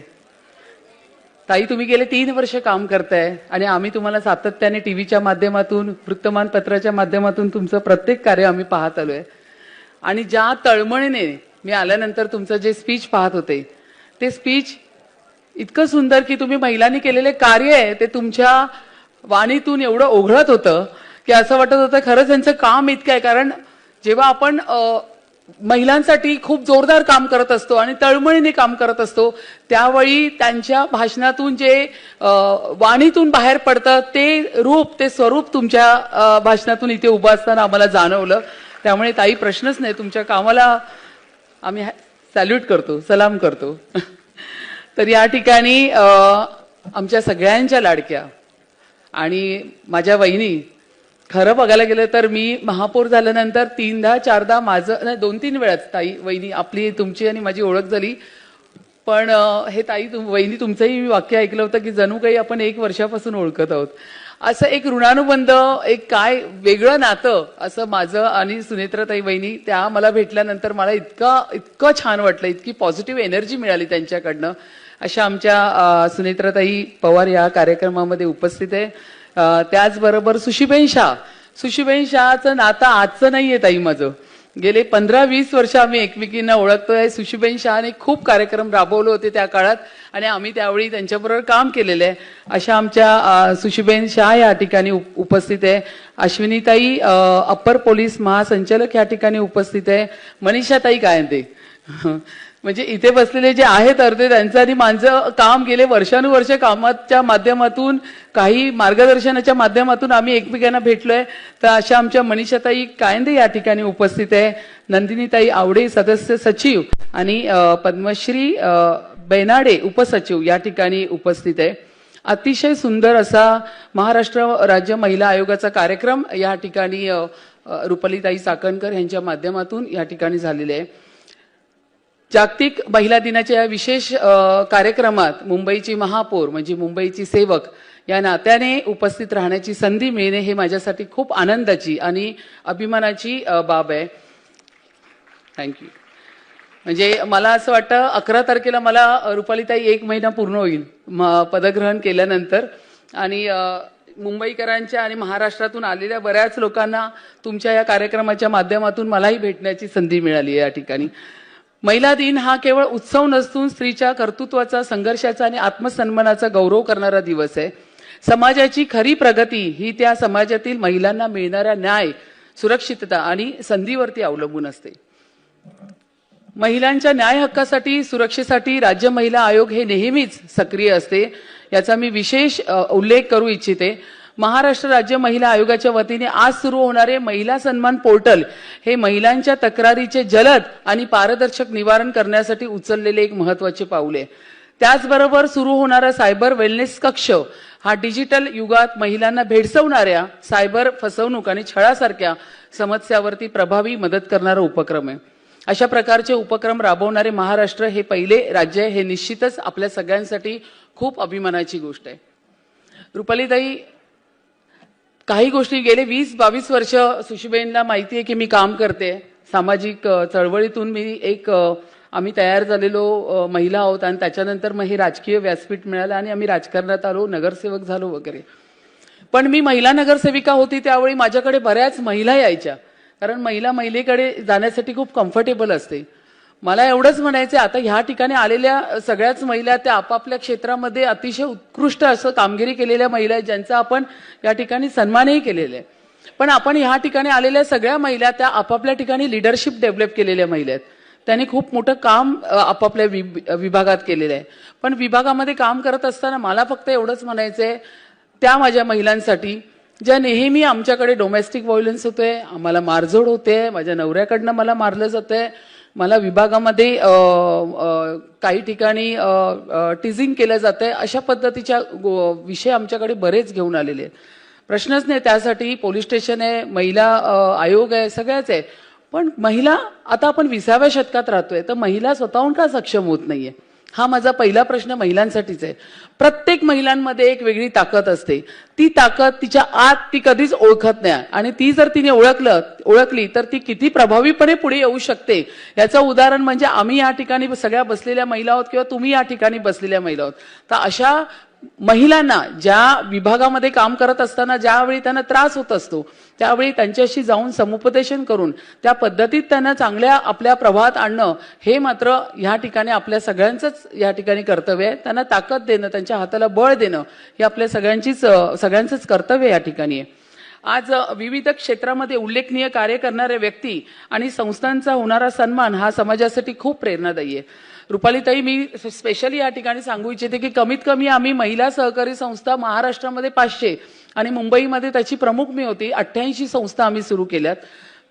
ताई तुम्ही गेले 3 वर्ष काम करताय आणि आम्ही तुम्हाला सातत्याने टीव्हीच्या माध्यमातून वृत्तमानपत्राच्या माध्यमातून तुमचं प्रत्येक कार्य आम्ही पाहत आलोय. आणि ज्या तळमळीने मी आल्यानंतर तुमचं जे स्पीच पाहत होते ते स्पीच इतकं सुंदर की तुम्ही महिलांनी केलेले कार्य आहे ते तुमच्या वाणीतून एवढं ओघळत होतं की असं वाटत होतं खरंच त्यांचं काम इतकं आहे. कारण जेव्हा आपण महिलांसाठी खूप जोरदार काम करत असतो आणि तळमळीने काम करत असतो त्यावेळी त्यांच्या भाषणातून जे वाणीतून बाहेर पडतं ते रूप ते स्वरूप तुमच्या भाषणातून इथे उभं असताना आम्हाला जाणवलं. त्यामुळे ताई प्रश्नच नाही, तुमच्या कामाला आम्ही सॅल्यूट करतो, सलाम करतो. तर या ठिकाणी आमच्या सगळ्यांच्या लाडक्या आणि माझ्या वहिनी, खरं बघायला गेलं तर मी महापौर झाल्यानंतर 3-4दा माझं नाही 2-3 वेळाच ताई वहिनी आपली तुमची आणि माझी ओळख झाली. पण हे ताई वहिनी तुमचंही वाक्य ऐकलं होतं की जणू काही आपण 1 वर्षापासून ओळखत आहोत. असं एक ऋणानुबंध, एक काय वेगळं नातं असं माझं आणि सुनेत्राताई वहिनी त्या मला भेटल्यानंतर मला इतकं छान वाटलं, इतकी पॉझिटिव्ह एनर्जी मिळाली त्यांच्याकडनं. अशा आमच्या सुनेत्राताई पवार या कार्यक्रमामध्ये उपस्थित आहे. त्याचबरोबर सुशीबेन शहाचं नातं आजचं नाहीये ताई माझं. गेले 15-20 वर्ष आम्ही एकमेकींना ओळखतोय. सुशीबेन शहाने खूप कार्यक्रम राबवले होते त्या काळात आणि आम्ही त्यावेळी त्यांच्याबरोबर काम केलेलं आहे. अशा आमच्या सुशीबेन शहा या ठिकाणी उपस्थित आहे. अश्विनीताई अप्पर पोलीस महासंचालक या ठिकाणी उपस्थित आहे. मनीषाताई कायंदे म्हणजे इथे बसलेले जे आहेत अर्धे त्यांचं आणि माझं काम गेले वर्षानुवर्ष कामाच्या माध्यमातून काही मार्गदर्शनाच्या माध्यमातून आम्ही एकमेकांना भेटलोय. तर अशा आमच्या मनीषाताई कायंदे या ठिकाणी उपस्थित आहे, नंदिनीताई आवडे सदस्य सचिव आणि पद्मश्री बेनाडे उपसचिव या ठिकाणी उपस्थित आहे. अतिशय सुंदर असा महाराष्ट्र राज्य महिला आयोगाचा कार्यक्रम या ठिकाणी रुपालीताई चाकणकर यांच्या माध्यमातून या ठिकाणी झालेले आहे. जागतिक महिला दिनाच्या या विशेष कार्यक्रमात मुंबईची महापौर म्हणजे मुंबईची सेवक या नात्याने उपस्थित राहण्याची संधी मिळणे हे माझ्यासाठी खूप आनंदाची आणि अभिमानाची बाब आहे. थँक्यू. म्हणजे मला असं वाटतं 11 तारखेला मला रुपालीताई 1 महिना पूर्ण होईल पदग्रहण केल्यानंतर आणि मुंबईकरांच्या आणि महाराष्ट्रातून आलेल्या बऱ्याच लोकांना तुमच्या या कार्यक्रमाच्या माध्यमातून मलाही भेटण्याची संधी मिळाली आहे या ठिकाणी. महिला दिन हा केवळ उत्सव नसून स्त्रीच्या कर्तृत्वाचा, संघर्षाचा आणि आत्मसन्मानाचा गौरव करणारा दिवस आहे. समाजाची खरी प्रगती ही त्या समाजातील महिलांना मिळणाऱ्या न्याय, सुरक्षितता आणि संधीवरती अवलंबून असते. महिलांच्या न्याय हक्कासाठी, सुरक्षेसाठी राज्य महिला आयोग हे नेहमीच सक्रिय असते, याचा मी विशेष उल्लेख करू इच्छिते. महाराष्ट्र राज्य महिला आयोगाच्या वतीने आज सुरू होणारे महिला सन्मान पोर्टल हे महिलांच्या तक्रारीचे जलद आणि पारदर्शक निवारण करण्यासाठी उचललेले एक महत्त्वाचे पाऊल आहे. त्याचबरोबर सुरू होणारा सायबर वेलनेस कक्ष हा डिजिटल युगात महिलांना भेडसावणाऱ्या सायबर फसवणूक आणि छळासारख्या समस्यावरती प्रभावी मदत करणारा उपक्रम आहे. अशा प्रकारचे उपक्रम राबवणारे महाराष्ट्र हे पहिले राज्य आहे, हे निश्चितच आपल्या सगळ्यांसाठी खूप अभिमानाची गोष्ट आहे. रुपालीताई, काही गोष्टी गेले 20-22 वर्ष सुशीबाईंना माहिती आहे की मी काम करते. सामाजिक चळवळीतून आम्ही तयार झालेलो महिला आहोत आणि त्याच्यानंतर मग हे राजकीय व्यासपीठ मिळालं आणि आम्ही राजकारणात आलो, नगरसेवक झालो वगैरे. पण मी महिला नगरसेविका होती त्यावेळी माझ्याकडे बऱ्याच महिला यायच्या, कारण महिलेकडे जाण्यासाठी खूप कम्फर्टेबल असते. मला एवढंच म्हणायचं आता ह्या ठिकाणी आलेल्या सगळ्याच महिला त्या आपापल्या क्षेत्रामध्ये अतिशय उत्कृष्ट असं कामगिरी केलेल्या महिला आहेत, ज्यांचा आपण या ठिकाणी सन्मानही केलेला आहे. पण आपण ह्या ठिकाणी आलेल्या सगळ्या महिला त्या आपापल्या ठिकाणी लिडरशिप डेव्हलप केलेल्या महिला आहेत. त्यांनी खूप मोठं काम आपापल्या विभागात केलेलं आहे. पण विभागामध्ये काम करत असताना मला फक्त एवढंच म्हणायचंय त्या माझ्या महिलांसाठी ज्या नेहमी आमच्याकडे डोमेस्टिक व्हायलन्स होते, आम्हाला मारझोड होते, माझ्या नवऱ्याकडनं मला मारलं जातंय, मला विभागामध्ये काही ठिकाणी टीजिंग केलं जातंय, अशा पद्धतीच्या विषय आमच्याकडे बरेच घेऊन आलेले आहेत. प्रश्नच नाही, त्यासाठी पोलीस स्टेशन आहे, महिला आयोग आहे, सगळ्याच आहे. पण महिला आता आपण 20व्या शतकात राहतोय, तर महिला स्वतःहून का सक्षम होत नाहीये हा माझा पहिला प्रश्न महिलांसाठीच आहे. प्रत्येक महिलांमध्ये एक वेगळी ताकद असते. ती ताकद तिच्या आत ती कधीच ओळखत नाही आणि ती जर तिने ओळखली तर ती किती प्रभावीपणे पुढे येऊ शकते याचं उदाहरण म्हणजे आम्ही या ठिकाणी सगळ्या बसलेल्या महिला आहोत किंवा तुम्ही या ठिकाणी बसलेल्या महिला आहोत. तर अशा महिलांना ज्या विभागामध्ये काम करत असताना ज्यावेळी त्यांना त्रास होत असतो त्यावेळी त्यांच्याशी जाऊन समुपदेशन करून त्या पद्धतीत त्यांना चांगल्या आपल्या प्रवाहात आणणं हे मात्र या ठिकाणी आपल्या सगळ्यांचंच या ठिकाणी कर्तव्य आहे. त्यांना ताकद देणं, त्यांच्या हाताला बळ देणं हे आपल्या सगळ्यांचंच कर्तव्य या ठिकाणी आहे. आज विविध क्षेत्रामध्ये उल्लेखनीय कार्य करणाऱ्या व्यक्ती आणि संस्थांचा होणारा सन्मान हा समाजासाठी खूप प्रेरणादायी आहे. रुपालीताई, मी स्पेशली या ठिकाणी सांगू इच्छिते की कमीत कमी आम्ही महिला सहकारी संस्था महाराष्ट्रामध्ये 500 आणि मुंबईमध्ये त्याची प्रमुख मी होती, 88 संस्था आम्ही सुरू केल्यात.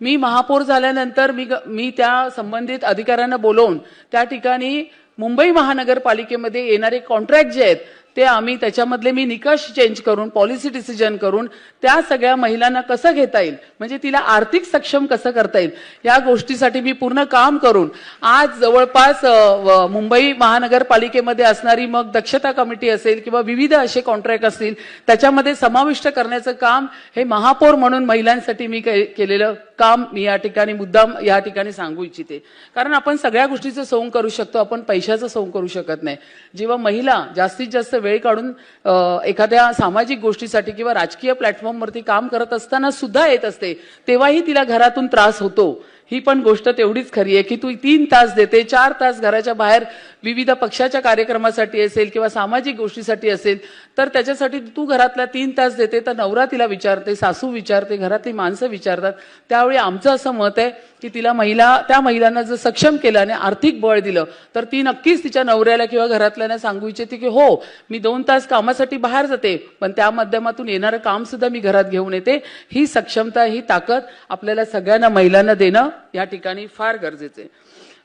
मी महापौर झाल्यानंतर मी त्या संबंधित अधिकाऱ्यांना बोलवून त्या ठिकाणी मुंबई महानगरपालिकेमध्ये येणारे कॉन्ट्रॅक्ट जे आहेत ते आम्ही त्याच्यामधले मी निकष चेंज करून पॉलिसी डिसिजन करून त्या सगळ्या महिलांना कसं घेता येईल, म्हणजे तिला आर्थिक सक्षम कसं करता येईल या गोष्टीसाठी मी पूर्ण काम करून आज जवळपास मुंबई महानगरपालिकेमध्ये असणारी मग दक्षता कमिटी असेल किंवा विविध असे कॉन्ट्रॅक्ट असतील त्याच्यामध्ये समाविष्ट करण्याचं काम हे महापौर म्हणून महिलांसाठी मी केलेलं काम मी या ठिकाणी मुद्दाम या ठिकाणी सांगू इच्छिते. कारण आपण सगळ्या गोष्टीचं सोंग करू शकतो, आपण पैशाचं सोंग करू शकत नाही. जेव्हा महिला जास्तीत जास्त वेळ काढून एखाद्या सामाजिक गोष्टीसाठी किंवा राजकीय प्लॅटफॉर्मवरती काम करत असताना सुद्धा येत असते तेव्हाही तिला घरातून त्रास होतो ही पण गोष्ट तेवढीच खरी आहे की तू 3 तास देते, 4 तास घराच्या बाहेर विविध पक्षाच्या कार्यक्रमासाठी असेल किंवा सामाजिक गोष्टीसाठी असेल, तर त्याच्यासाठी तू घरातल्या 3 तास देते, तर नवरा तिला विचारते, सासू विचारते, घरातली माणसं विचारतात. त्यावेळी आमचं असं मत आहे की त्या महिलांना जर सक्षम केलं आणि आर्थिक बळ दिलं तर ती नक्कीच तिच्या नवऱ्याला किंवा घरातल्यांना सांगू इच्छिते की हो, मी 2 तास कामासाठी बाहेर जाते, पण त्या माध्यमातून येणारं काम सुद्धा मी घरात घेऊन येते. ही सक्षमता, ही ताकद आपल्याला सगळ्यांना महिलांना देणं या ठिकाणी फार गरजेचं आहे.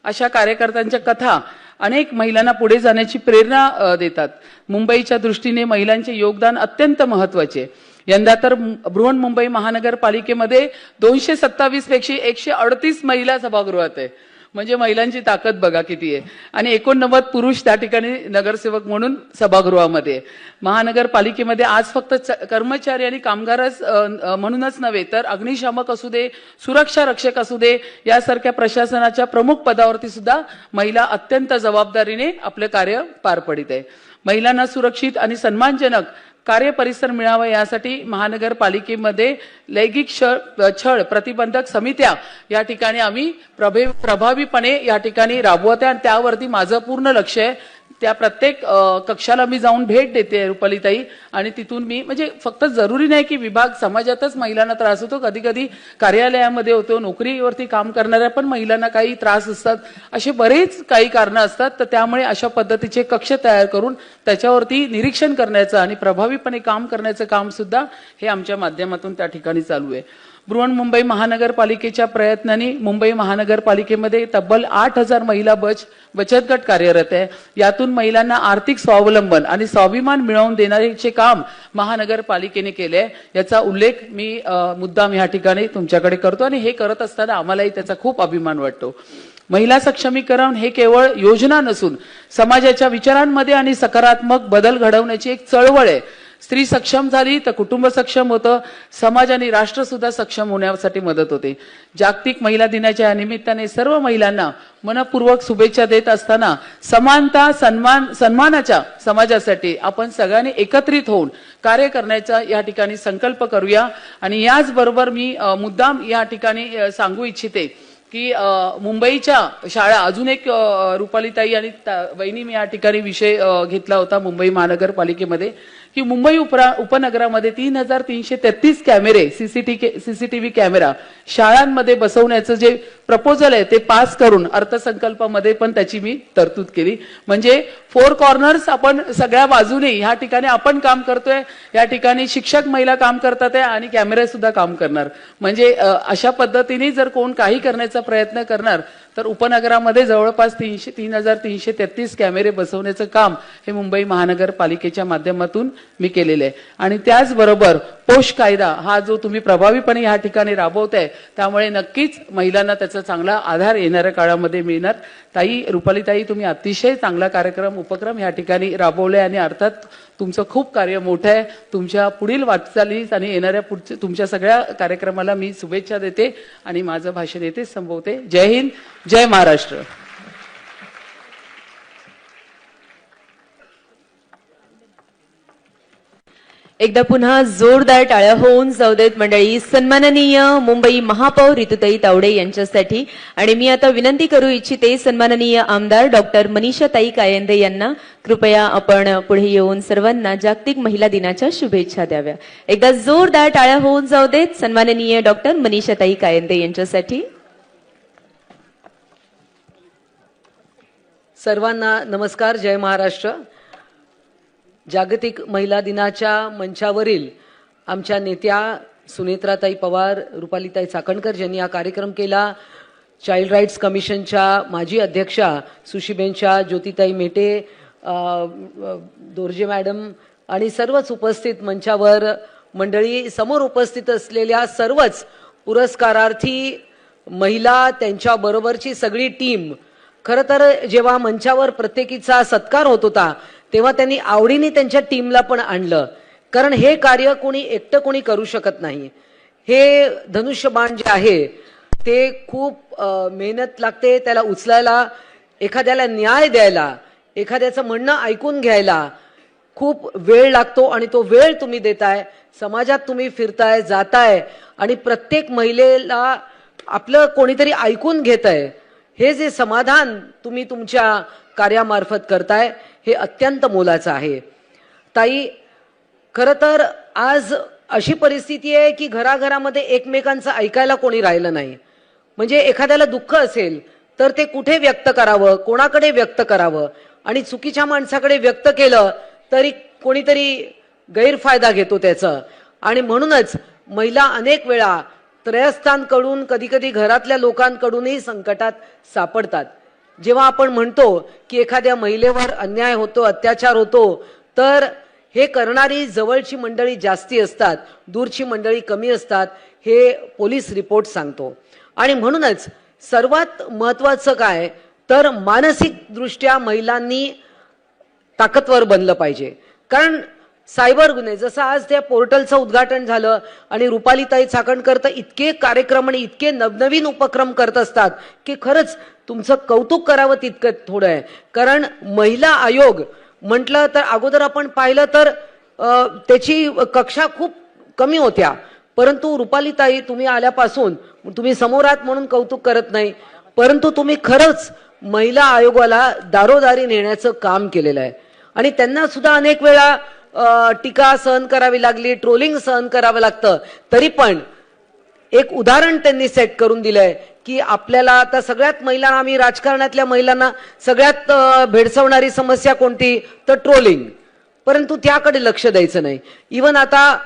अशा कार्यकर्त्यांच्या कथा अनेक महिलांना पुढे जाण्याची प्रेरणा देतात. मुंबईच्या दृष्टीने महिलांचे योगदान अत्यंत महत्वाचे आहे. यंदा तर बृहन्मुंबई महानगरपालिकेमध्ये 227 पैकी 138 महिला सभागृहात आहे. म्हणजे महिलांची ताकद बघा किती आहे. आणि 89 पुरुष त्या ठिकाणी नगरसेवक म्हणून सभागृहामध्ये आहे. महानगरपालिकेमध्ये आज फक्त कर्मचारी आणि कामगारच म्हणूनच नव्हे तर अग्निशामक असू दे, सुरक्षा रक्षक असू दे, यासारख्या प्रशासनाच्या प्रमुख पदावरती सुद्धा महिला अत्यंत जबाबदारीने आपले कार्य पार पडित आहे. महिलांना सुरक्षित आणि सन्मानजनक कार्यपरिसर मिळावा यासाठी महानगरपालिकेमध्ये लैंगिक छळ प्रतिबंधक समित्या या ठिकाणी आम्ही प्रभावीपणे या ठिकाणी राबवत आहे आणि त्यावरती माझं पूर्ण लक्ष आहे. त्या प्रत्येक कक्षाला मी जाऊन भेट देते रुपालीताई, आणि तिथून मी म्हणजे फक्त जरुरी नाही की विभाग समाजातच महिलांना त्रास होतो, कधी कधी कार्यालयामध्ये होतो, नोकरीवरती काम करणाऱ्या पण महिलांना काही त्रास असतात, असे बरेच काही कारणं असतात. तर त्यामुळे अशा पद्धतीचे कक्ष तयार करून त्याच्यावरती निरीक्षण करण्याचं आणि प्रभावीपणे काम करण्याचं काम सुद्धा हे आमच्या माध्यमातून त्या ठिकाणी चालू आहे. बृहन्मुंबई महानगरपालिकेच्या प्रयत्नांनी मुंबई महानगरपालिकेमध्ये तब्बल 8000 महिला बचत गट कार्यरत आहे. यातून महिलांना आर्थिक स्वावलंबन आणि स्वाभिमान मिळवून देण्याचे काम महानगरपालिकेने केले आहे. याचा उल्लेख मी मुद्दाम या ठिकाणी तुमच्याकडे करतो आणि हे करत असताना आम्हालाही त्याचा खूप अभिमान वाटतो. महिला सक्षमीकरण हे केवळ योजना नसून समाजाच्या विचारांमध्ये आणि सकारात्मक बदल घडवण्याची एक चळवळ आहे. स्त्री सक्षम झाली तर कुटुंब सक्षम होतं, समाज आणि राष्ट्र सुद्धा सक्षम होण्यासाठी मदत होते. जागतिक महिला दिनाच्या निमित्ताने सर्व महिलांना मनपूर्वक शुभेच्छा देत असताना समानता सन्मानाच्या समाजासाठी आपण सगळ्यांनी एकत्रित होऊन कार्य करण्याचा या ठिकाणी संकल्प करूया. आणि याचबरोबर मी मुद्दाम या ठिकाणी सांगू इच्छिते की मुंबईच्या शाळा, अजून एक रुपालीताई आणि वहिनी मी या ठिकाणी विषय घेतला होता मुंबई महानगरपालिकेमध्ये की मुंबई उपनगरामध्ये 3333 कॅमेरे सीसीटीव्ही कॅमेरा शाळांमध्ये बसवण्याचं जे प्रपोजल आहे ते पास करून अर्थसंकल्पामध्ये पण त्याची मी तरतूद केली. म्हणजे 4 कॉर्नर्स आपण सगळ्या बाजूने ह्या ठिकाणी आपण काम करतोय, या ठिकाणी शिक्षक महिला काम करतात आणि कॅमेरे सुद्धा काम करणार. म्हणजे अशा पद्धतीने जर कोण काही करण्याचा प्रयत्न करणार तर उपनगरामध्ये जवळपास 3333 कॅमेरे बसवण्याचं काम हे मुंबई महानगरपालिकेच्या माध्यमातून मी केलेलं आहे. आणि त्याचबरोबर पोष कायदा हा जो तुम्ही प्रभावीपणे या ठिकाणी राबवताय त्यामुळे नक्कीच महिलांना त्याचा चांगला आधार येणाऱ्या काळामध्ये मिळणार. रुपालीताई तुम्ही अतिशय चांगला उपक्रम या ठिकाणी राबवले आणि अर्थात तुमचं खूप कार्य मोठं आहे. तुमच्या पुढील वाटचालीस आणि येणाऱ्या तुमच्या सगळ्या कार्यक्रमाला मी शुभेच्छा देते आणि माझं भाषण येथे संपवते. जय हिंद, जय महाराष्ट्र. एकदा पुन्हा जोरदार टाळ्या होऊन जाऊ देत मंडळी सन्माननीय मुंबई महापौर ऋतुताई तावडे यांच्यासाठी. आणि मी आता विनंती करू इच्छिते सन्माननीय आमदार डॉक्टर मनीषाताई कायंदे यांना कृपया आपण पुढे येऊन सर्वांना जागतिक महिला दिनाच्या शुभेच्छा द्याव्या. एकदा जोरदार टाळ्या होऊन जाऊ देत सन्माननीय डॉक्टर मनीषाताई कायंदे यांच्यासाठी. सर्वांना नमस्कार, जय महाराष्ट्र. जागतिक महिला दिनाच्या मंचावरील आमच्या नेत्या सुनेत्राताई पवार, रुपालीताई चाकणकर ज्यांनी हा कार्यक्रम केला, चाइल्ड राईट्स कमिशनच्या माजी अध्यक्षा सुशीबेनच्या, ज्योतिताई मेटे, दोर्जे मॅडम आणि सर्वच उपस्थित मंचावर मंडळी, समोर उपस्थित असलेल्या सर्वच पुरस्कारार्थी महिला, त्यांच्याबरोबरची सगळी टीम. खरं तर जेव्हा मंचावर प्रत्येकीचा सत्कार होत होता तेव्हा त्यांनी आवडीने त्यांच्या टीमला पण आणलं, कारण हे कार्य कोणी एकटं कोणी करू शकत नाही. हे धनुष्यबाण जे आहे ते खूप मेहनत लागते, त्याला उचलायला, एखाद्याला न्याय द्यायला, एखाद्याचं म्हणणं ऐकून घ्यायला खूप वेळ लागतो. आणि तो वेळ तुम्ही देताय, समाजात तुम्ही फिरताय, जाताय आणि प्रत्येक महिलेला आपलं कोणीतरी ऐकून घेत आहे, हे जे समाधान तुम्ही तुमच्या कार्यामार्फत करताय हे अत्यंत मोलाचं आहे. ताई, खरं तर आज अशी परिस्थिती आहे की घराघरामध्ये एकमेकांचं ऐकायला कोणी राहिलं नाही. म्हणजे एखाद्याला दुःख असेल तर ते कुठे व्यक्त करावं, कोणाकडे व्यक्त करावं, आणि चुकीच्या माणसाकडे व्यक्त केलं तरी कोणीतरी गैरफायदा घेतो त्याचं. आणि म्हणूनच महिला अनेक वेळा त्रयस्थांकडून, कधी कधी घरातल्या लोकांकडूनही संकटात सापडतात. जेव्हा आपण म्हणतो की एखाद्या महिलेवर अन्याय होतो, अत्याचार होतो, तर हे करणारी जवळची मंडळी जास्ती असतात, दूरची मंडळी कमी असतात, हे पोलीस रिपोर्ट सांगतो. आणि म्हणूनच सर्वात महत्वाचं काय तर मानसिक दृष्ट्या महिलांनी ताकदवर बनलं पाहिजे. कारण सायबर गुन्हे, जसं आज त्या पोर्टलचं उद्घाटन झालं आणि रुपालीताई चाकणकर तर इतके कार्यक्रम आणि इतके नवनवीन उपक्रम करत असतात की खरंच तुमचं कौतुक करावं तितकं थोडं आहे. कारण महिला आयोग म्हटलं तर अगोदर आपण पाहिलं तर त्याची कक्षा खूप कमी होत्या, परंतु रुपालीताई तुम्ही आल्यापासून, तुम्ही समोर आहात म्हणून कौतुक करत नाही, परंतु तुम्ही खरंच महिला आयोगाला दारोदारी नेण्याचं काम केलेलं आहे. आणि त्यांना सुद्धा अनेक वेळा टीका सहन करावी लागली, ट्रोलिंग सहन करावं लागतं, तरी पण एक उदाहरण त्यांनी सेट करून दिलंय की आपल्याला आता सगळ्यात महिलांना, आम्ही राजकारणातल्या महिलांना सगळ्यात भेडसावणारी समस्या कोणती तर ट्रोलिंग, परंतु त्याकडे लक्ष द्यायचं नाही. इवन आता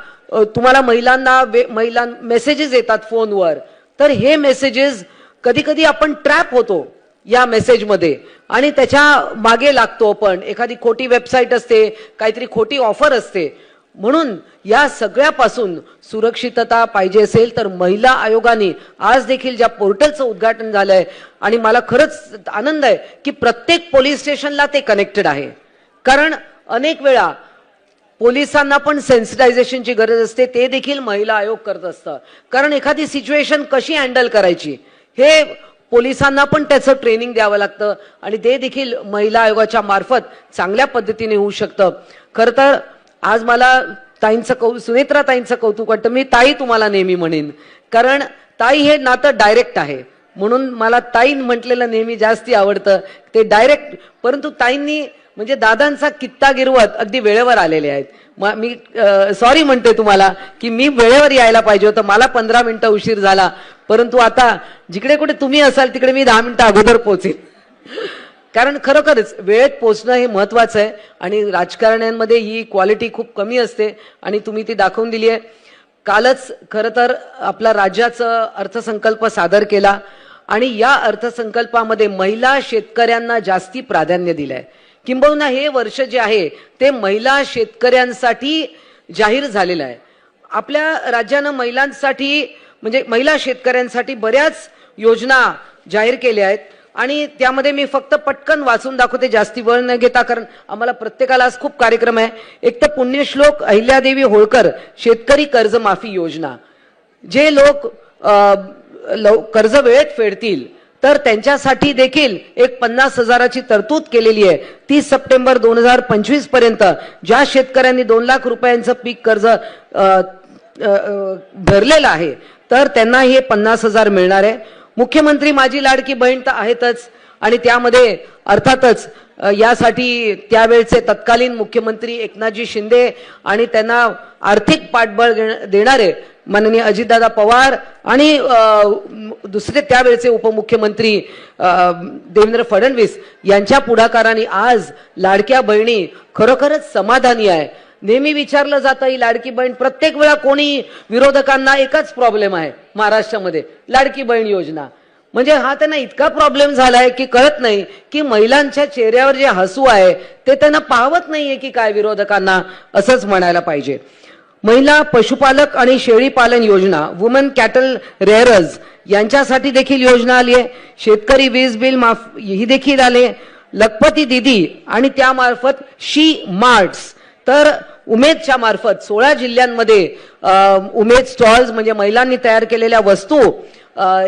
तुम्हाला महिला मेसेजेस येतात फोनवर, तर हे मेसेजेस कधी कधी आपण ट्रॅप होतो या मेसेजमध्ये आणि त्याच्या मागे लागतो आपण. एखादी खोटी वेबसाईट असते, काहीतरी खोटी ऑफर असते. म्हणून या सगळ्यापासून सुरक्षितता पाहिजे असेल तर महिला आयोगाने आज देखील ज्या पोर्टलचं उद्घाटन झालंय, आणि मला खरंच आनंद आहे की प्रत्येक पोलीस स्टेशनला ते कनेक्टेड आहे. कारण अनेक वेळा पोलिसांना पण सेन्सिटायझेशनची गरज असते, ते देखील महिला आयोग करत असतं. कारण एखादी सिच्युएशन कशी हँडल करायची हे पोलिसांना पण त्याचं ट्रेनिंग द्यावं लागतं, आणि ते देखील महिला आयोगाच्या मार्फत चांगल्या पद्धतीने होऊ शकतं. खरं तर आज मला सुनेत्रा ताईंचं कौतुक वाटतं. मी ताई तुम्हाला नेहमी म्हणेन, कारण ताई हे नातं डायरेक्ट आहे, म्हणून मला ताई म्हटलेलं नेहमी जास्ती आवडतं, ते डायरेक्ट. परंतु ताईंनी म्हणजे दादांचा कित्ता गिरवत अगदी वेळेवर आलेले आहेत. मी सॉरी म्हणते तुम्हाला की मी वेळेवर यायला पाहिजे होतं, मला 15 मिनिटं उशीर झाला, परंतु आता जिकडे कुठे तुम्ही असाल तिकडे मी 10 मिनिटं अगोदर पोहोचेन. कारण खरोखरच वेळेत पोहोचणं हे महत्वाचं आहे, आणि राजकारण्यांमध्ये ही क्वालिटी खूप कमी असते आणि तुम्ही ती दाखवून दिली आहे. कालच खरं तर आपला राज्याचा अर्थसंकल्प सादर केला, आणि या अर्थसंकल्पामध्ये महिला शेतकऱ्यांना जास्ती प्राधान्य दिलंय. किंबहुना हे वर्ष जे आहे ते महिला शेतकऱ्यांसाठी जाहीर झालेलं आहे. आपल्या राज्यानं महिलांसाठी म्हणजे महिला शेतकऱ्यांसाठी बऱ्याच योजना जाहीर केल्या आहेत, आणि त्यामध्ये मी फक्त पटकन वाचून दाखवते, जास्ती वेळ न घेता, कारण आम्हाला प्रत्येकाला आज खूप कार्यक्रम आहे. एक तर पुण्यश्लोक अहिल्यादेवी होळकर शेतकरी कर्जमाफी योजना, जे लोक कर्ज वेळेत फेडतील तर त्यांच्यासाठी देखील एक 50,000ची तरतूद केलेली आहे. 30 सप्टेंबर 2025 पर्यंत ज्या शेतकऱ्यांनी 2 लाख रुपयांचं पीक कर्ज भरलेलं आहे तर त्यांना हे 50,000 मिळणार आहे. मुख्यमंत्री माझी लाडकी बहीण तर आहेतच, आणि त्यामध्ये अर्थातच यासाठी त्यावेळचे तत्कालीन मुख्यमंत्री एकनाथजी शिंदे आणि त्यांना आर्थिक पाठबळ देणारे माननीय अजितदादा पवार आणि दुसरे त्यावेळचे उपमुख्यमंत्री देवेंद्र फडणवीस यांच्या पुढाकाराने आज लाडक्या बहिणी खरोखरच समाधानी आहे. नेहमी विचारलं जातं ही लाडकी बहीण, प्रत्येक वेळा कोणी विरोधकांना एकच प्रॉब्लेम आहे महाराष्ट्रामध्ये, लाडकी बहीण योजना. म्हणजे हा त्यांना इतका प्रॉब्लेम झालाय की कळत नाही की महिलांच्या चेहऱ्यावर जे हसू आहे ते त्यांना पाहवत नाहीये की काय विरोधकांना, असंच म्हणायला पाहिजे. महिला पशुपालक आणि शेळी पालन योजना, वुमन कॅटल रेअरर्स यांच्यासाठी देखील योजना आली आहे. शेतकरी वीज बिल माफ ही देखील आले. लखपती दिदी आणि त्यामार्फत शी मार्ट्स, तर उमेदच्या मार्फत 16 जिल्ह्यांमध्ये उमेद स्टॉल्स म्हणजे महिलांनी तयार केलेल्या वस्तू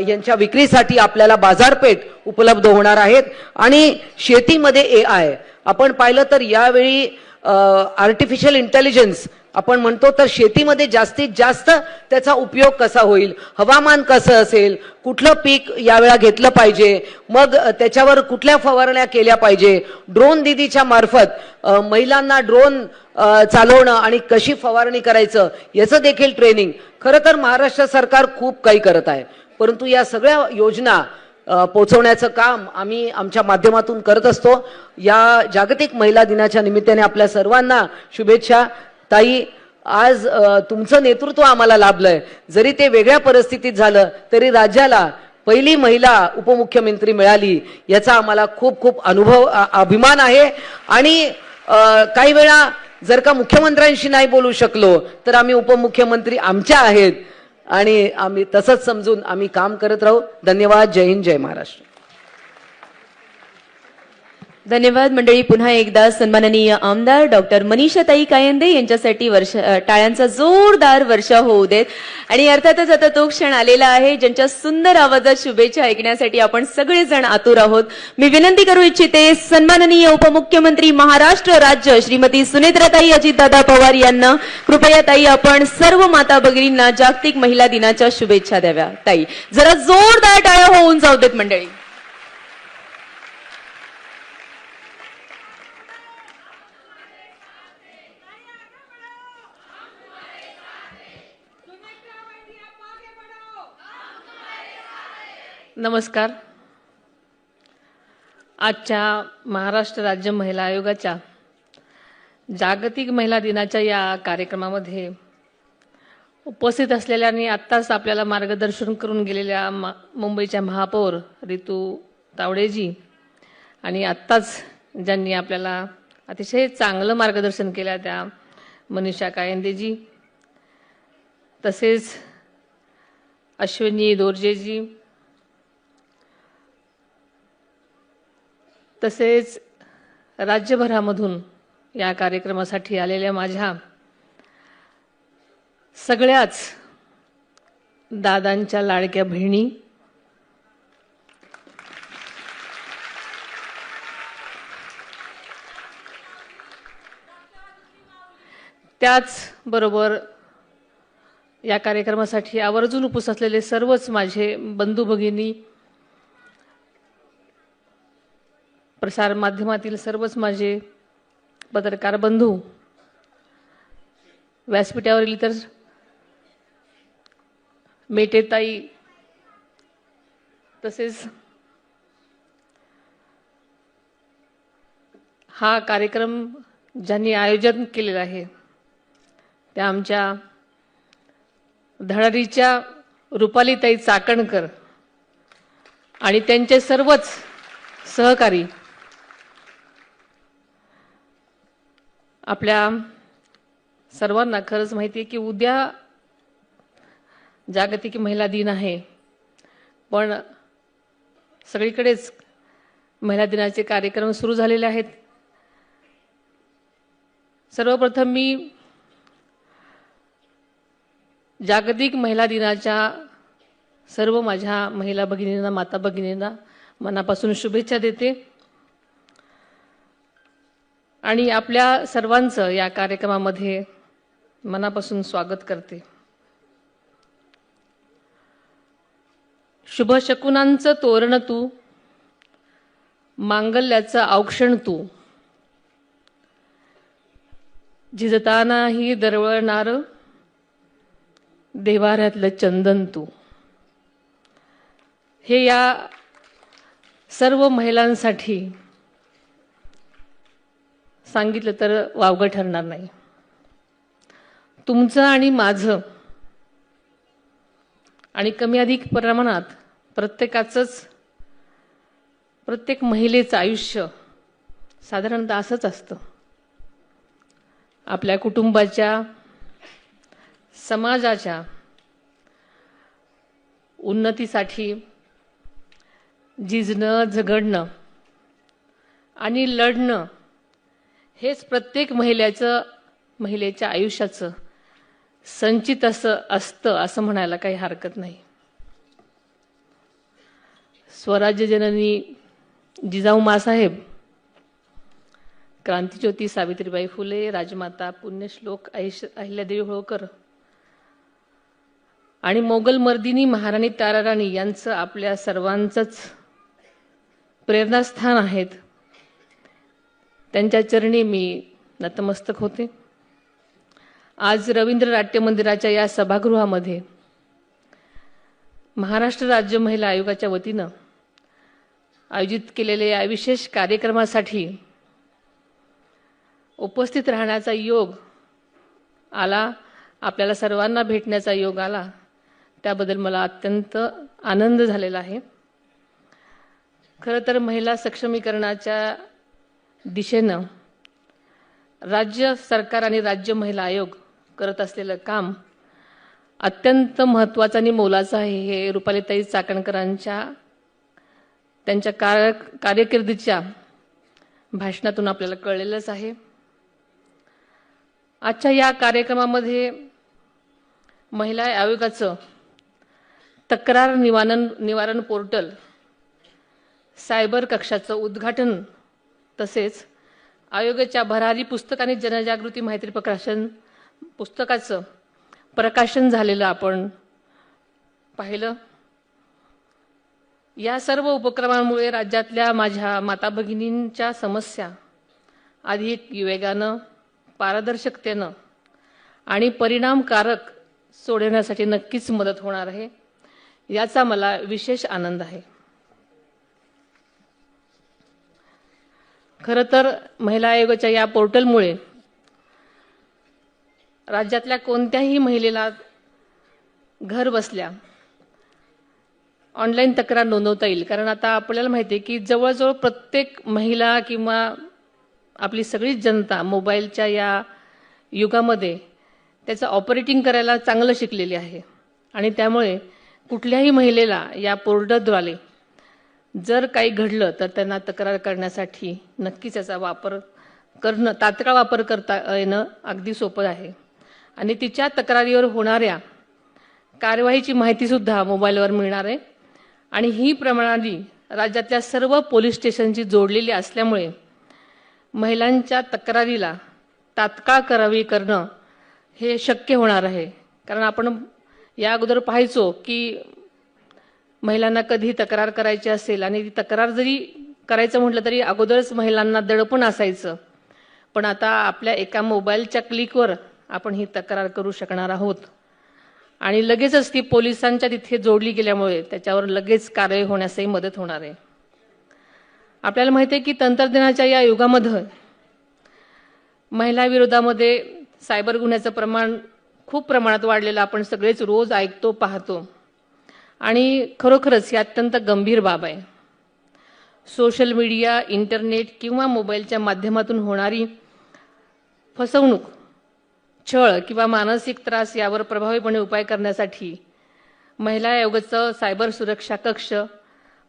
यांच्या विक्रीसाठी आपल्याला बाजारपेठ उपलब्ध होणार आहेत. आणि शेतीमध्ये AI आपण पाहिलं तर यावेळी आर्टिफिशियल इंटेलिजन्स आपण म्हणतो तर शेतीमध्ये जास्तीत जास्त त्याचा उपयोग कसा होईल, हवामान कसं असेल, कुठलं पीक यावेळा घेतलं पाहिजे, मग त्याच्यावर कुठल्या फवारण्या केल्या पाहिजे, ड्रोन दीदीच्या मार्फत महिलांना ड्रोन चालवणं आणि कशी फवारणी करायचं याचं देखील ट्रेनिंग. खरं तर महाराष्ट्र सरकार खूप काही करत आहे, परंतु या सगळ्या योजना पोहोचवण्याचं काम आम्ही आमच्या माध्यमातून करत असतो. या जागतिक महिला दिनाच्या निमित्ताने आपल्या सर्वांना शुभेच्छा. ताई, आज तुमचं नेतृत्व आम्हाला लाभलंय. जरी ते वेगळ्या परिस्थितीत झालं तरी राज्याला पहिली महिला उपमुख्यमंत्री मिळाली याचा आम्हाला खूप खूप अभिमान आहे. आणि काही वेळा जर का मुख्यमंत्र्यांशी नाही बोलू शकलो तर आम्ही उपमुख्यमंत्री आमच्या आहेत आणि आम्ही तसंच समजून आम्ही काम करत राहू. धन्यवाद. जय हिंद, जय महाराष्ट्र. धन्यवाद मंडळी. पुन्हा एकदा सन्माननीय आमदार डॉक्टर मनीषाताई कायंदे यांच्यासाठी टाळ्यांचा जोरदार वर्षा होऊ देत. आणि अर्थातच आता तो क्षण आलेला आहे ज्यांच्या सुंदर आवाजात शुभेच्छा ऐकण्यासाठी आपण सगळेजण आतुर आहोत. मी विनंती करू इच्छिते सन्माननीय उपमुख्यमंत्री महाराष्ट्र राज्य श्रीमती सुनेत्राताई अजितदादा पवार यांना. कृपया ताई आपण सर्व माता भगिनींना जागतिक महिला दिनाच्या शुभेच्छा द्याव्या. ताई, जरा जोरदार टाळ्या होऊन जाऊ देत मंडळी. नमस्कार. आजच्या महाराष्ट्र राज्य महिला आयोगाच्या जागतिक महिला दिनाच्या या कार्यक्रमामध्ये उपस्थित असलेल्या आणि आत्ताच आपल्याला मार्गदर्शन करून गेलेल्या मुंबईच्या महापौर रितू तावडेजी आणि आत्ताच ज्यांनी आपल्याला अतिशय चांगलं मार्गदर्शन केलं त्या मनीषा कायंदेजी, तसेच अश्विनी दोर्जेजी, तसेच राज्यभरामधून या कार्यक्रमासाठी आलेल्या माझ्या सगळ्याच दादांच्या लाडक्या बहिणी, त्याचबरोबर या कार्यक्रमासाठी आवर्जून उपस्थित असलेले सर्वच माझे बंधू भगिनी, प्रसार माध्यमातील सर्वच माझे पत्रकार बंधू, व्यासपीठावरील इतर मेटेताई, तसेच हा कार्यक्रम ज्यांनी आयोजन केलेला आहे त्या आमच्या धडाडीच्या रुपालीताई चाकणकर आणि त्यांचे सर्वच सहकारी. आपल्या सर्वांना खरंच माहिती आहे की उद्या जागतिक महिला दिन आहे, पण सगळीकडेच महिला दिनाचे कार्यक्रम सुरू झालेले आहेत. सर्वप्रथम मी जागतिक महिला दिनाच्या सर्व माझ्या महिला भगिनींना, माता भगिनींना मनापासून शुभेच्छा देते आणि आपल्या सर्वांचं या कार्यक्रमामध्ये मनापासून स्वागत करते. शुभ शकुनांचं तोरण तू, मांगल्याचं औक्षण तू, झिजतानाही दरवळणार देवाऱ्यातलं चंदन तू. हे या सर्व महिलांसाठी सांगितलं तर वावगं ठरणार नाही. तुमचं आणि माझं आणि कमी अधिक प्रमाणात प्रत्येकाचंच, प्रत्येक महिलेचं आयुष्य साधारणतः असंच असतं. आपल्या कुटुंबाच्या, समाजाच्या उन्नतीसाठी झिजणं, झगडणं आणि लढणं हेच प्रत्येक महिलेच्या आयुष्याचं संचित असतं असं म्हणायला काही हरकत नाही. स्वराज्य जननी जिजाऊ मासाहेब क्रांतीज्योती सावित्रीबाई फुले, राजमाता पुण्यश्लोक अहिल्यादेवी होळकर आणि मोगल मर्दिनी महाराणी ताराराणी यांचं आपल्या सर्वांचंच प्रेरणास्थान आहेत. त्यांच्या चरणी मी नतमस्तक होते. आज रवींद्र नाट्य मंदिराच्या या सभागृहामध्ये महाराष्ट्र राज्य महिला आयोगाच्या वतीनं आयोजित केलेल्या या विशेष कार्यक्रमासाठी उपस्थित राहण्याचा योग आला, आपल्याला सर्वांना भेटण्याचा योग आला, त्याबद्दल मला अत्यंत आनंद झालेला आहे. खरं तर महिला सक्षमीकरणाच्या दिशेनं राज्य सरकार आणि राज्य महिला आयोग करत असलेलं काम अत्यंत महत्त्वाचं आणि मोलाचं आहे. हे रुपालीताई चाकणकरांच्या त्यांच्या कारकिर्दीच्या भाषणातून आपल्याला कळलेलंच आहे. आजच्या या कार्यक्रमामध्ये महिला आयोगाचं तक्रार निवारण पोर्टल, सायबर कक्षाचं उद्घाटन तसेच आयोगाच्या भरारी पुस्तक आणि जनजागृती माहिती पुस्तकाचं प्रकाशन झालेलं आपण पाहिलं. या सर्व उपक्रमांमुळे राज्यातल्या माझ्या माता भगिनींच्या समस्या अधिक वेगानं, पारदर्शकतेनं आणि परिणामकारक सोडवण्यासाठी नक्कीच मदत होणार आहे, याचा मला विशेष आनंद आहे. खरं तर महिला आयोगाच्या या पोर्टलमुळे राज्यातल्या कोणत्याही महिलेला घर बसल्या ऑनलाईन तक्रार नोंदवता येईल. कारण आता आपल्याला माहिती आहे की जवळजवळ प्रत्येक महिला किंवा आपली सगळीच जनता मोबाईलच्या या युगामध्ये त्याचं ऑपरेटिंग करायला चांगलं शिकलेली आहे आणि त्यामुळे कुठल्याही महिलेला या पोर्टलद्वारे जर काही घडलं तर त्यांना तक्रार करण्यासाठी नक्कीच याचा वापर करणं, तात्काळ वापर करता येणं अगदी सोपं आहे. आणि तिच्या तक्रारीवर होणाऱ्या कार्यवाहीची माहितीसुद्धा मोबाईलवर मिळणार आहे. आणि ही प्रणाली राज्यातल्या सर्व पोलीस स्टेशनशी जोडलेली असल्यामुळे महिलांच्या तक्रारीला तात्काळ कारवाई करणं हे शक्य होणार आहे. कारण आपण या अगोदर पाहायचो की महिलांना कधी तक्रार करायची असेल आणि ती तक्रार जरी करायचं म्हटलं तरी अगोदरच महिलांना दडपण असायचं. पण आता आपल्या एका मोबाईलच्या क्लिकवर आपण ही तक्रार करू शकणार आहोत आणि लगेचच ती पोलिसांच्या तिथे जोडली गेल्यामुळे त्याच्यावर लगेच कारवाई होण्यासही मदत होणार आहे. आपल्याला माहिती आहे की तंत्रज्ञानाच्या या युगामध्ये महिला विरोधामध्ये सायबर गुन्ह्याचं प्रमाण खूप प्रमाणात वाढलेलं आपण सगळेच रोज ऐकतो, पाहतो आणि खरोखरच ही अत्यंत गंभीर बाब आहे. सोशल मीडिया, इंटरनेट किंवा मोबाईलच्या माध्यमातून होणारी फसवणूक, छळ किंवा मानसिक त्रास यावर प्रभावीपणे उपाय करण्यासाठी महिला आयोगाचं सायबर सुरक्षा कक्ष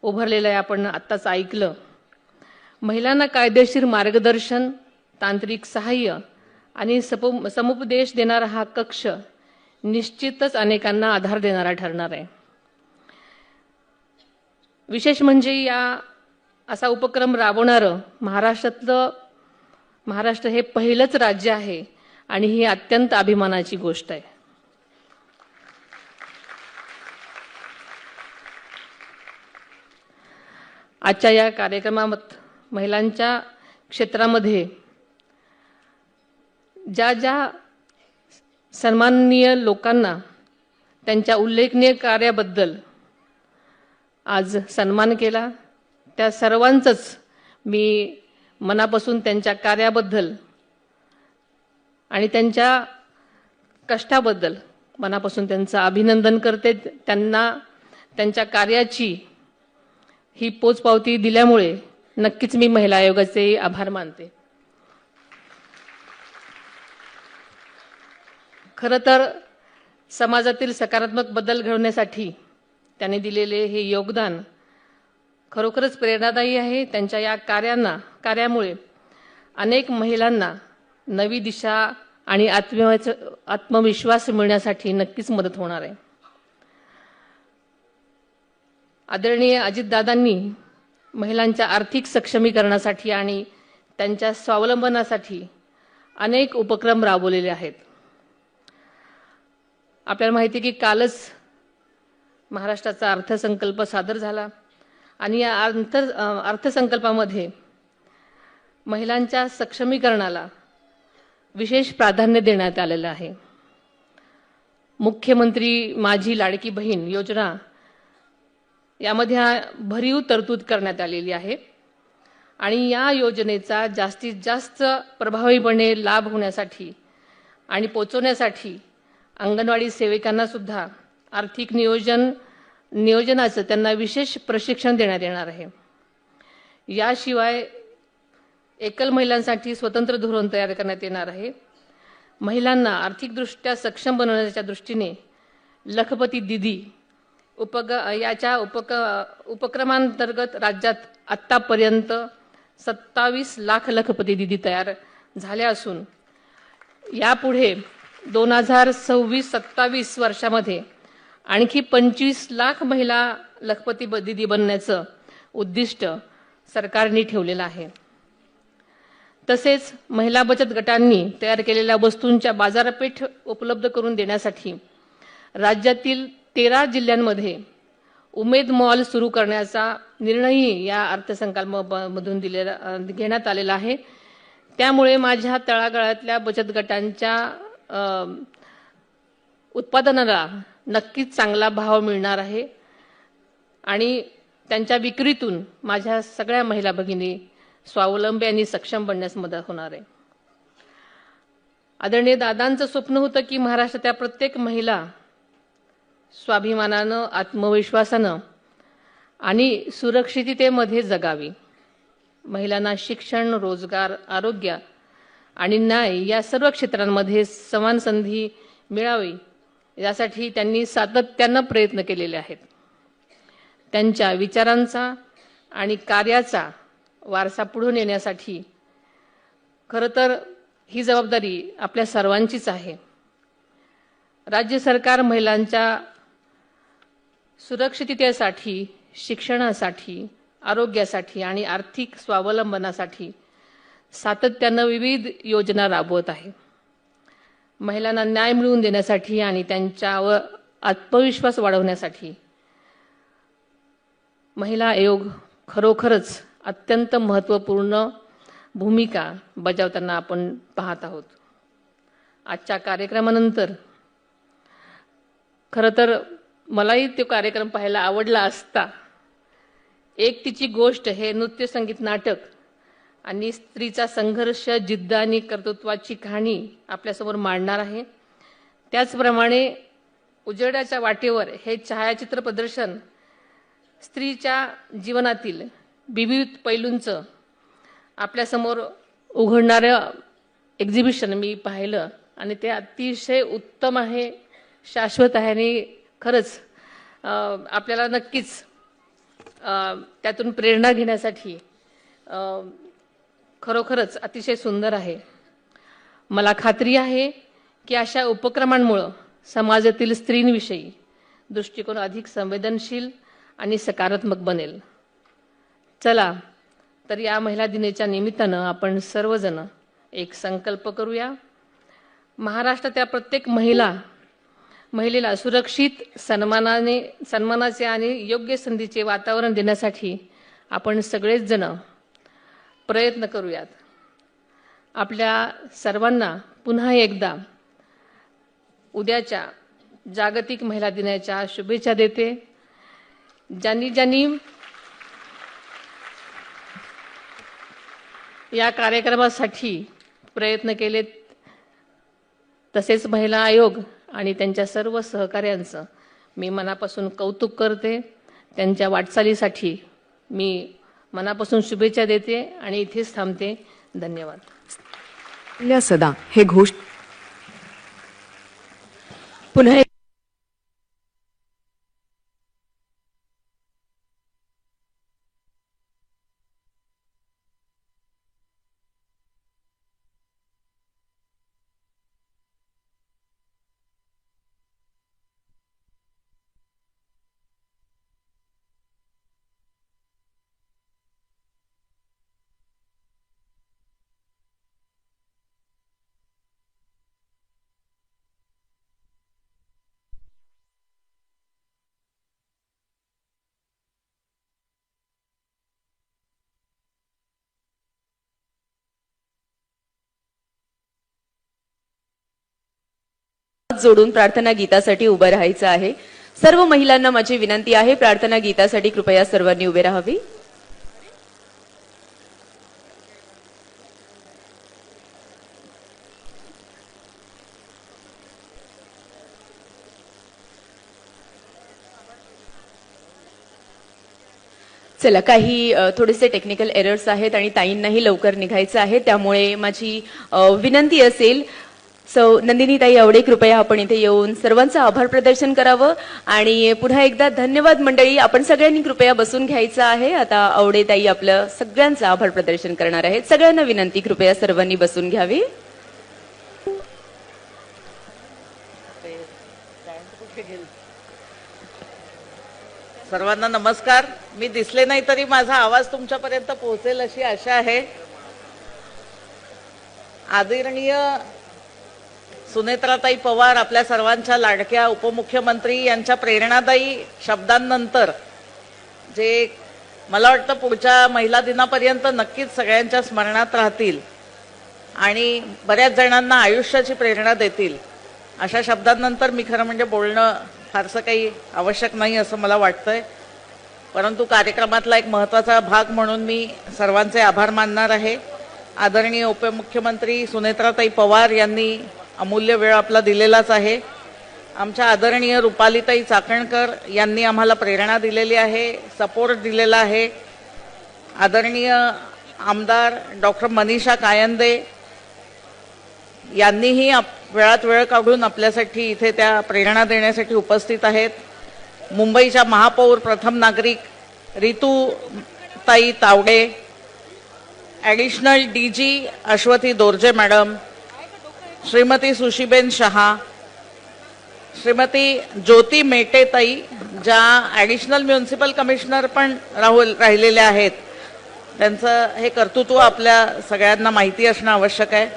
उभारलेलं आहे. आपण आत्ताच ऐकलं. महिलांना कायदेशीर मार्गदर्शन, तांत्रिक सहाय्य आणि समुपदेश देणारा हा कक्ष निश्चितच अनेकांना आधार देणारा ठरणार आहे. विशेष म्हणजे या असा उपक्रम राबवणारं महाराष्ट्र हे पहिलंच राज्य आहे आणि ही अत्यंत अभिमानाची गोष्ट आहे. आजच्या या कार्यक्रमात महिलांच्या क्षेत्रामध्ये ज्या ज्या सन्माननीय लोकांना त्यांच्या उल्लेखनीय कार्याबद्दल आज सन्मान केला, त्या सर्वांचंच मी मनापासून त्यांच्या कार्याबद्दल आणि त्यांच्या कष्टाबद्दल मनापासून त्यांचं अभिनंदन करते. त्यांना त्यांच्या कार्याची ही पोचपावती दिल्यामुळे नक्कीच मी महिला आयोगाचे आभार मानते. खरं तर समाजातील सकारात्मक बदल घडवण्यासाठी त्यांनी दिलेले हे योगदान खरोखरच प्रेरणादायी आहे. त्यांच्या या कार्यामुळे अनेक महिलांना नवी दिशा आणि आत्मविश्वास मिळण्यासाठी नक्कीच मदत होणार आहे. आदरणीय अजितदादांनी महिलांच्या आर्थिक सक्षमीकरणासाठी आणि त्यांच्या स्वावलंबनासाठी अनेक उपक्रम राबवलेले आहेत. आपल्याला माहिती आहे की कालच महाराष्ट्राचा अर्थसंकल्प सादर झाला आणि या अर्थसंकल्पामध्ये महिलांच्या सक्षमीकरणाला विशेष प्राधान्य देण्यात आलेलं आहे. मुख्यमंत्री माझी लाडकी बहीण योजना यामध्ये भरीव तरतूद करण्यात आलेली आहे आणि या योजनेचा जास्तीत जास्त प्रभावीपणे लाभ होण्यासाठी आणि पोचवण्यासाठी अंगणवाडी सेविकांना सुद्धा आर्थिक नियोजनाचं त्यांना विशेष प्रशिक्षण देण्यात येणार आहे. याशिवाय एकल महिलांसाठी स्वतंत्र धोरण तयार करण्यात येणार आहे. महिलांना आर्थिकदृष्ट्या सक्षम बनवण्याच्या दृष्टीने लखपती दिदी उपक्रमांतर्गत राज्यात आत्तापर्यंत 27 लाख लखपती दिदी तयार झाल्या असून यापुढे 2026-27 वर्षामध्ये आणखी 25 लाख महिला लखपती दिदी बनण्याचं उद्दिष्ट सरकारने ठेवलेलं आहे. तसेच महिला बचत गटांनी तयार केलेल्या वस्तूंच्या बाजारपेठ उपलब्ध करून देण्यासाठी राज्यातील 13 जिल्ह्यांमध्ये उमेद मॉल सुरू करण्याचा निर्णयही या अर्थसंकल्पामधून घेण्यात आलेला आहे. त्यामुळे माझ्या तळागाळातल्या बचत गटांच्या उत्पादनाला नक्कीच चांगला भाव मिळणार आहे आणि त्यांच्या विक्रीतून माझ्या सगळ्या महिला भगिनी स्वावलंबी आणि सक्षम बनण्यास मदत होणार आहे. आदरणीय दादांचं स्वप्न होतं की महाराष्ट्रातल्या प्रत्येक महिला स्वाभिमानानं, आत्मविश्वासानं आणि सुरक्षिततेमध्ये जगावी. महिलांना शिक्षण, रोजगार, आरोग्य आणि न्याय या सर्व क्षेत्रांमध्ये समान संधी मिळावी यासाठी त्यांनी सातत्यानं प्रयत्न केलेले आहेत. त्यांच्या विचारांचा आणि कार्याचा वारसा पुढे नेण्यासाठी खरं तर ही जबाबदारी आपल्या सर्वांचीच आहे. राज्य सरकार महिलांच्या सुरक्षिततेसाठी, शिक्षणासाठी, आरोग्यासाठी आणि आर्थिक स्वावलंबनासाठी सातत्यानं विविध योजना राबवत आहे. महिलांना न्याय मिळवून देण्यासाठी आणि त्यांच्यावर आत्मविश्वास वाढवण्यासाठी महिला आयोग खरोखरच अत्यंत महत्त्वपूर्ण भूमिका बजावताना आपण पाहत आहोत. आजच्या कार्यक्रमानंतर खरं तर मलाही तो कार्यक्रम पाहायला आवडला असता. एक तिची गोष्ट हे नृत्य, संगीत, नाटक आणि स्त्रीचा संघर्ष, जिद्द आणि कर्तृत्वाची कहाणी आपल्यासमोर मांडणार आहे. त्याचप्रमाणे उजेडाच्या वाटेवर हे छायाचित्र प्रदर्शन स्त्रीच्या जीवनातील विविध पैलूंचं आपल्यासमोर उघडणारं एक्झिबिशन मी पाहिलं आणि ते अतिशय उत्तम आहे, शाश्वत आहे आणि खरंच आपल्याला नक्कीच त्यातून प्रेरणा घेण्यासाठी खरोखरच अतिशय सुंदर आहे. मला खात्री आहे की अशा उपक्रमांमुळे समाजातील स्त्रींविषयी दृष्टिकोन अधिक संवेदनशील आणि सकारात्मक बनेल. चला तर या महिला दिनाच्या निमित्तानं आपण सर्वजण एक संकल्प करूया. महाराष्ट्राच्या प्रत्येक महिलेला सुरक्षित, सन्मानाचे आणि योग्य संधीचे वातावरण देण्यासाठी आपण सगळेच जण प्रयत्न करूयात. आपल्या सर्वांना पुन्हा एकदा उद्याच्या जागतिक महिला दिनाच्या शुभेच्छा देते. ज्यांनी या कार्यक्रमासाठी प्रयत्न केलेत तसेच महिला आयोग आणि त्यांच्या सर्व सहकाऱ्यांचं मी मनापासून कौतुक करते. त्यांच्या वाटचालीसाठी मी मनापासून शुभेच्छा देते आणि इथेच थांबते. धन्यवाद. सदा हे घोष पुन्हा जोडून प्रार्थना गीतासाठी उभं राहायचं आहे. सर्व महिलांना माझी विनंती आहे, प्रार्थना गीतासाठी कृपया सर्वांनी उभे राहावे. चला, काही थोडेसे टेक्निकल एरर्स आहेत आणि ताईंनाही लवकर निघायचं आहे, त्यामुळे माझी विनंती असेल, नंदिनी ताई आवडे, कृपया आपण इथे येऊन सर्वांचं आभार प्रदर्शन करावं. आणि पुन्हा एकदा धन्यवाद मंडळी. आपण सगळ्यांनी कृपया बसून घ्यायचं आहे. आता आवडे ताई आपलं सगळ्यांचं आभार प्रदर्शन करणार आहेत. सगळ्यांना विनंती, कृपया सर्वांनी बसून घ्यावे. सर्वांना नमस्कार. मी दिसले नाही तरी माझा आवाज तुमच्यापर्यंत पोहोचेल अशी आशा आहे. आदरणीय सुनेत्राताई पवार, आपल्या सर्वांच्या लाडक्या उपमुख्यमंत्री यांच्या प्रेरणादायी शब्दांनंतर जे मला वाटतं पुढच्या महिला दिनापर्यंत नक्कीच सगळ्यांच्या स्मरणात राहतील आणि बऱ्याच जणांना आयुष्याची प्रेरणा देतील, अशा शब्दांनंतर मी खरं म्हणजे बोलणं फारसं काही आवश्यक नाही असं मला वाटतंय. परंतु कार्यक्रमातला एक महत्त्वाचा भाग म्हणून मी सर्वांचे आभार मानणार आहे. आदरणीय उपमुख्यमंत्री सुनेत्राताई पवार यांनी अमूल्य वेळ आपला दिलेलाच आहे. आमच्या आदरणीय रुपालीताई चाकणकर यांनी आम्हाला प्रेरणा दिलेली आहे, सपोर्ट दिलेला आहे. आदरणीय आमदार डॉक्टर मनीषा कायंदे यांनीही वेळात वेळ काढून आपल्यासाठी इथे त्या प्रेरणा देण्यासाठी उपस्थित आहेत. मुंबईच्या महापौर प्रथम नागरिक रितूताई Tawde, additional DG Ashwati Dorje madam, Shrimati Sushiben Shah, Shrimati Jyoti मेटेताई, ज्या ॲडिशनल म्युन्सिपल कमिशनर पण राहिलेल्या आहेत. त्यांचं हे कर्तृत्व आपल्या सगळ्यांना माहिती असणं आवश्यक आहे.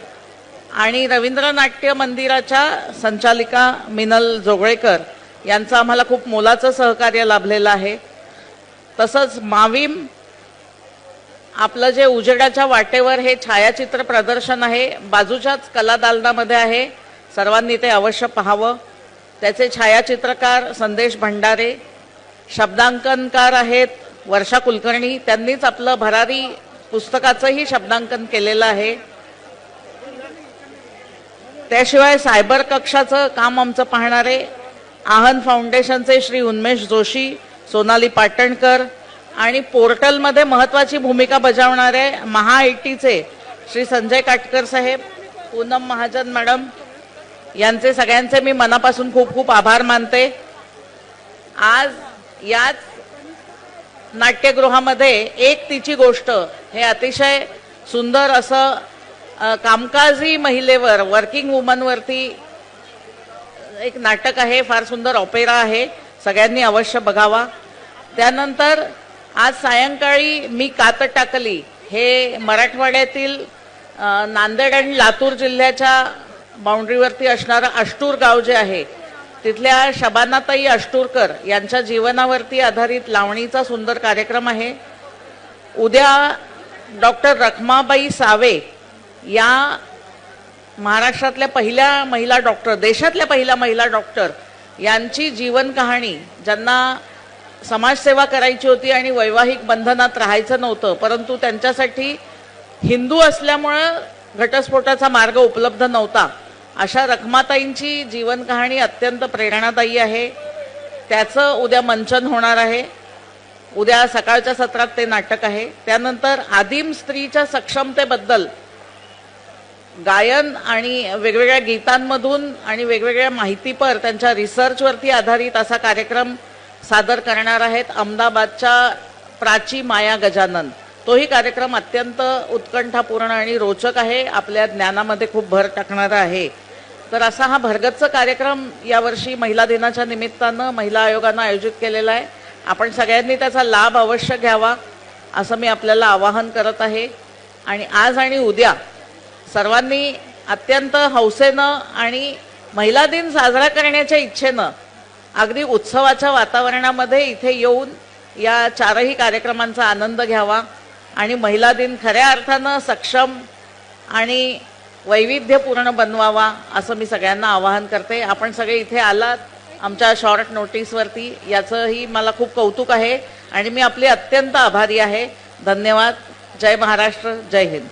आणि रवींद्र नाट्य मंदिराच्या संचालिका मिनल जोगळेकर यांचं आम्हाला खूप मोलाचं सहकार्य लाभलेलं आहे. तसंच माविम, आपलं जे उजेडाच्या वाटेवर हे छायाचित्र प्रदर्शन आहे, बाजूच्याच कला दालनामध्ये आहे, सर्वांनी ते अवश्य पाहावं. त्याचे छायाचित्रकार संदेश भंडारे, शब्दांकनकार आहेत वर्षा कुलकर्णी, त्यांनीच आपलं भरारी पुस्तकाचंही शब्दांकन केलेलं आहे. त्याशिवाय सायबर कक्षाचं काम आमचं पाहणारे आहन फाउंडेशनचे श्री उन्मेष जोशी, सोनाली पाटणकर आणि पोर्टलमध्ये महत्त्वाची भूमिका बजावणारे महाआयटीचे श्री संजय काटकर साहेब, पूनम महाजन मॅडम यांचे सगळ्यांचे मी मनापासून खूप खूप आभार मानते. आज याच नाट्यगृहामध्ये एक तिची गोष्ट हे अतिशय सुंदर असं कामकाजी महिलेवर, वर्किंग वुमनवरती एक नाटक आहे, फार सुंदर ऑपेरा आहे, सगळ्यांनी अवश्य बघावा. त्यानंतर आज सायंकाळी मी कात टाकली हे मराठवाड्यातील नांदेड आणि लातूर जिल्ह्याच्या बाउंड्रीवरती असणारं अष्टूर गाव जे आहे, तिथल्या शबानाताई अष्टूरकर यांच्या जीवनावरती आधारित लावणीचा सुंदर कार्यक्रम आहे. उद्या डॉक्टर रखमाबाई सावे या महाराष्ट्रातल्या पहिल्या महिला डॉक्टर, देशातल्या पहिल्या महिला डॉक्टर यांची जीवन कहाणी, ज्यांना समाजसेवा करायची होती आणि वैवाहिक बंधनात राहायचं नव्हतं, परंतु त्यांच्यासाठी हिंदू असल्यामुळं घटस्फोटाचा मार्ग उपलब्ध नव्हता, अशा रखमाताईंची जीवन कहाणी अत्यंत प्रेरणादायी आहे. त्याचं उद्या मंचन होणार आहे. उद्या सकाळच्या सत्रात ते नाटक आहे. त्यानंतर आदिम स्त्रीच्या सक्षमतेबद्दल गायन आणि वेगवेगळ्या गीतांमधून आणि वेगवेगळ्या माहितीपर त्यांच्या रिसर्चवरती आधारित असा कार्यक्रम सादर करणार आहेत अहमदाबादच्या प्राची माया गजानन. तोही कार्यक्रम अत्यंत उत्कंठापूर्ण आणि रोचक आहे, आपल्या ज्ञानामध्ये खूप भर टाकणारा आहे. तर असा हा भरगच्च कार्यक्रम यावर्षी महिला दिनाच्या निमित्तानं महिला आयोगानं आयोजित केलेला आहे. आपण सगळ्यांनी त्याचा लाभ अवश्य घ्यावा असं मी आपल्याला आवाहन करत आहे. आणि आज आणि उद्या सर्वांनी अत्यंत हौसेनं आणि महिला दिन साजरा करण्याच्या इच्छेनं अगदी उत्सवाच्या वातावरणामध्ये इथे येऊन या चारही कार्यक्रमांचा आनंद घ्यावा आणि महिला दिन खऱ्या अर्थानं सक्षम आणि वैविध्यपूर्ण बनवावा असं मी सगळ्यांना आवाहन करते. आपण सगळे इथे आलात आमच्या शॉर्ट नोटीसवरती, याचंही मला खूप कौतुक आहे आणि मी आपली अत्यंत आभारी आहे. धन्यवाद. जय महाराष्ट्र, जय हिंद.